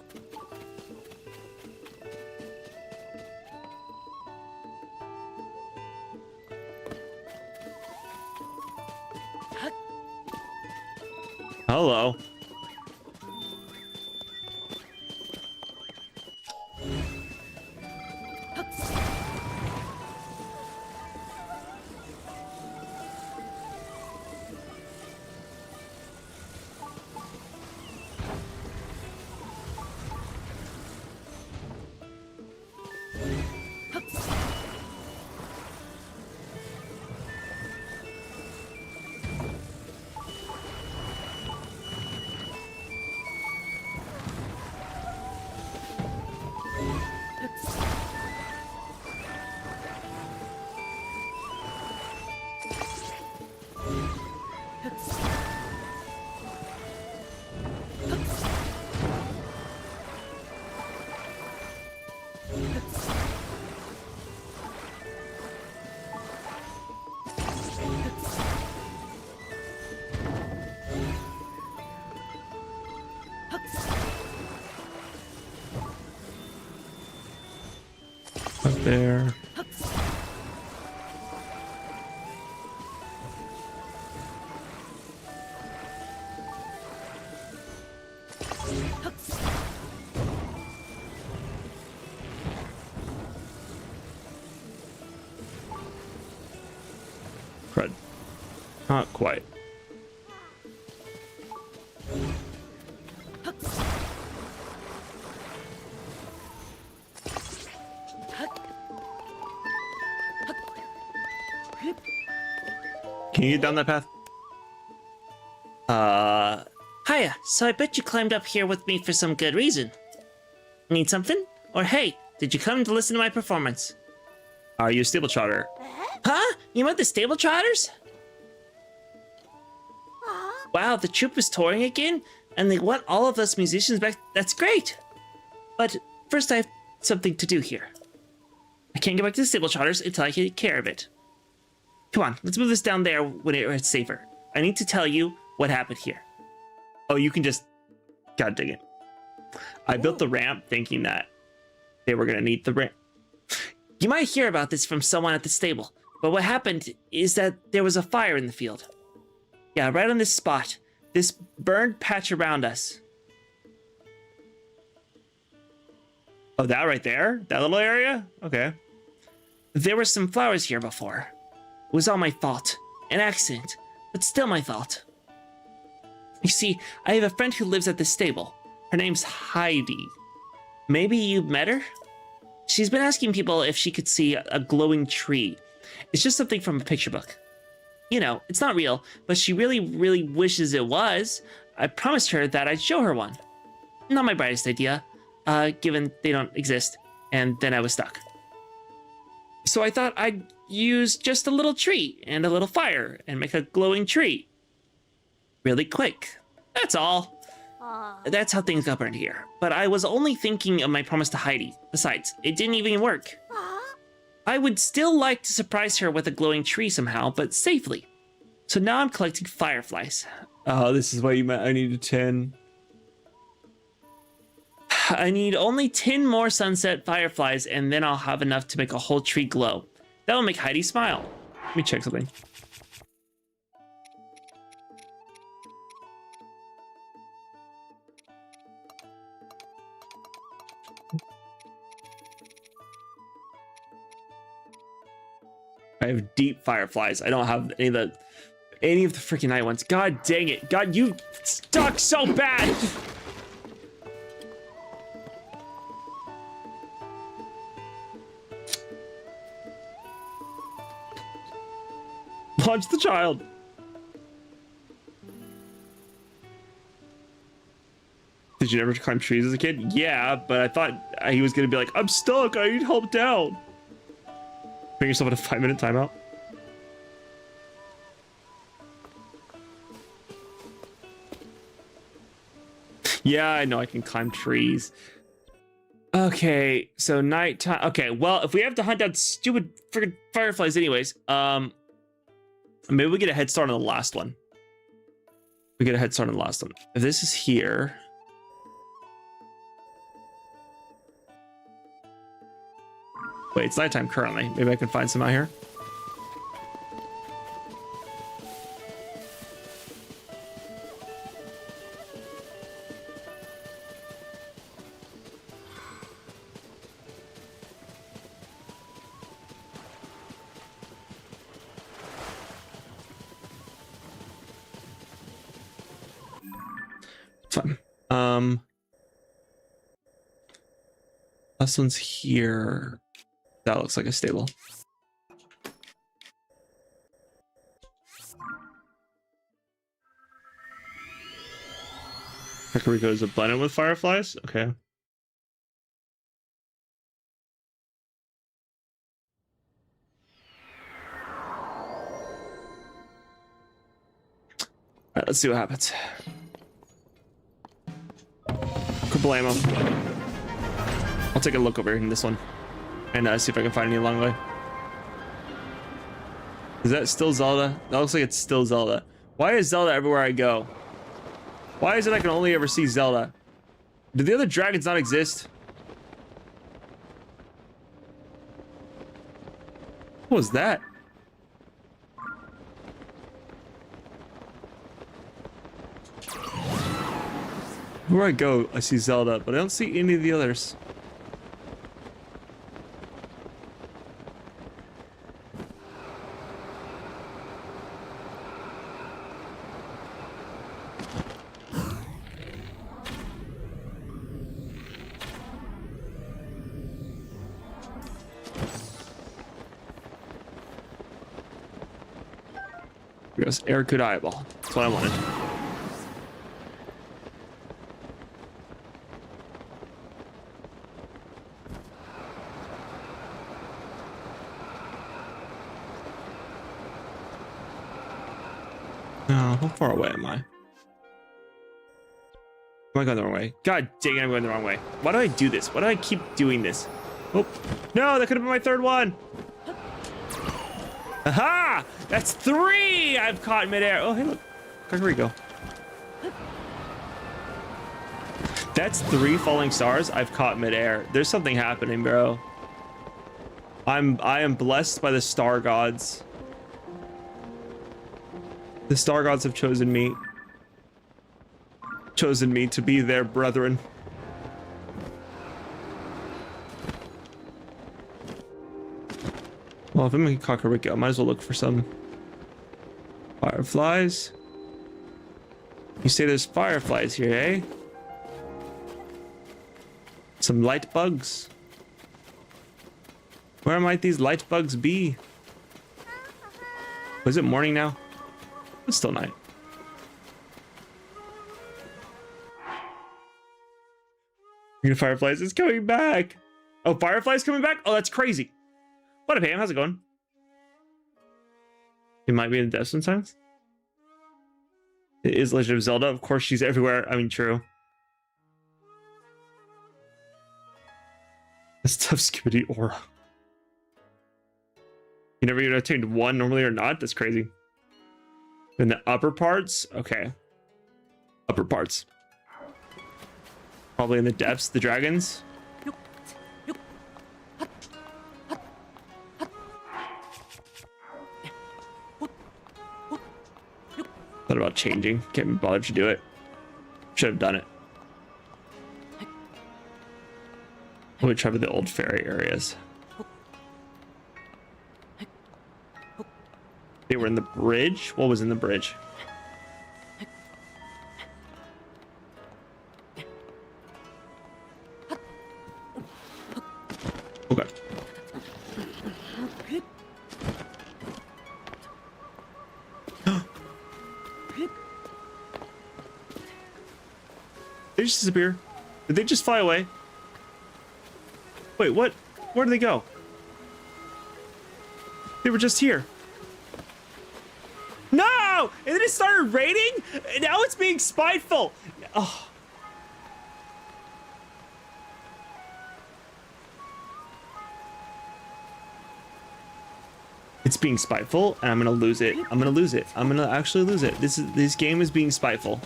Hello. Up there. Crud. Not quite. Can you get down that path? Hiya, so I bet you climbed up here with me for some good reason. Need something? Or hey, did you come to listen to my performance? Are you a stable trotter? Huh? You met the stable trotters? Wow, the troupe is touring again? And they want all of us musicians back? That's great! But first I have something to do here. I can't get back to the stable trotters until I take care of it. Come on, let's move this down there when it's safer. I need to tell you what happened here. Oh, you can just... God dang it. I built the ramp thinking that they were going to need the ramp. You might hear about this from someone at the stable, but what happened is that there was a fire in the field. Yeah, right on this spot. This burned patch around us. Oh, that right there? That little area? Okay. There were some flowers here before. It was all my fault. An accident, but still my fault. You see, I have a friend who lives at this stable. Her name's Heidi. Maybe you've met her? She's been asking people if she could see a glowing tree. It's just something from a picture book. You know, it's not real, but she really, really wishes it was. I promised her that I'd show her one. Not my brightest idea, given they don't exist, and then I was stuck. So I thought I'd use just a little tree and a little fire and make a glowing tree. Really quick. That's all. That's how things got burned here. But I was only thinking of my promise to Heidi. Besides, it didn't even work. I would still like to surprise her with a glowing tree somehow, but safely. So now I'm collecting fireflies. Oh, this is what you meant. I needed 10. I need only 10 more sunset fireflies, and then I'll have enough to make a whole tree glow. That'll make Heidi smile. Let me check something. I have deep fireflies. I don't have any of the freaking night ones. God dang it. God, you stuck so bad. Launch the child. Did you never climb trees as a kid? Yeah, but I thought he was gonna be like, I'm stuck, I need help down. Bring yourself in a 5-minute timeout. Yeah, I know I can climb trees. Okay, so nighttime. Okay, well, if we have to hunt down stupid freaking fireflies anyways, maybe we get a head start on the last one. We get a head start on the last one. If this is here. Wait, it's nighttime currently. Maybe I can find some out here. Fun. Last one's here. That looks like a stable. Kakariko is abundant with fireflies? Okay. All right, let's see what happens. Kablamo. I'll take a look over in this one and see if I can find any along the way. Is that still Zelda? That looks like it's still Zelda. Why is Zelda everywhere I go? Why is it I can only ever see Zelda? Do the other dragons not exist? What was that? Where I go, I see Zelda, but I don't see any of the others. Here goes Aircoot Eyeball. That's what I wanted. No, how far away am I? Am I going the wrong way? God dang it, I'm going the wrong way. Why do I do this? Why do I keep doing this? Oh, no, that could have been my third one. Aha! That's 3 I've caught midair. Oh, hey, look. Kakariko. That's 3 falling stars I've caught midair. There's something happening, bro. I am blessed by the star gods. The star gods have chosen me to be their brethren. Well, if I'm in Kakariko, I might as well look for some fireflies. You say there's fireflies here, eh? Some light bugs. Where might these light bugs be? Was it morning now? It's still night. Fireflies is coming back. Oh, Fireflies coming back? Oh, that's crazy. What up, Pam? How's it going? It might be in the depths sometimes. It is Legend of Zelda. Of course, she's everywhere. I mean, true. That's tough, Skibidi Aura. You never even attained 1 normally or not? That's crazy. In the upper parts? Okay. Upper parts. Probably in the depths, the dragons. Thought about changing. Can't be bothered to do it. Should have done it. I'm gonna try with the old fairy areas. They were in the bridge? What was in the bridge? Okay. They just disappear. Did they just fly away? Wait, what? Where did they go? They were just here. No! And then it started raining? And now it's being spiteful. Oh. It's being spiteful, and I'm gonna lose it. I'm gonna lose it. I'm gonna actually lose it. This game is being spiteful.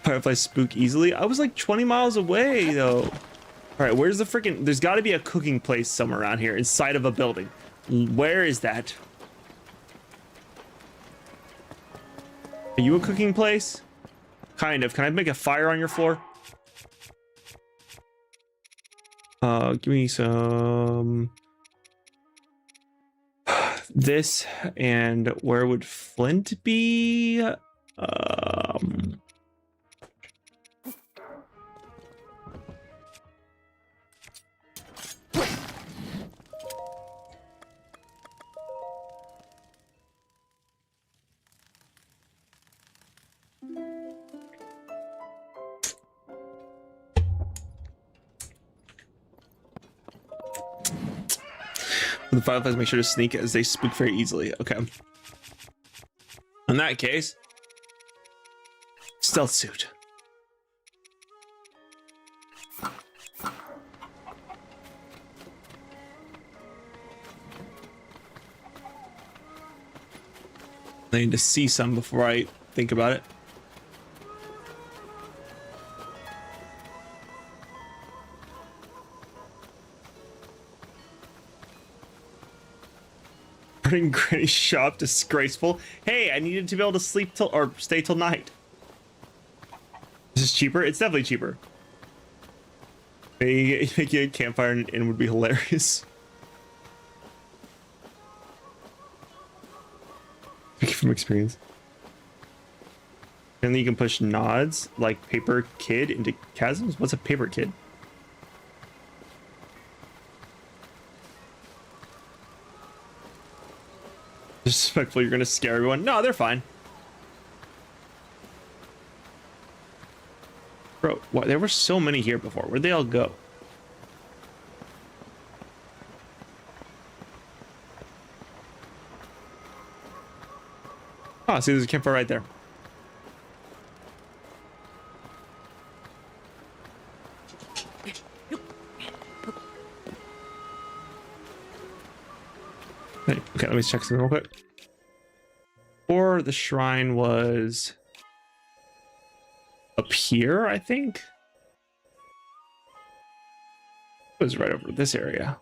Fireflies spook easily. I was like 20 miles away though. All right, where's the freaking? There's got to be a cooking place somewhere around here inside of a building. Where is that? Are you a cooking place? Kind of. Can I make a fire on your floor? Give me some. This, and where would Flint be? The fireflies make sure to sneak as they spook very easily. Okay. In that case, stealth suit. I need to see some before I think about it. Burning Granny's shop, disgraceful. Hey, I needed to be able to sleep till or stay till night. This is cheaper. It's definitely cheaper. Making a campfire and would be hilarious. Speaking from experience. And then you can push nods like paper kid into chasms. What's a paper kid? Disrespectful, you're gonna scare everyone. No, they're fine. Bro, what? There were so many here before. Where'd they all go? Oh, see, there's a campfire right there. Hey, okay, let me check something real quick. Or the shrine was up here, I think. It was right over this area.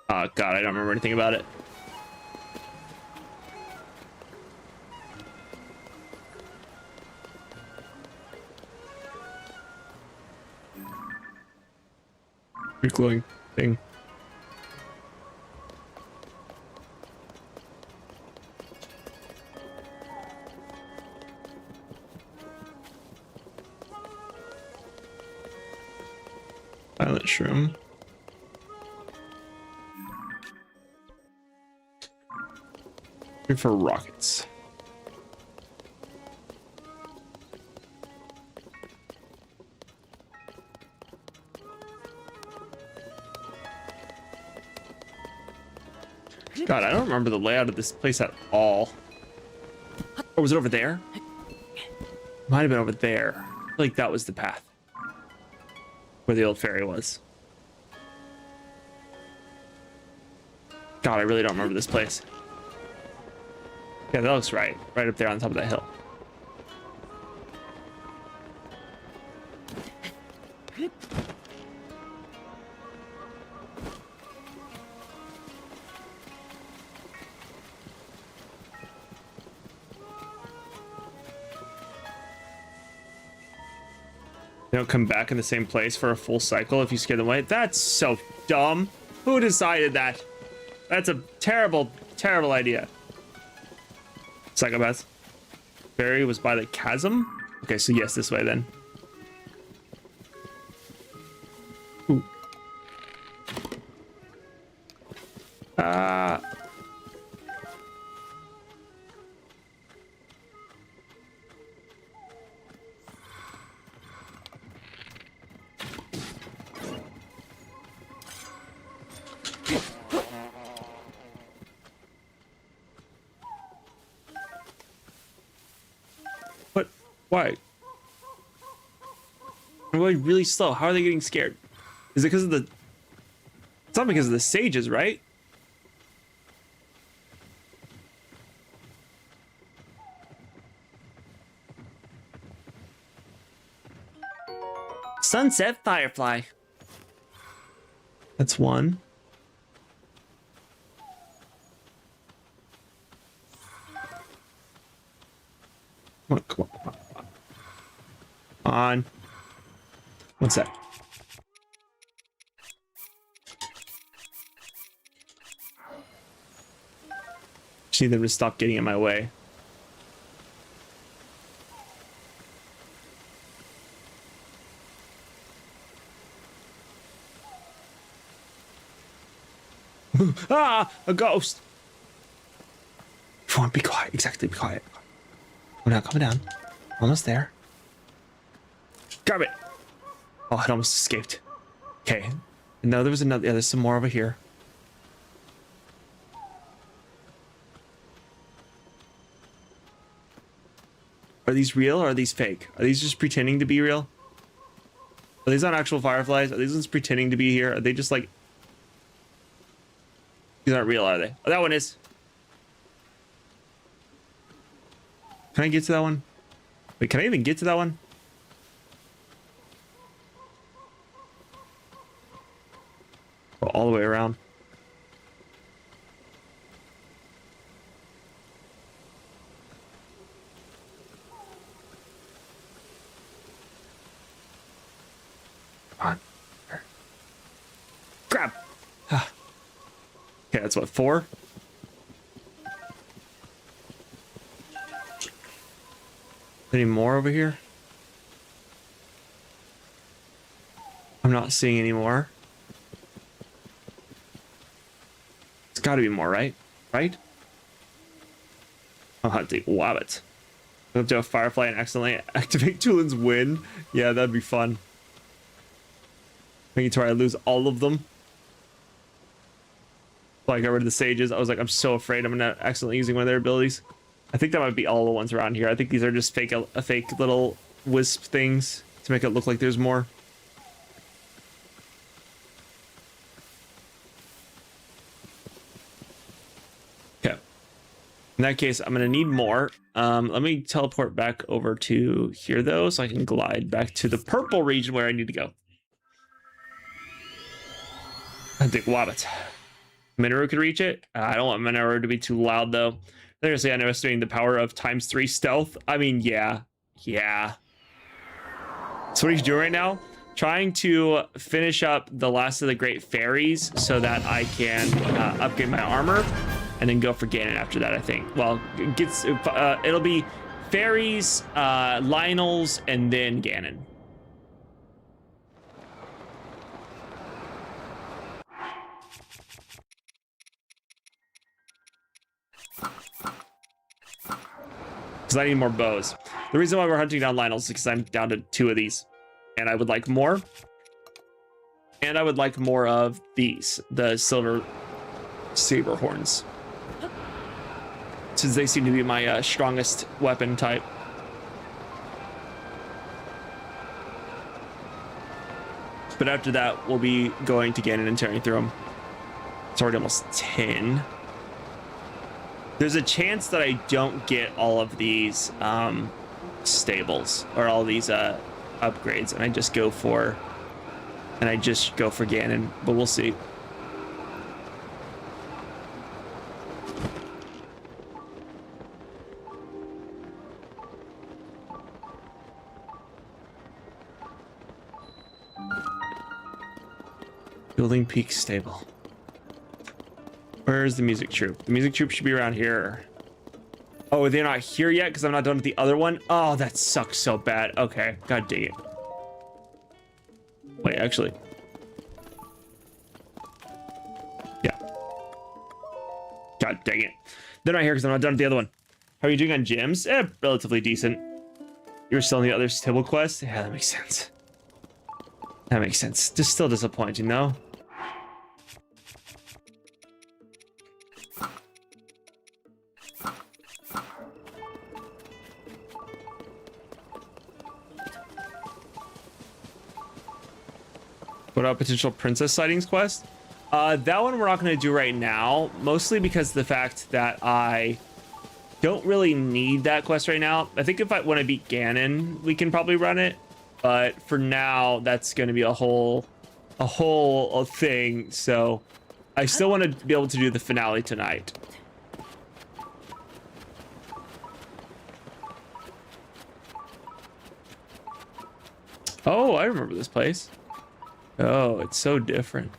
Oh god, I don't remember anything about it. Glowing thing. Violet shroom. Looking for rockets. God, I don't remember the layout of this place at all. Or was it over there? Might have been over there. I feel like that was the path. Where the old fairy was. God, I really don't remember this place. Yeah, that looks right. Right up there on top of that hill. They don't come back in the same place for a full cycle if you scare them away. That's so dumb. Who decided that? That's a terrible, terrible idea. Psychopaths. Fairy was by the chasm? Okay, so yes, this way then. Ooh. What? Why? They're going really slow. How are they getting scared? Is it because of the... It's not because of the sages, right? Sunset firefly. That's one. Come on, come on, come on, come on. One sec. Just need them to stop getting in my way. Ah, a ghost. Everyone, be quiet. Exactly, be quiet. Coming down. Almost there. Grab it. Oh, it almost escaped. Okay. No, there was another. Yeah, there's some more over here. Are these real or are these fake? Are these just pretending to be real? Are these not actual fireflies? Are these ones pretending to be here? Are they just like... These aren't real, are they? Oh, that one is. Can I get to that one? Wait, can I even get to that one? Oh, all the way around. on. Grab. Okay, that's what, 4? Any more over here? I'm not seeing any more. It's got to be more, right? Right? I'll have to wabbit. Go up to a firefly and accidentally activate Tulin's win. Yeah, that'd be fun. Make it to where I lose all of them. Like, I got rid of the sages. I was like, I'm so afraid I'm gonna accidentally using one of their abilities. I think that might be all the ones around here. I think these are just fake little wisp things to make it look like there's more. Okay. In that case, I'm gonna need more. Let me teleport back over to here though, so I can glide back to the purple region where I need to go. I think Wabbit. Minoru could reach it. I don't want Minoru to be too loud though. Seriously, underestimating the power of ×3 stealth. I mean, yeah. So what he's doing right now, trying to finish up the last of the great fairies so that I can upgrade my armor and then go for Ganon after that, I think. Well, it'll be fairies, Lionels, and then Ganon. Because I need more bows. The reason why we're hunting down Lionels is because I'm down to 2 of these. And I would like more. And I would like more of these, the silver saber horns. Since they seem to be my strongest weapon type. But after that, we'll be going to Ganon and tearing through them. It's already almost 10. There's a chance that I don't get all of these stables or all these upgrades, and I just go for Ganon, but we'll see. Building Peak Stable. Where's the music troupe? The music troupe should be around here. Oh, they're not here yet because I'm not done with the other one? Oh, that sucks so bad. Okay, god dang it. Wait, actually. Yeah. God dang it. They're not here because I'm not done with the other one. How are you doing on gyms? Relatively decent. You're still in the other stable quest? Yeah, that makes sense. That makes sense. Just still disappointing, though. What about potential princess sightings quest? That one we're not going to do right now, mostly because of the fact that I don't really need that quest right now. I think when I beat Ganon, we can probably run it, but for now, that's going to be a whole thing. So I still want to be able to do the finale tonight. Oh, I remember this place. Oh, it's so different.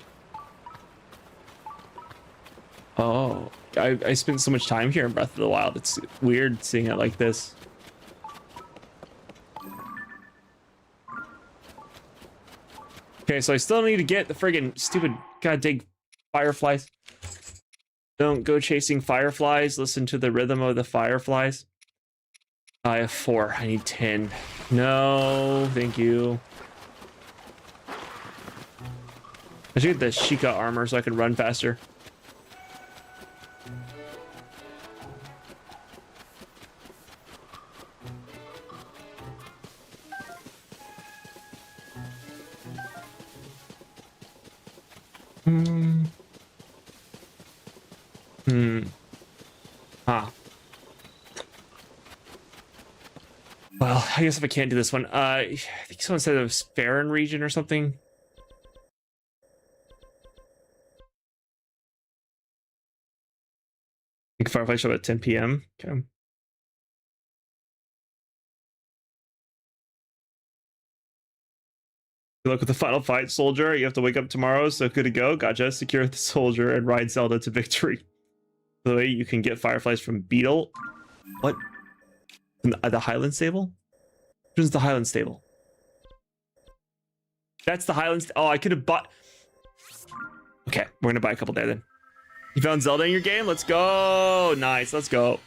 Oh, I spent so much time here in Breath of the Wild. It's weird seeing it like this. Okay, so I still need to get the friggin' stupid goddamn fireflies. Don't go chasing fireflies. Listen to the rhythm of the fireflies. I have 4. I need 10. No, thank you. I should get the Sheikah armor so I can run faster. Well, I guess if I can't do this one, I think someone said it was Farron region or something. I think Firefly show up at 10 p.m. Okay. Good luck with the final fight, soldier. You have to wake up tomorrow, so good to go. Gotcha. Secure the soldier and ride Zelda to victory. By the way, you can get fireflies from Beetle. What? The Highland Stable? Which one's the Highland Stable? That's the Highland. Oh, I could have bought. Okay, we're gonna buy a couple there then. You found Zelda in your game? Let's go. Nice, let's go.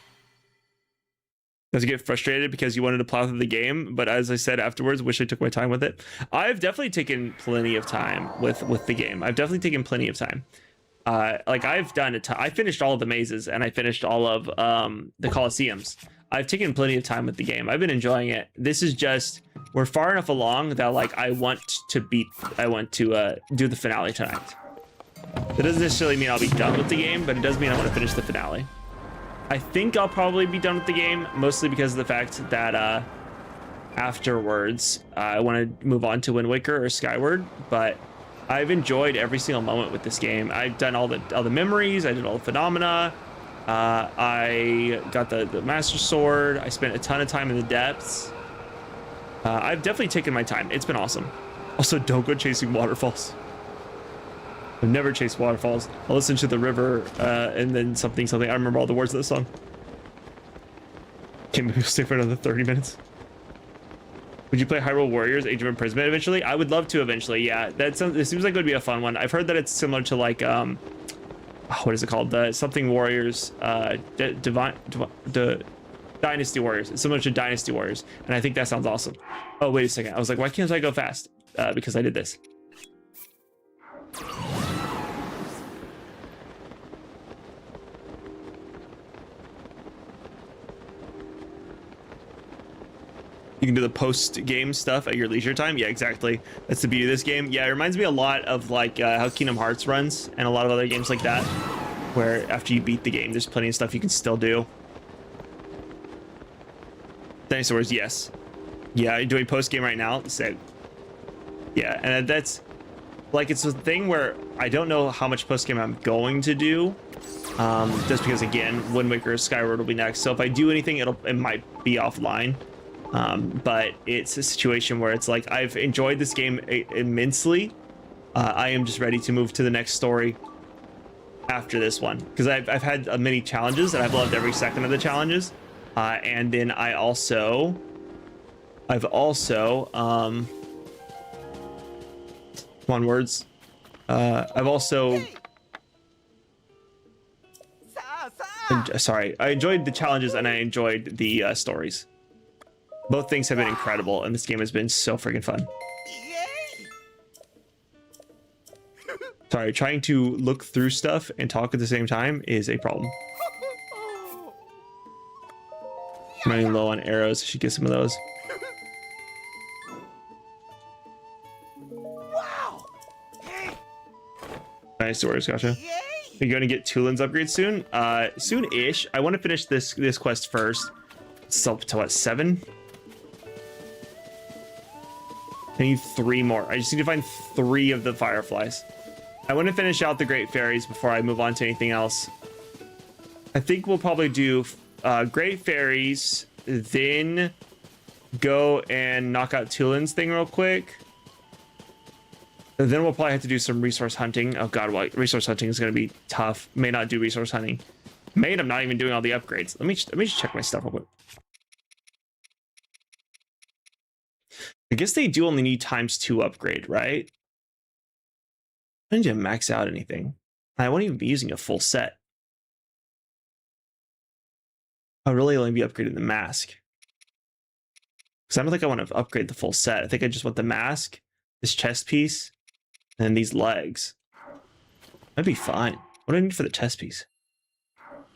Does you get frustrated because you wanted to plow through the game, but as I said afterwards, wish I took my time with it. I've definitely taken plenty of time with the game. I've definitely taken plenty of time. Like I've done a ton. I finished all of the mazes and I finished all of the Colosseums. I've taken plenty of time with the game. I've been enjoying it. This is just, we're far enough along that like I want to do the finale tonight. That doesn't necessarily mean I'll be done with the game, but it does mean I want to finish the finale. I think I'll probably be done with the game, mostly because of the fact that afterwards I want to move on to Wind Waker or Skyward, but I've enjoyed every single moment with this game. I've done all the memories, I did all the phenomena, I got the Master Sword, I spent a ton of time in the depths. I've definitely taken my time. It's been awesome. Also, don't go chasing waterfalls. I've never chased waterfalls. I'll listen to the river and then something. I don't remember all the words of the song. Okay, maybe we'll stay for another 30 minutes. Would you play Hyrule Warriors Age of Imprisonment eventually? I would love to eventually, yeah. It seems like it would be a fun one. I've heard that it's similar to like, what is it called? The something Warriors, Dynasty Warriors. It's similar to Dynasty Warriors. And I think that sounds awesome. Oh, wait a second. I was like, why can't I go fast? Because I did this. You can do the post-game stuff at your leisure time. Yeah, exactly. That's the beauty of this game. Yeah, it reminds me a lot of like how Kingdom Hearts runs and a lot of other games like that, where after you beat the game, there's plenty of stuff you can still do. Dinosaurs, yes. Yeah, you're doing post-game right now. So, yeah, and that's like, it's a thing where I don't know how much post-game I'm going to do. Just because, again, Wind Waker Skyward will be next. So if I do anything, it might be offline. But it's a situation where it's like I've enjoyed this game immensely. I am just ready to move to the next story after this one, because I've had many challenges and I've loved every second of the challenges. And then I've also come on, words. I've also sorry, I enjoyed the challenges and I enjoyed the stories. Both things have been incredible, and this game has been so freaking fun. Sorry, trying to look through stuff and talk at the same time is a problem. I'm running low on arrows. I should get some of those. Nice words, gotcha. Are you going to get Tulin's upgrade soon? Soon-ish. I want to finish this quest first. It's up to what, 7? I need 3 more. I just need to find 3 of the fireflies. I want to finish out the Great Fairies before I move on to anything else. I think we'll probably do Great Fairies, then go and knock out Tulin's thing real quick. And then we'll probably have to do some resource hunting. Oh god, well, resource hunting is going to be tough. May not do resource hunting. May end up not even doing all the upgrades. Let me just check my stuff real quick. I guess they do only need ×2 upgrade, right? I don't need to max out anything. I won't even be using a full set. I'll really only be upgrading the mask. Because I don't think I want to upgrade the full set. I think I just want the mask, this chest piece, and these legs. That'd be fine. What do I need for the chest piece?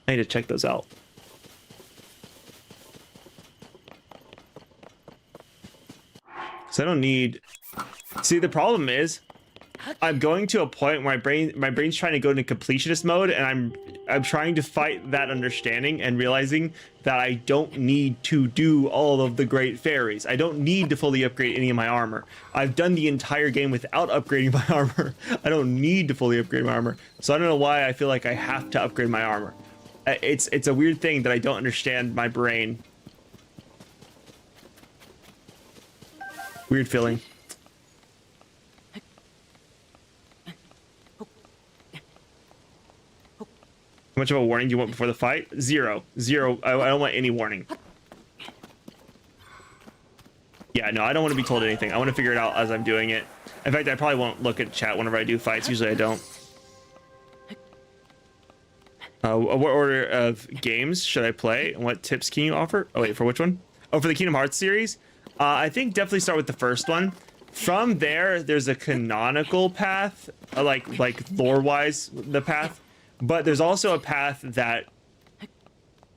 I need to check those out. So I don't need. See, the problem is, I'm going to a point where my brain's trying to go into completionist mode, and I'm trying to fight that understanding and realizing that I don't need to do all of the great fairies. I don't need to fully upgrade any of my armor. I've done the entire game without upgrading my armor. I don't need to fully upgrade my armor. So I don't know why I feel like I have to upgrade my armor. It's a weird thing that I don't understand my brain. Weird feeling. How much of a warning do you want before the fight? Zero. Zero. I don't want any warning. Yeah, no, I don't want to be told anything. I want to figure it out as I'm doing it. In fact, I probably won't look at chat whenever I do fights. Usually I don't. What order of games should I play? And what tips can you offer? Oh, wait, for which one? Oh, for the Kingdom Hearts series? I think definitely start with the first one. From there, there's a canonical path, like lore-wise, the path. But there's also a path that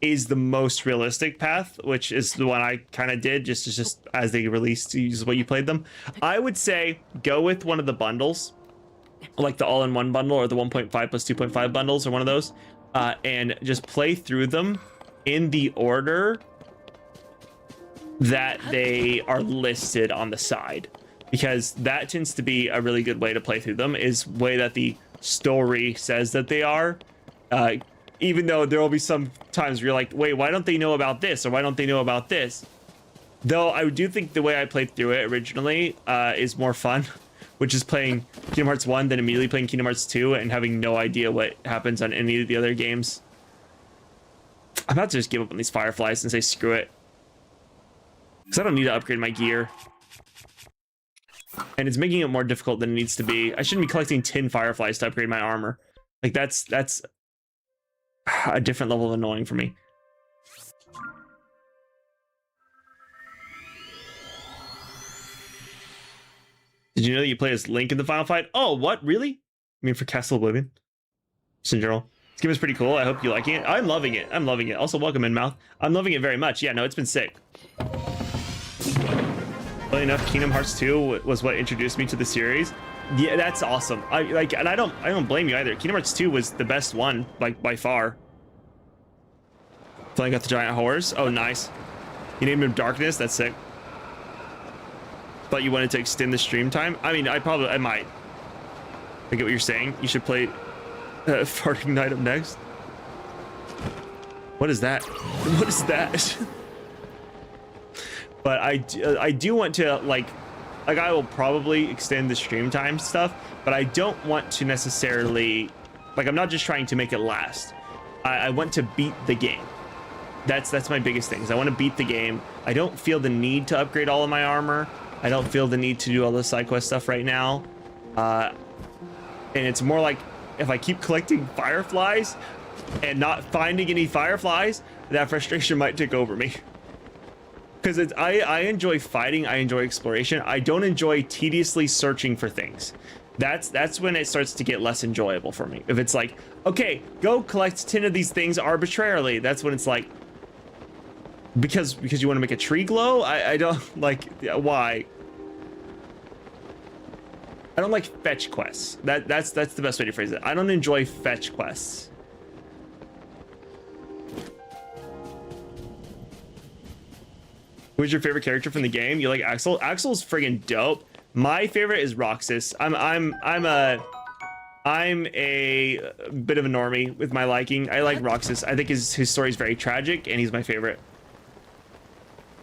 is the most realistic path, which is the one I kind of did, just as they released, is what you played them. I would say go with one of the bundles, like the all-in-one bundle or the 1.5 plus 2.5 bundles or one of those. And just play through them in the order that they are listed on the side, because that tends to be a really good way to play through them, is way that the story says that they are, even though there will be some times where you're like, wait, why don't they know about this, or why don't they know about this? Though I do think the way I played through it originally is more fun, which is playing Kingdom Hearts 1, then immediately playing Kingdom Hearts 2 and having no idea what happens on any of the other games. I'm about to just give up on these fireflies and say screw it, because I don't need to upgrade my gear. And it's making it more difficult than it needs to be. I shouldn't be collecting 10 fireflies to upgrade my armor. Like, that's a different level of annoying for me. Did you know that you play as Link in the final fight? Oh, what? Really? I mean, for Castle Oblivion? Just in general. This game is pretty cool. I hope you like it. I'm loving it. I'm loving it. Also, welcome in, Mouth. I'm loving it very much. Yeah, no, it's been sick. Funny enough, Kingdom Hearts 2 was what introduced me to the series. Yeah, that's awesome. And I don't blame you either. Kingdom Hearts 2 was the best one, like, by far. Flying got the giant horse. Oh, nice. You named him Darkness. That's sick. Thought you wanted to extend the stream time. I mean, I might. I get what you're saying. You should play Farting Night up next. What is that? What is that? But I do want to, like I will probably extend the stream time stuff, but I don't want to necessarily, like, I'm not just trying to make it last. I want to beat the game. That's my biggest thing, is I want to beat the game. I don't feel the need to upgrade all of my armor. I don't feel the need to do all the side quest stuff right now. And it's more like, if I keep collecting fireflies and not finding any fireflies, that frustration might take over me. Because I enjoy fighting, I enjoy exploration. I don't enjoy tediously searching for things. That's when it starts to get less enjoyable for me. If it's like, okay, go collect 10 of these things arbitrarily, that's when it's like, because you want to make a tree glow? I don't like, why? I don't like fetch quests. That's the best way to phrase it. I don't enjoy fetch quests. Who's your favorite character from the game? You like Axel? Axel's friggin' dope. My favorite is Roxas. I'm a bit of a normie with my liking. I like Roxas. I think his story is very tragic, and he's my favorite.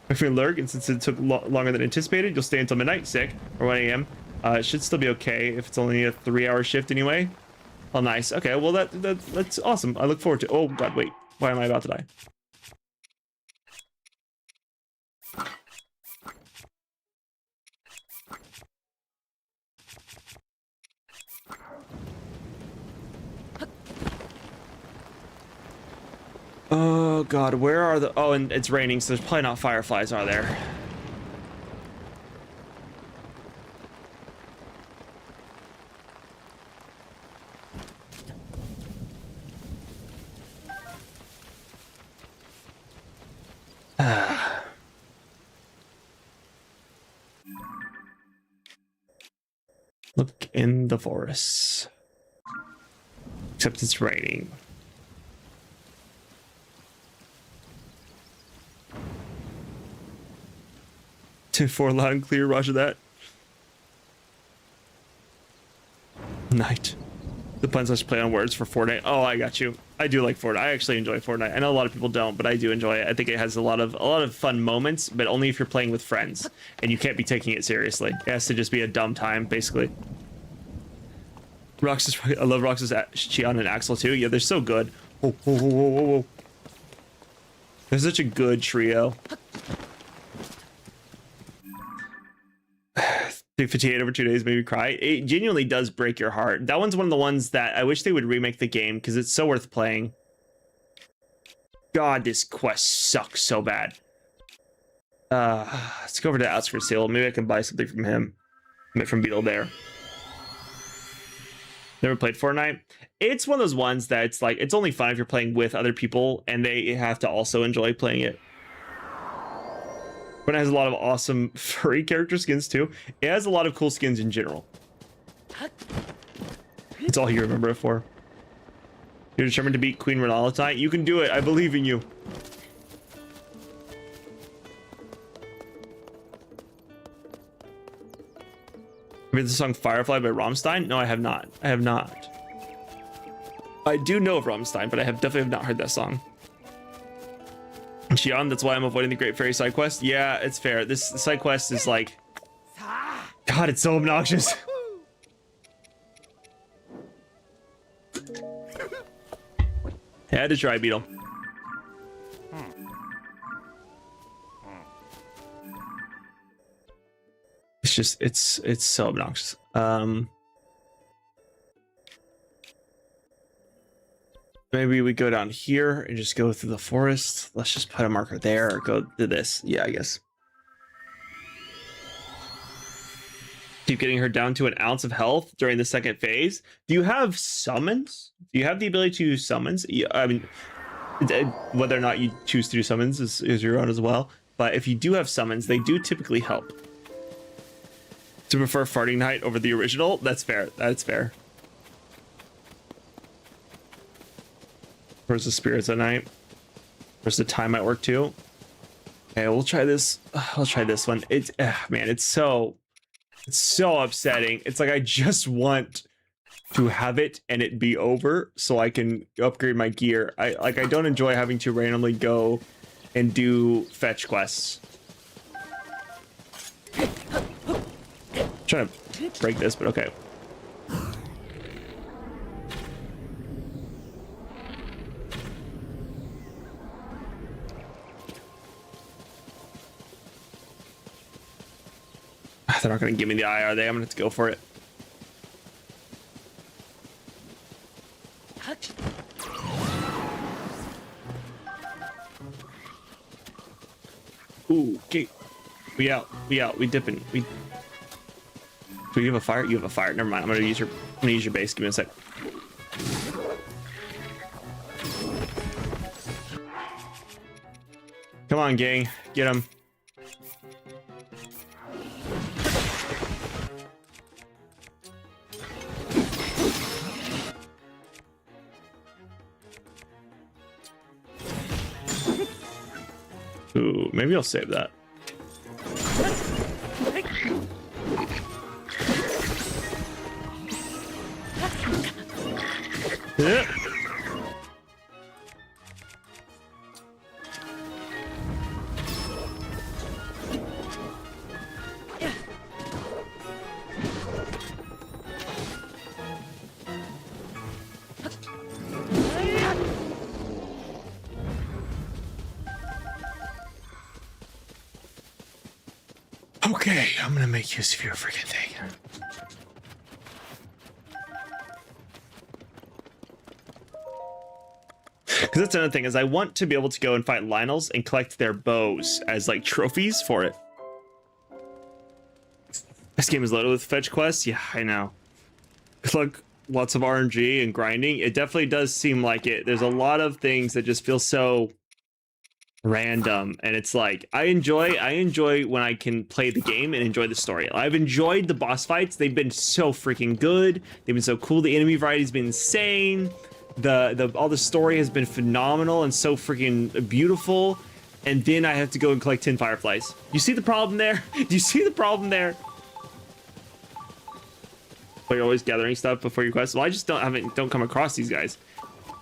My friend Lurg, and since it took longer than anticipated, you'll stay until midnight, sick, or 1 a.m. It should still be okay if it's only a 3-hour shift anyway. Oh, nice. Okay, well that's awesome. I look forward to. Oh God, wait. Why am I about to die? Oh God, where are the? Oh, and it's raining, so there's probably not fireflies, are there? Look in the forests. Except it's raining. For loud and clear, roger that. Night. The puns let's play on words for Fortnite. Oh, I got you. I do like Fortnite. I actually enjoy Fortnite. I know a lot of people don't, but I do enjoy it. I think it has a lot of fun moments, but only if you're playing with friends and you can't be taking it seriously. It has to just be a dumb time, basically. Roxas, I love Roxas, Chion, and Axel too. Yeah, they're so good. whoa, whoa, whoa, whoa, whoa. They're such a good trio. 58 over 2 days made me cry. It genuinely does break your heart. That one's one of the ones that I wish they would remake the game because it's so worth playing. God, this quest sucks so bad. Let's go over to Outskirts Sale. Maybe I can buy something from him. From Beetle there. Never played Fortnite. It's one of those ones that it's like, it's only fun if you're playing with other people and they have to also enjoy playing it. But it has a lot of awesome furry character skins too. It has a lot of cool skins in general. It's all you remember it for. You're determined to beat Queen Renala tonight? You can do it. I believe in you. Have you heard the song Firefly by Rammstein? No, I have not. I have not. I do know of Rammstein, but I have definitely not heard that song. Xion, that's why I'm avoiding the Great Fairy side quest. Yeah, it's fair. This side quest is like... God, it's so obnoxious. I had to try, Beetle. It's just, it's so obnoxious. Maybe we go down here and just go through the forest. Let's just put a marker there or go to this. Yeah, I guess. Keep getting her down to an ounce of health during the second phase. Do you have summons? Do you have the ability to use summons? Yeah, I mean, whether or not you choose to do summons is your own as well. But if you do have summons, they do typically help. To prefer Farting Night over the original? That's fair. That's fair. Where's the Spirits at Night? Where's the Time at Work too? Okay, we'll try this. I'll try this one. It's man, it's so upsetting. It's like I just want to have it and it be over so I can upgrade my gear. I don't enjoy having to randomly go and do fetch quests. I'm trying to break this, but okay. They're not going to give me the eye, are they? I'm going to have to go for it. Ooh, okay. We out. We dipping. Do you have a fire? You have a fire. Never mind. I'm going to use your base. Give me a sec. Come on, gang. Get him. Ooh, maybe I'll save that. Yeah. Okay, I'm gonna make use of your freaking thing. Because that's another thing, is I want to be able to go and fight Lionels and collect their bows as like trophies for it. This game is loaded with fetch quests. Yeah, I know. It's like lots of RNG and grinding. It definitely does seem like it. There's a lot of things that just feel so random, and it's like I enjoy when I can play the game and enjoy the story. I've enjoyed the boss fights. They've been so freaking good. They've been so cool. The enemy variety's been insane. All the story has been phenomenal and so freaking beautiful. And then I have to go and collect 10 fireflies. You see the problem there? Do you see the problem there? But you're always gathering stuff before your quest. Well, I just don't come across these guys,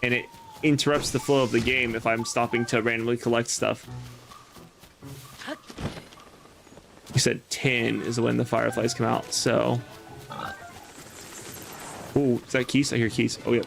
and it interrupts the flow of the game if I'm stopping to randomly collect stuff. You said 10 is when the fireflies come out, so... Ooh, is that keys? I hear keys. Oh, yep.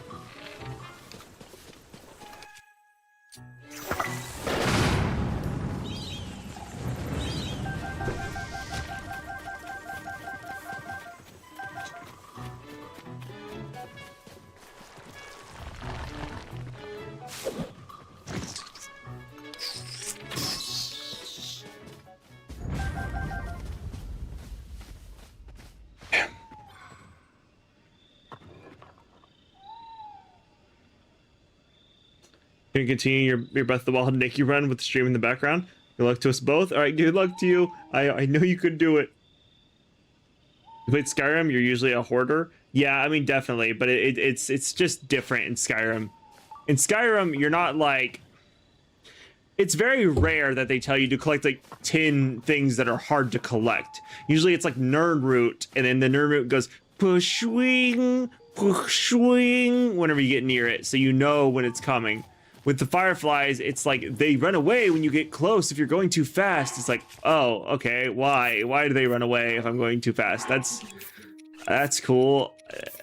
Can you continue your Breath of the Wild Nikki run with the stream in the background? Good luck to us both. All right, good luck to you. I know you could do it. You played Skyrim, you're usually a hoarder. Yeah, I mean, definitely, but it's just different in Skyrim. In Skyrim, you're not like... It's very rare that they tell you to collect like 10 things that are hard to collect. Usually it's like nerd root, and then the nerd root goes push-swing, push-swing whenever you get near it, so you know when it's coming. With the fireflies, it's like they run away when you get close. If you're going too fast, it's like, oh, okay, why? Why do they run away if I'm going too fast? That's cool.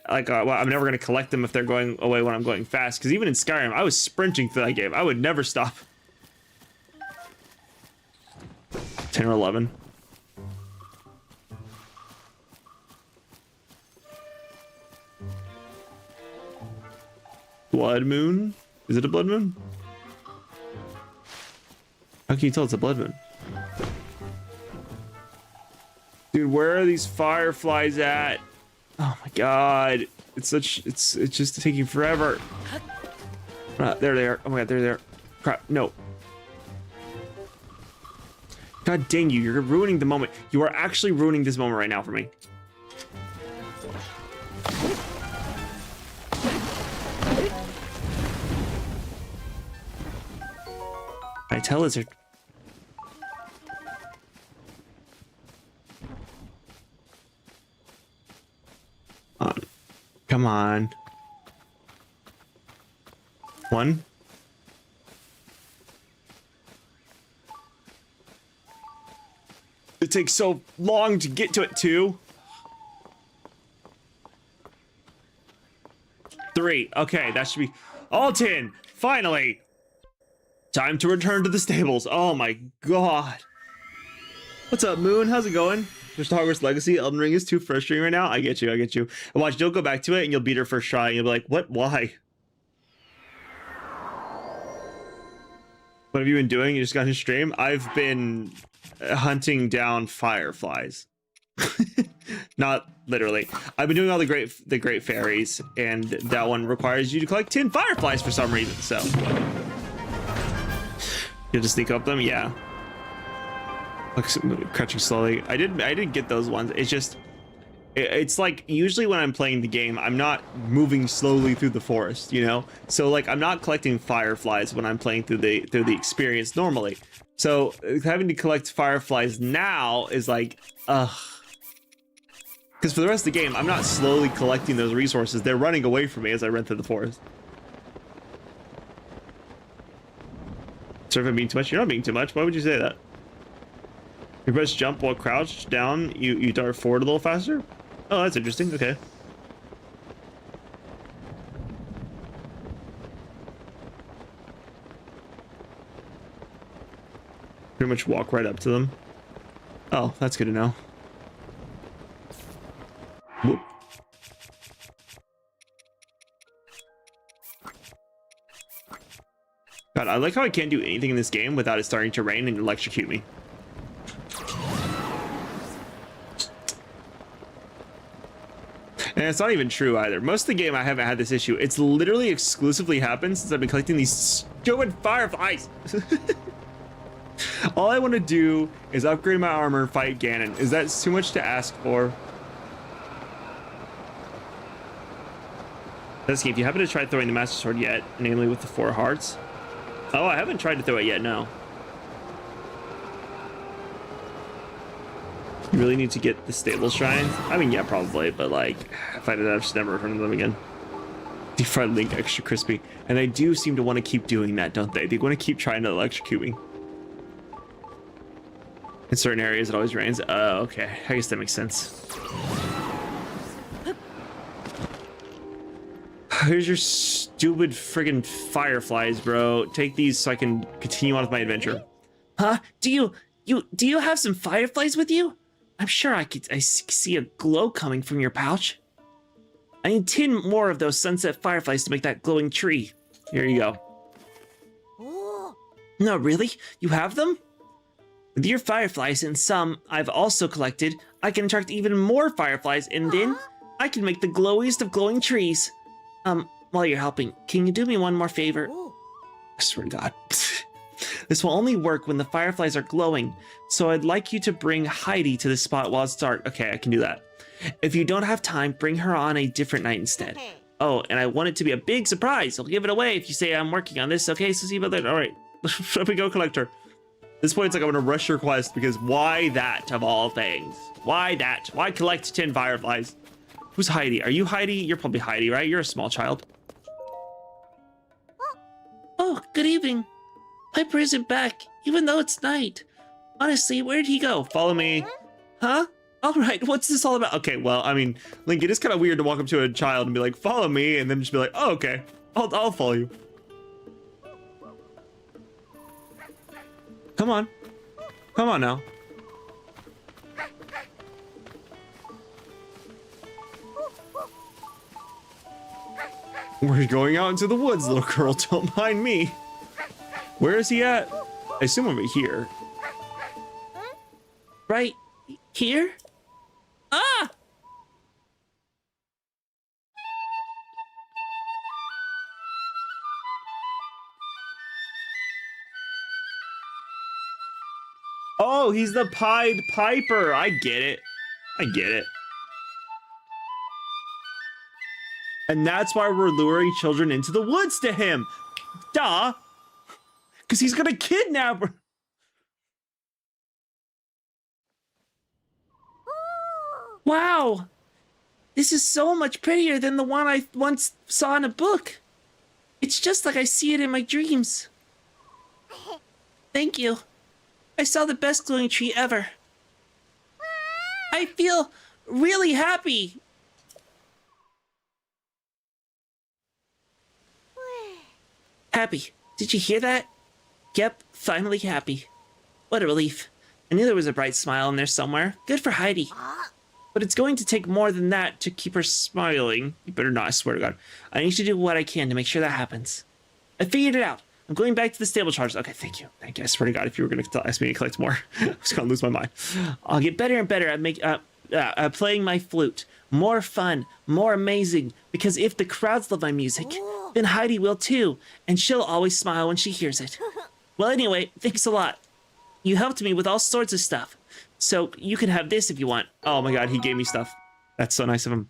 Like, well, I'm never gonna collect them if they're going away when I'm going fast. Because even in Skyrim, I was sprinting through that game. I would never stop. 10 or 11. Blood moon? Is it a blood moon? How can you tell it's a blood moon? Dude, where are these fireflies at? Oh my god. It's just taking forever. There they are. Oh my god, there. Crap, no. God dang you, you're ruining the moment. You are actually ruining this moment right now for me. I tell lizard. Come on. One. It takes so long to get to it, too. 3. Okay, that should be all 10. Finally. Time to return to the stables. Oh my god. What's up, Moon? How's it going? There's Hogwarts Legacy. Elden Ring is too frustrating right now. I get you. And watch, you'll go back to it and you'll beat her first try and you'll be like, what? Why? What have you been doing? You just got to stream? I've been hunting down fireflies. Not literally. I've been doing all the great fairies, and that one requires you to collect 10 fireflies for some reason, so you'll just sneak up them. Yeah, crouching slowly. I didn't get those ones. It's like usually when I'm playing the game, I'm not moving slowly through the forest, you know, so like I'm not collecting fireflies when I'm playing through the experience normally. So having to collect fireflies now is like, ugh. Because for the rest of the game, I'm not slowly collecting those resources. They're running away from me as I run through the forest. Sorry if I'm being too much. You're not being too much. Why would you say that? You press jump while crouched down, you dart forward a little faster? Oh, that's interesting. Okay. Pretty much walk right up to them. Oh, that's good to know. Whoop. God, I like how I can't do anything in this game without it starting to rain and electrocute me. And it's not even true either. Most of the game I haven't had this issue. It's literally exclusively happened since I've been collecting these stupid fireflies. All I want to do is upgrade my armor and fight Ganon. Is that too much to ask for? Let's see, if you happen to try throwing the Master Sword yet, namely with the 4 hearts. Oh, I haven't tried to throw it yet, no. You really need to get the stable shrines? I mean, yeah, probably, but like, if I did, I've just never heard of them again. Deep fried Link, extra crispy. And they do seem to want to keep doing that, don't they? They want to keep trying to electrocute me. In certain areas, it always rains. Oh, okay. I guess that makes sense. Here's your stupid friggin' fireflies, bro. Take these so I can continue on with my adventure. Huh? Do you have some fireflies with you? I'm sure I see a glow coming from your pouch. I need 10 more of those sunset fireflies to make that glowing tree. Here you go. No, really? You have them? With your fireflies and some I've also collected, I can attract even more fireflies, and then I can make the glowiest of glowing trees. While you're helping, can you do me one more favor? I swear to God. This will only work when the fireflies are glowing, so I'd like you to bring Heidi to this spot while it's dark. Okay, I can do that. If you don't have time, bring her on a different night instead. Oh, and I want it to be a big surprise. I'll give it away if you say I'm working on this. Okay, so see you later. All right, let me go collect her. At this point, it's like I'm gonna rush your quest because why that of all things? Why that? Why collect 10 fireflies? Who's Heidi? Are you Heidi? You're probably Heidi, right? You're a small child. Oh, good evening. Piper isn't back, even though it's night. Honestly, where'd he go? Follow me. Huh? All right, what's this all about? Okay, well, I mean, Link, it is kind of weird to walk up to a child and be like, follow me, and then just be like, oh, okay, I'll follow you. Come on. Come on now. We're going out into the woods, little girl. Don't mind me. Where is he at? I assume over here. Right here? Ah! Oh, he's the Pied Piper. I get it. I get it. And that's why we're luring children into the woods to him. Duh. Because he's gonna kidnap her. Wow! This is so much prettier than the one I once saw in a book. It's just like I see it in my dreams. Thank you. I saw the best glowing tree ever. I feel really happy. Happy. Did you hear that? Yep, finally happy. What a relief. I knew there was a bright smile in there somewhere. Good for Heidi. But it's going to take more than that to keep her smiling. You better not, I swear to God. I need to do what I can to make sure that happens. I figured it out. I'm going back to the stable charges. Okay, thank you. Thank you. I swear to God, if you were going to ask me to collect more, I was going to lose my mind. I'll get better and better at playing my flute. More fun, more amazing. Because if the crowds love my music, then Heidi will too. And she'll always smile when she hears it. Well, anyway, thanks a lot. You helped me with all sorts of stuff. So you can have this if you want. Oh my God, he gave me stuff. That's so nice of him.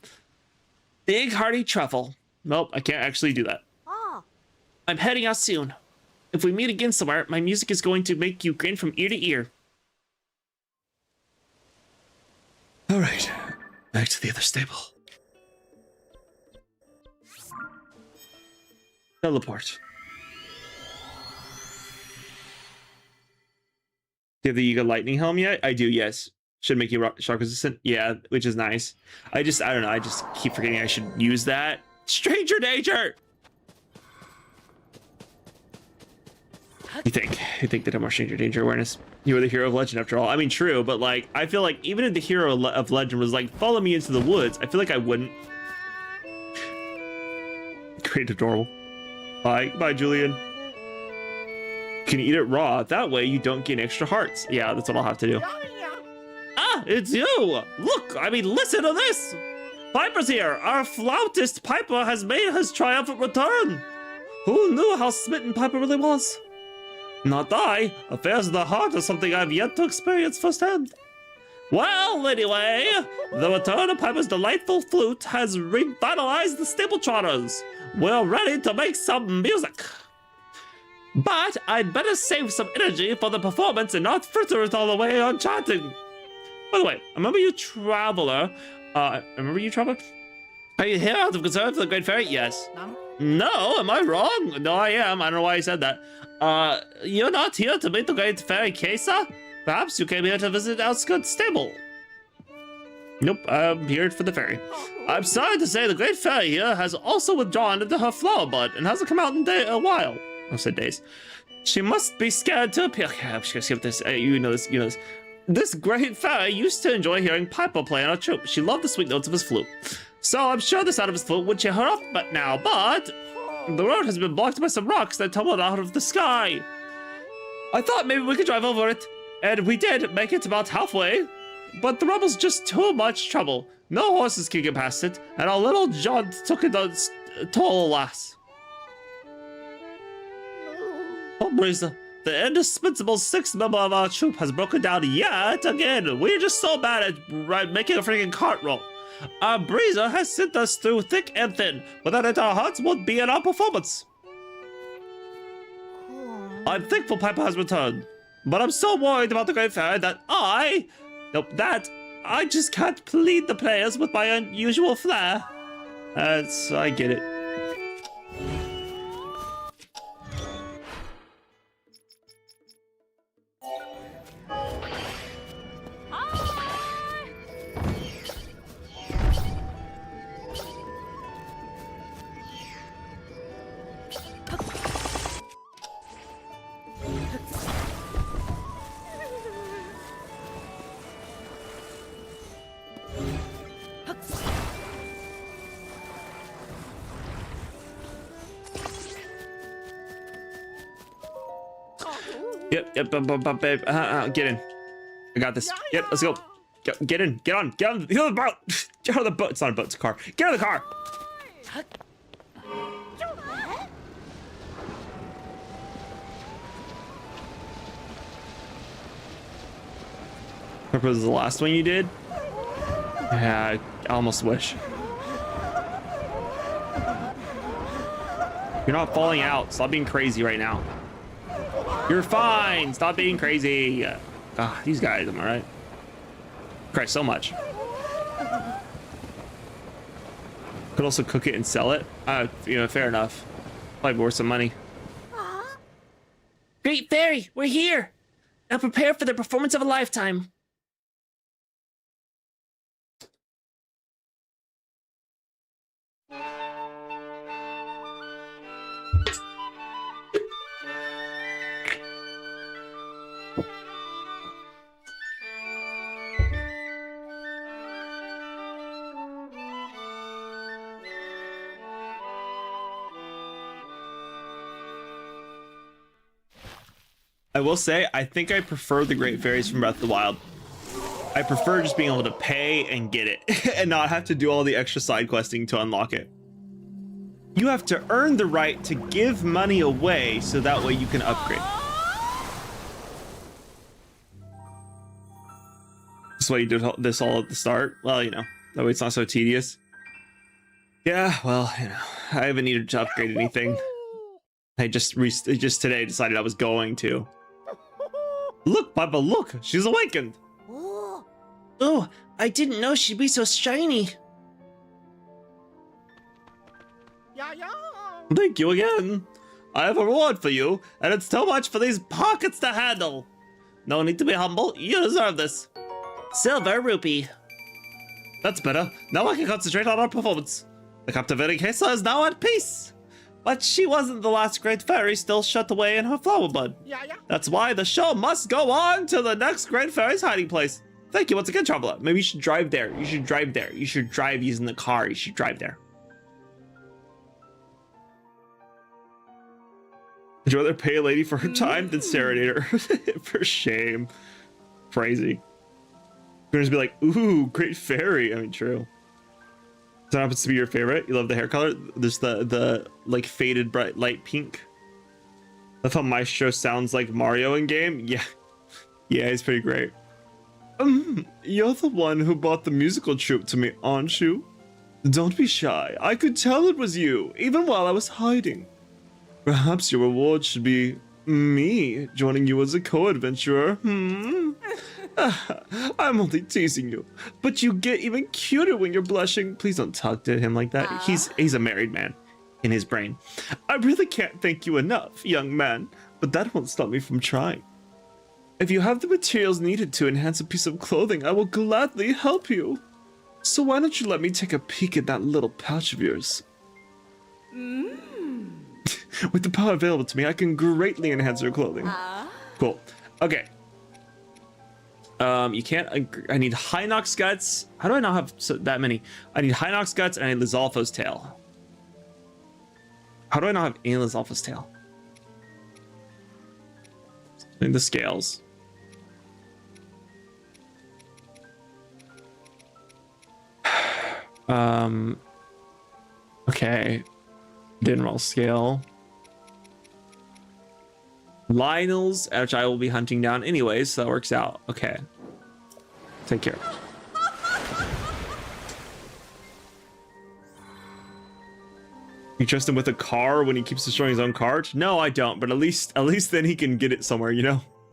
Big hearty truffle. Nope, I can't actually do that. I'm heading out soon. If we meet again somewhere, my music is going to make you grin from ear to ear. All right, back to the other stable. Teleport. Do you have the Yiga lightning helm yet? I do, yes. Should make you shock resistant. Yeah, which is nice. I don't know. I just keep forgetting I should use that. Stranger danger! You think that I'm more stranger danger awareness? You were the hero of legend after all. I mean, true, but like, I feel like even if the hero of legend was like, follow me into the woods, I feel like I wouldn't. Great, adorable. Bye, Julian. You can eat it raw. That way you don't gain extra hearts. Yeah, that's what I'll have to do. Ah, it's you! Look, I mean, listen to this! Piper's here! Our flautist Piper has made his triumphant return! Who knew how smitten Piper really was? Not I. Affairs of the heart is something I've yet to experience firsthand. Well, anyway, the return of Piper's delightful flute has revitalized the stable trotters. We're ready to make some music. But I'd better save some energy for the performance and not fritter it all away on chanting. By the way, remember you, traveler? Are you here out of concern for the Great Fairy? Yes. No, am I wrong? No, I am. I don't know why I said that. You're not here to meet the Great Fairy Kesa? Perhaps you came here to visit Outskirt's stable. Nope, I'm here for the fairy. I'm sorry to say the Great Fairy here has also withdrawn into her flower bud and hasn't come out in a while. I said days. She must be scared to appear. Okay, I'm just gonna skip this. You know this. This Great Fairy used to enjoy hearing Piper play on her troupe. She loved the sweet notes of his flute. So I'm sure the sound of his flute would cheer her up but the road has been blocked by some rocks that tumbled out of the sky. I thought maybe we could drive over it. And we did make it about halfway. But the rubble's just too much trouble. No horses can get past it. And our little John took it on toll, alas. Oh, Breeza, the indispensable sixth member of our troop has broken down yet again. We're just so bad at making a freaking cart roll. Our Breeza has sent us through thick and thin. Without it, our hearts won't be in our performance. I'm thankful Piper has returned, but I'm so worried about the Great Fairy that I just can't plead the players with my unusual flair. I get it. Yep, babe. Get in. I got this. Yep, let's go. Get in. Get on the boat. Get on the boat. It's not a boat, it's a car. Get on the car. What was the last one you did? Yeah, I almost wish. You're not falling out. Stop being crazy right now. You're fine. Stop being crazy. Ah, these guys, am I right? Cry so much. Could also cook it and sell it. Fair enough. Probably worth some money. Great Fairy, we're here. Now prepare for the performance of a lifetime. I will say, I think I prefer the Great Fairies from Breath of the Wild. I prefer just being able to pay and get it and not have to do all the extra side questing to unlock it. You have to earn the right to give money away so that way you can upgrade. That's why you did this all at the start. Well, that way it's not so tedious. Yeah, well, I haven't needed to upgrade anything. I just today decided I was going to. Look, Papa, look! She's awakened! Oh, I didn't know she'd be so shiny. Thank you again. I have a reward for you, and it's too much for these pockets to handle. No need to be humble. You deserve this. Silver rupee. That's better. Now I can concentrate on our performance. The captivating Hesa is now at peace. But she wasn't the last Great Fairy still shut away in her flower bud. That's why the show must go on to the next Great Fairy's hiding place. Thank you once again, Traveler. Maybe you should drive there. You should drive there. You should drive using the car. You should drive there. Would you rather pay a lady for her time than serenade her? For shame. Crazy. You're just be like, ooh, Great Fairy. I mean, true. That happens to be your favorite. You love the hair color. There's the like faded bright light pink. That's how Maestro sounds like Mario in game. Yeah, he's pretty great. You're the one who brought the musical troupe to me, aren't you? Don't be shy. I could tell it was you, even while I was hiding. Perhaps your reward should be me joining you as a co-adventurer. I'm only teasing you, but you get even cuter when you're blushing. Please don't talk to him like that. He's a married man in his brain. I really can't thank you enough, young man, but that won't stop me from trying. If you have the materials needed to enhance a piece of clothing, I will gladly help you. So why don't you let me take a peek at that little pouch of yours? With the power available to me, I can greatly enhance your clothing. Cool. Okay. You can't. I need Hinox guts. How do I not have that many? I need Hinox guts and I need Lizalfo's tail. How do I not have any Lizalfo's tail? I need the scales. Okay. Didn't roll scale. Lionel's, which I will be hunting down anyways, so that works out. Okay. Take care. You trust him with a car when he keeps destroying his own cart? No, I don't, but at least then he can get it somewhere, you know?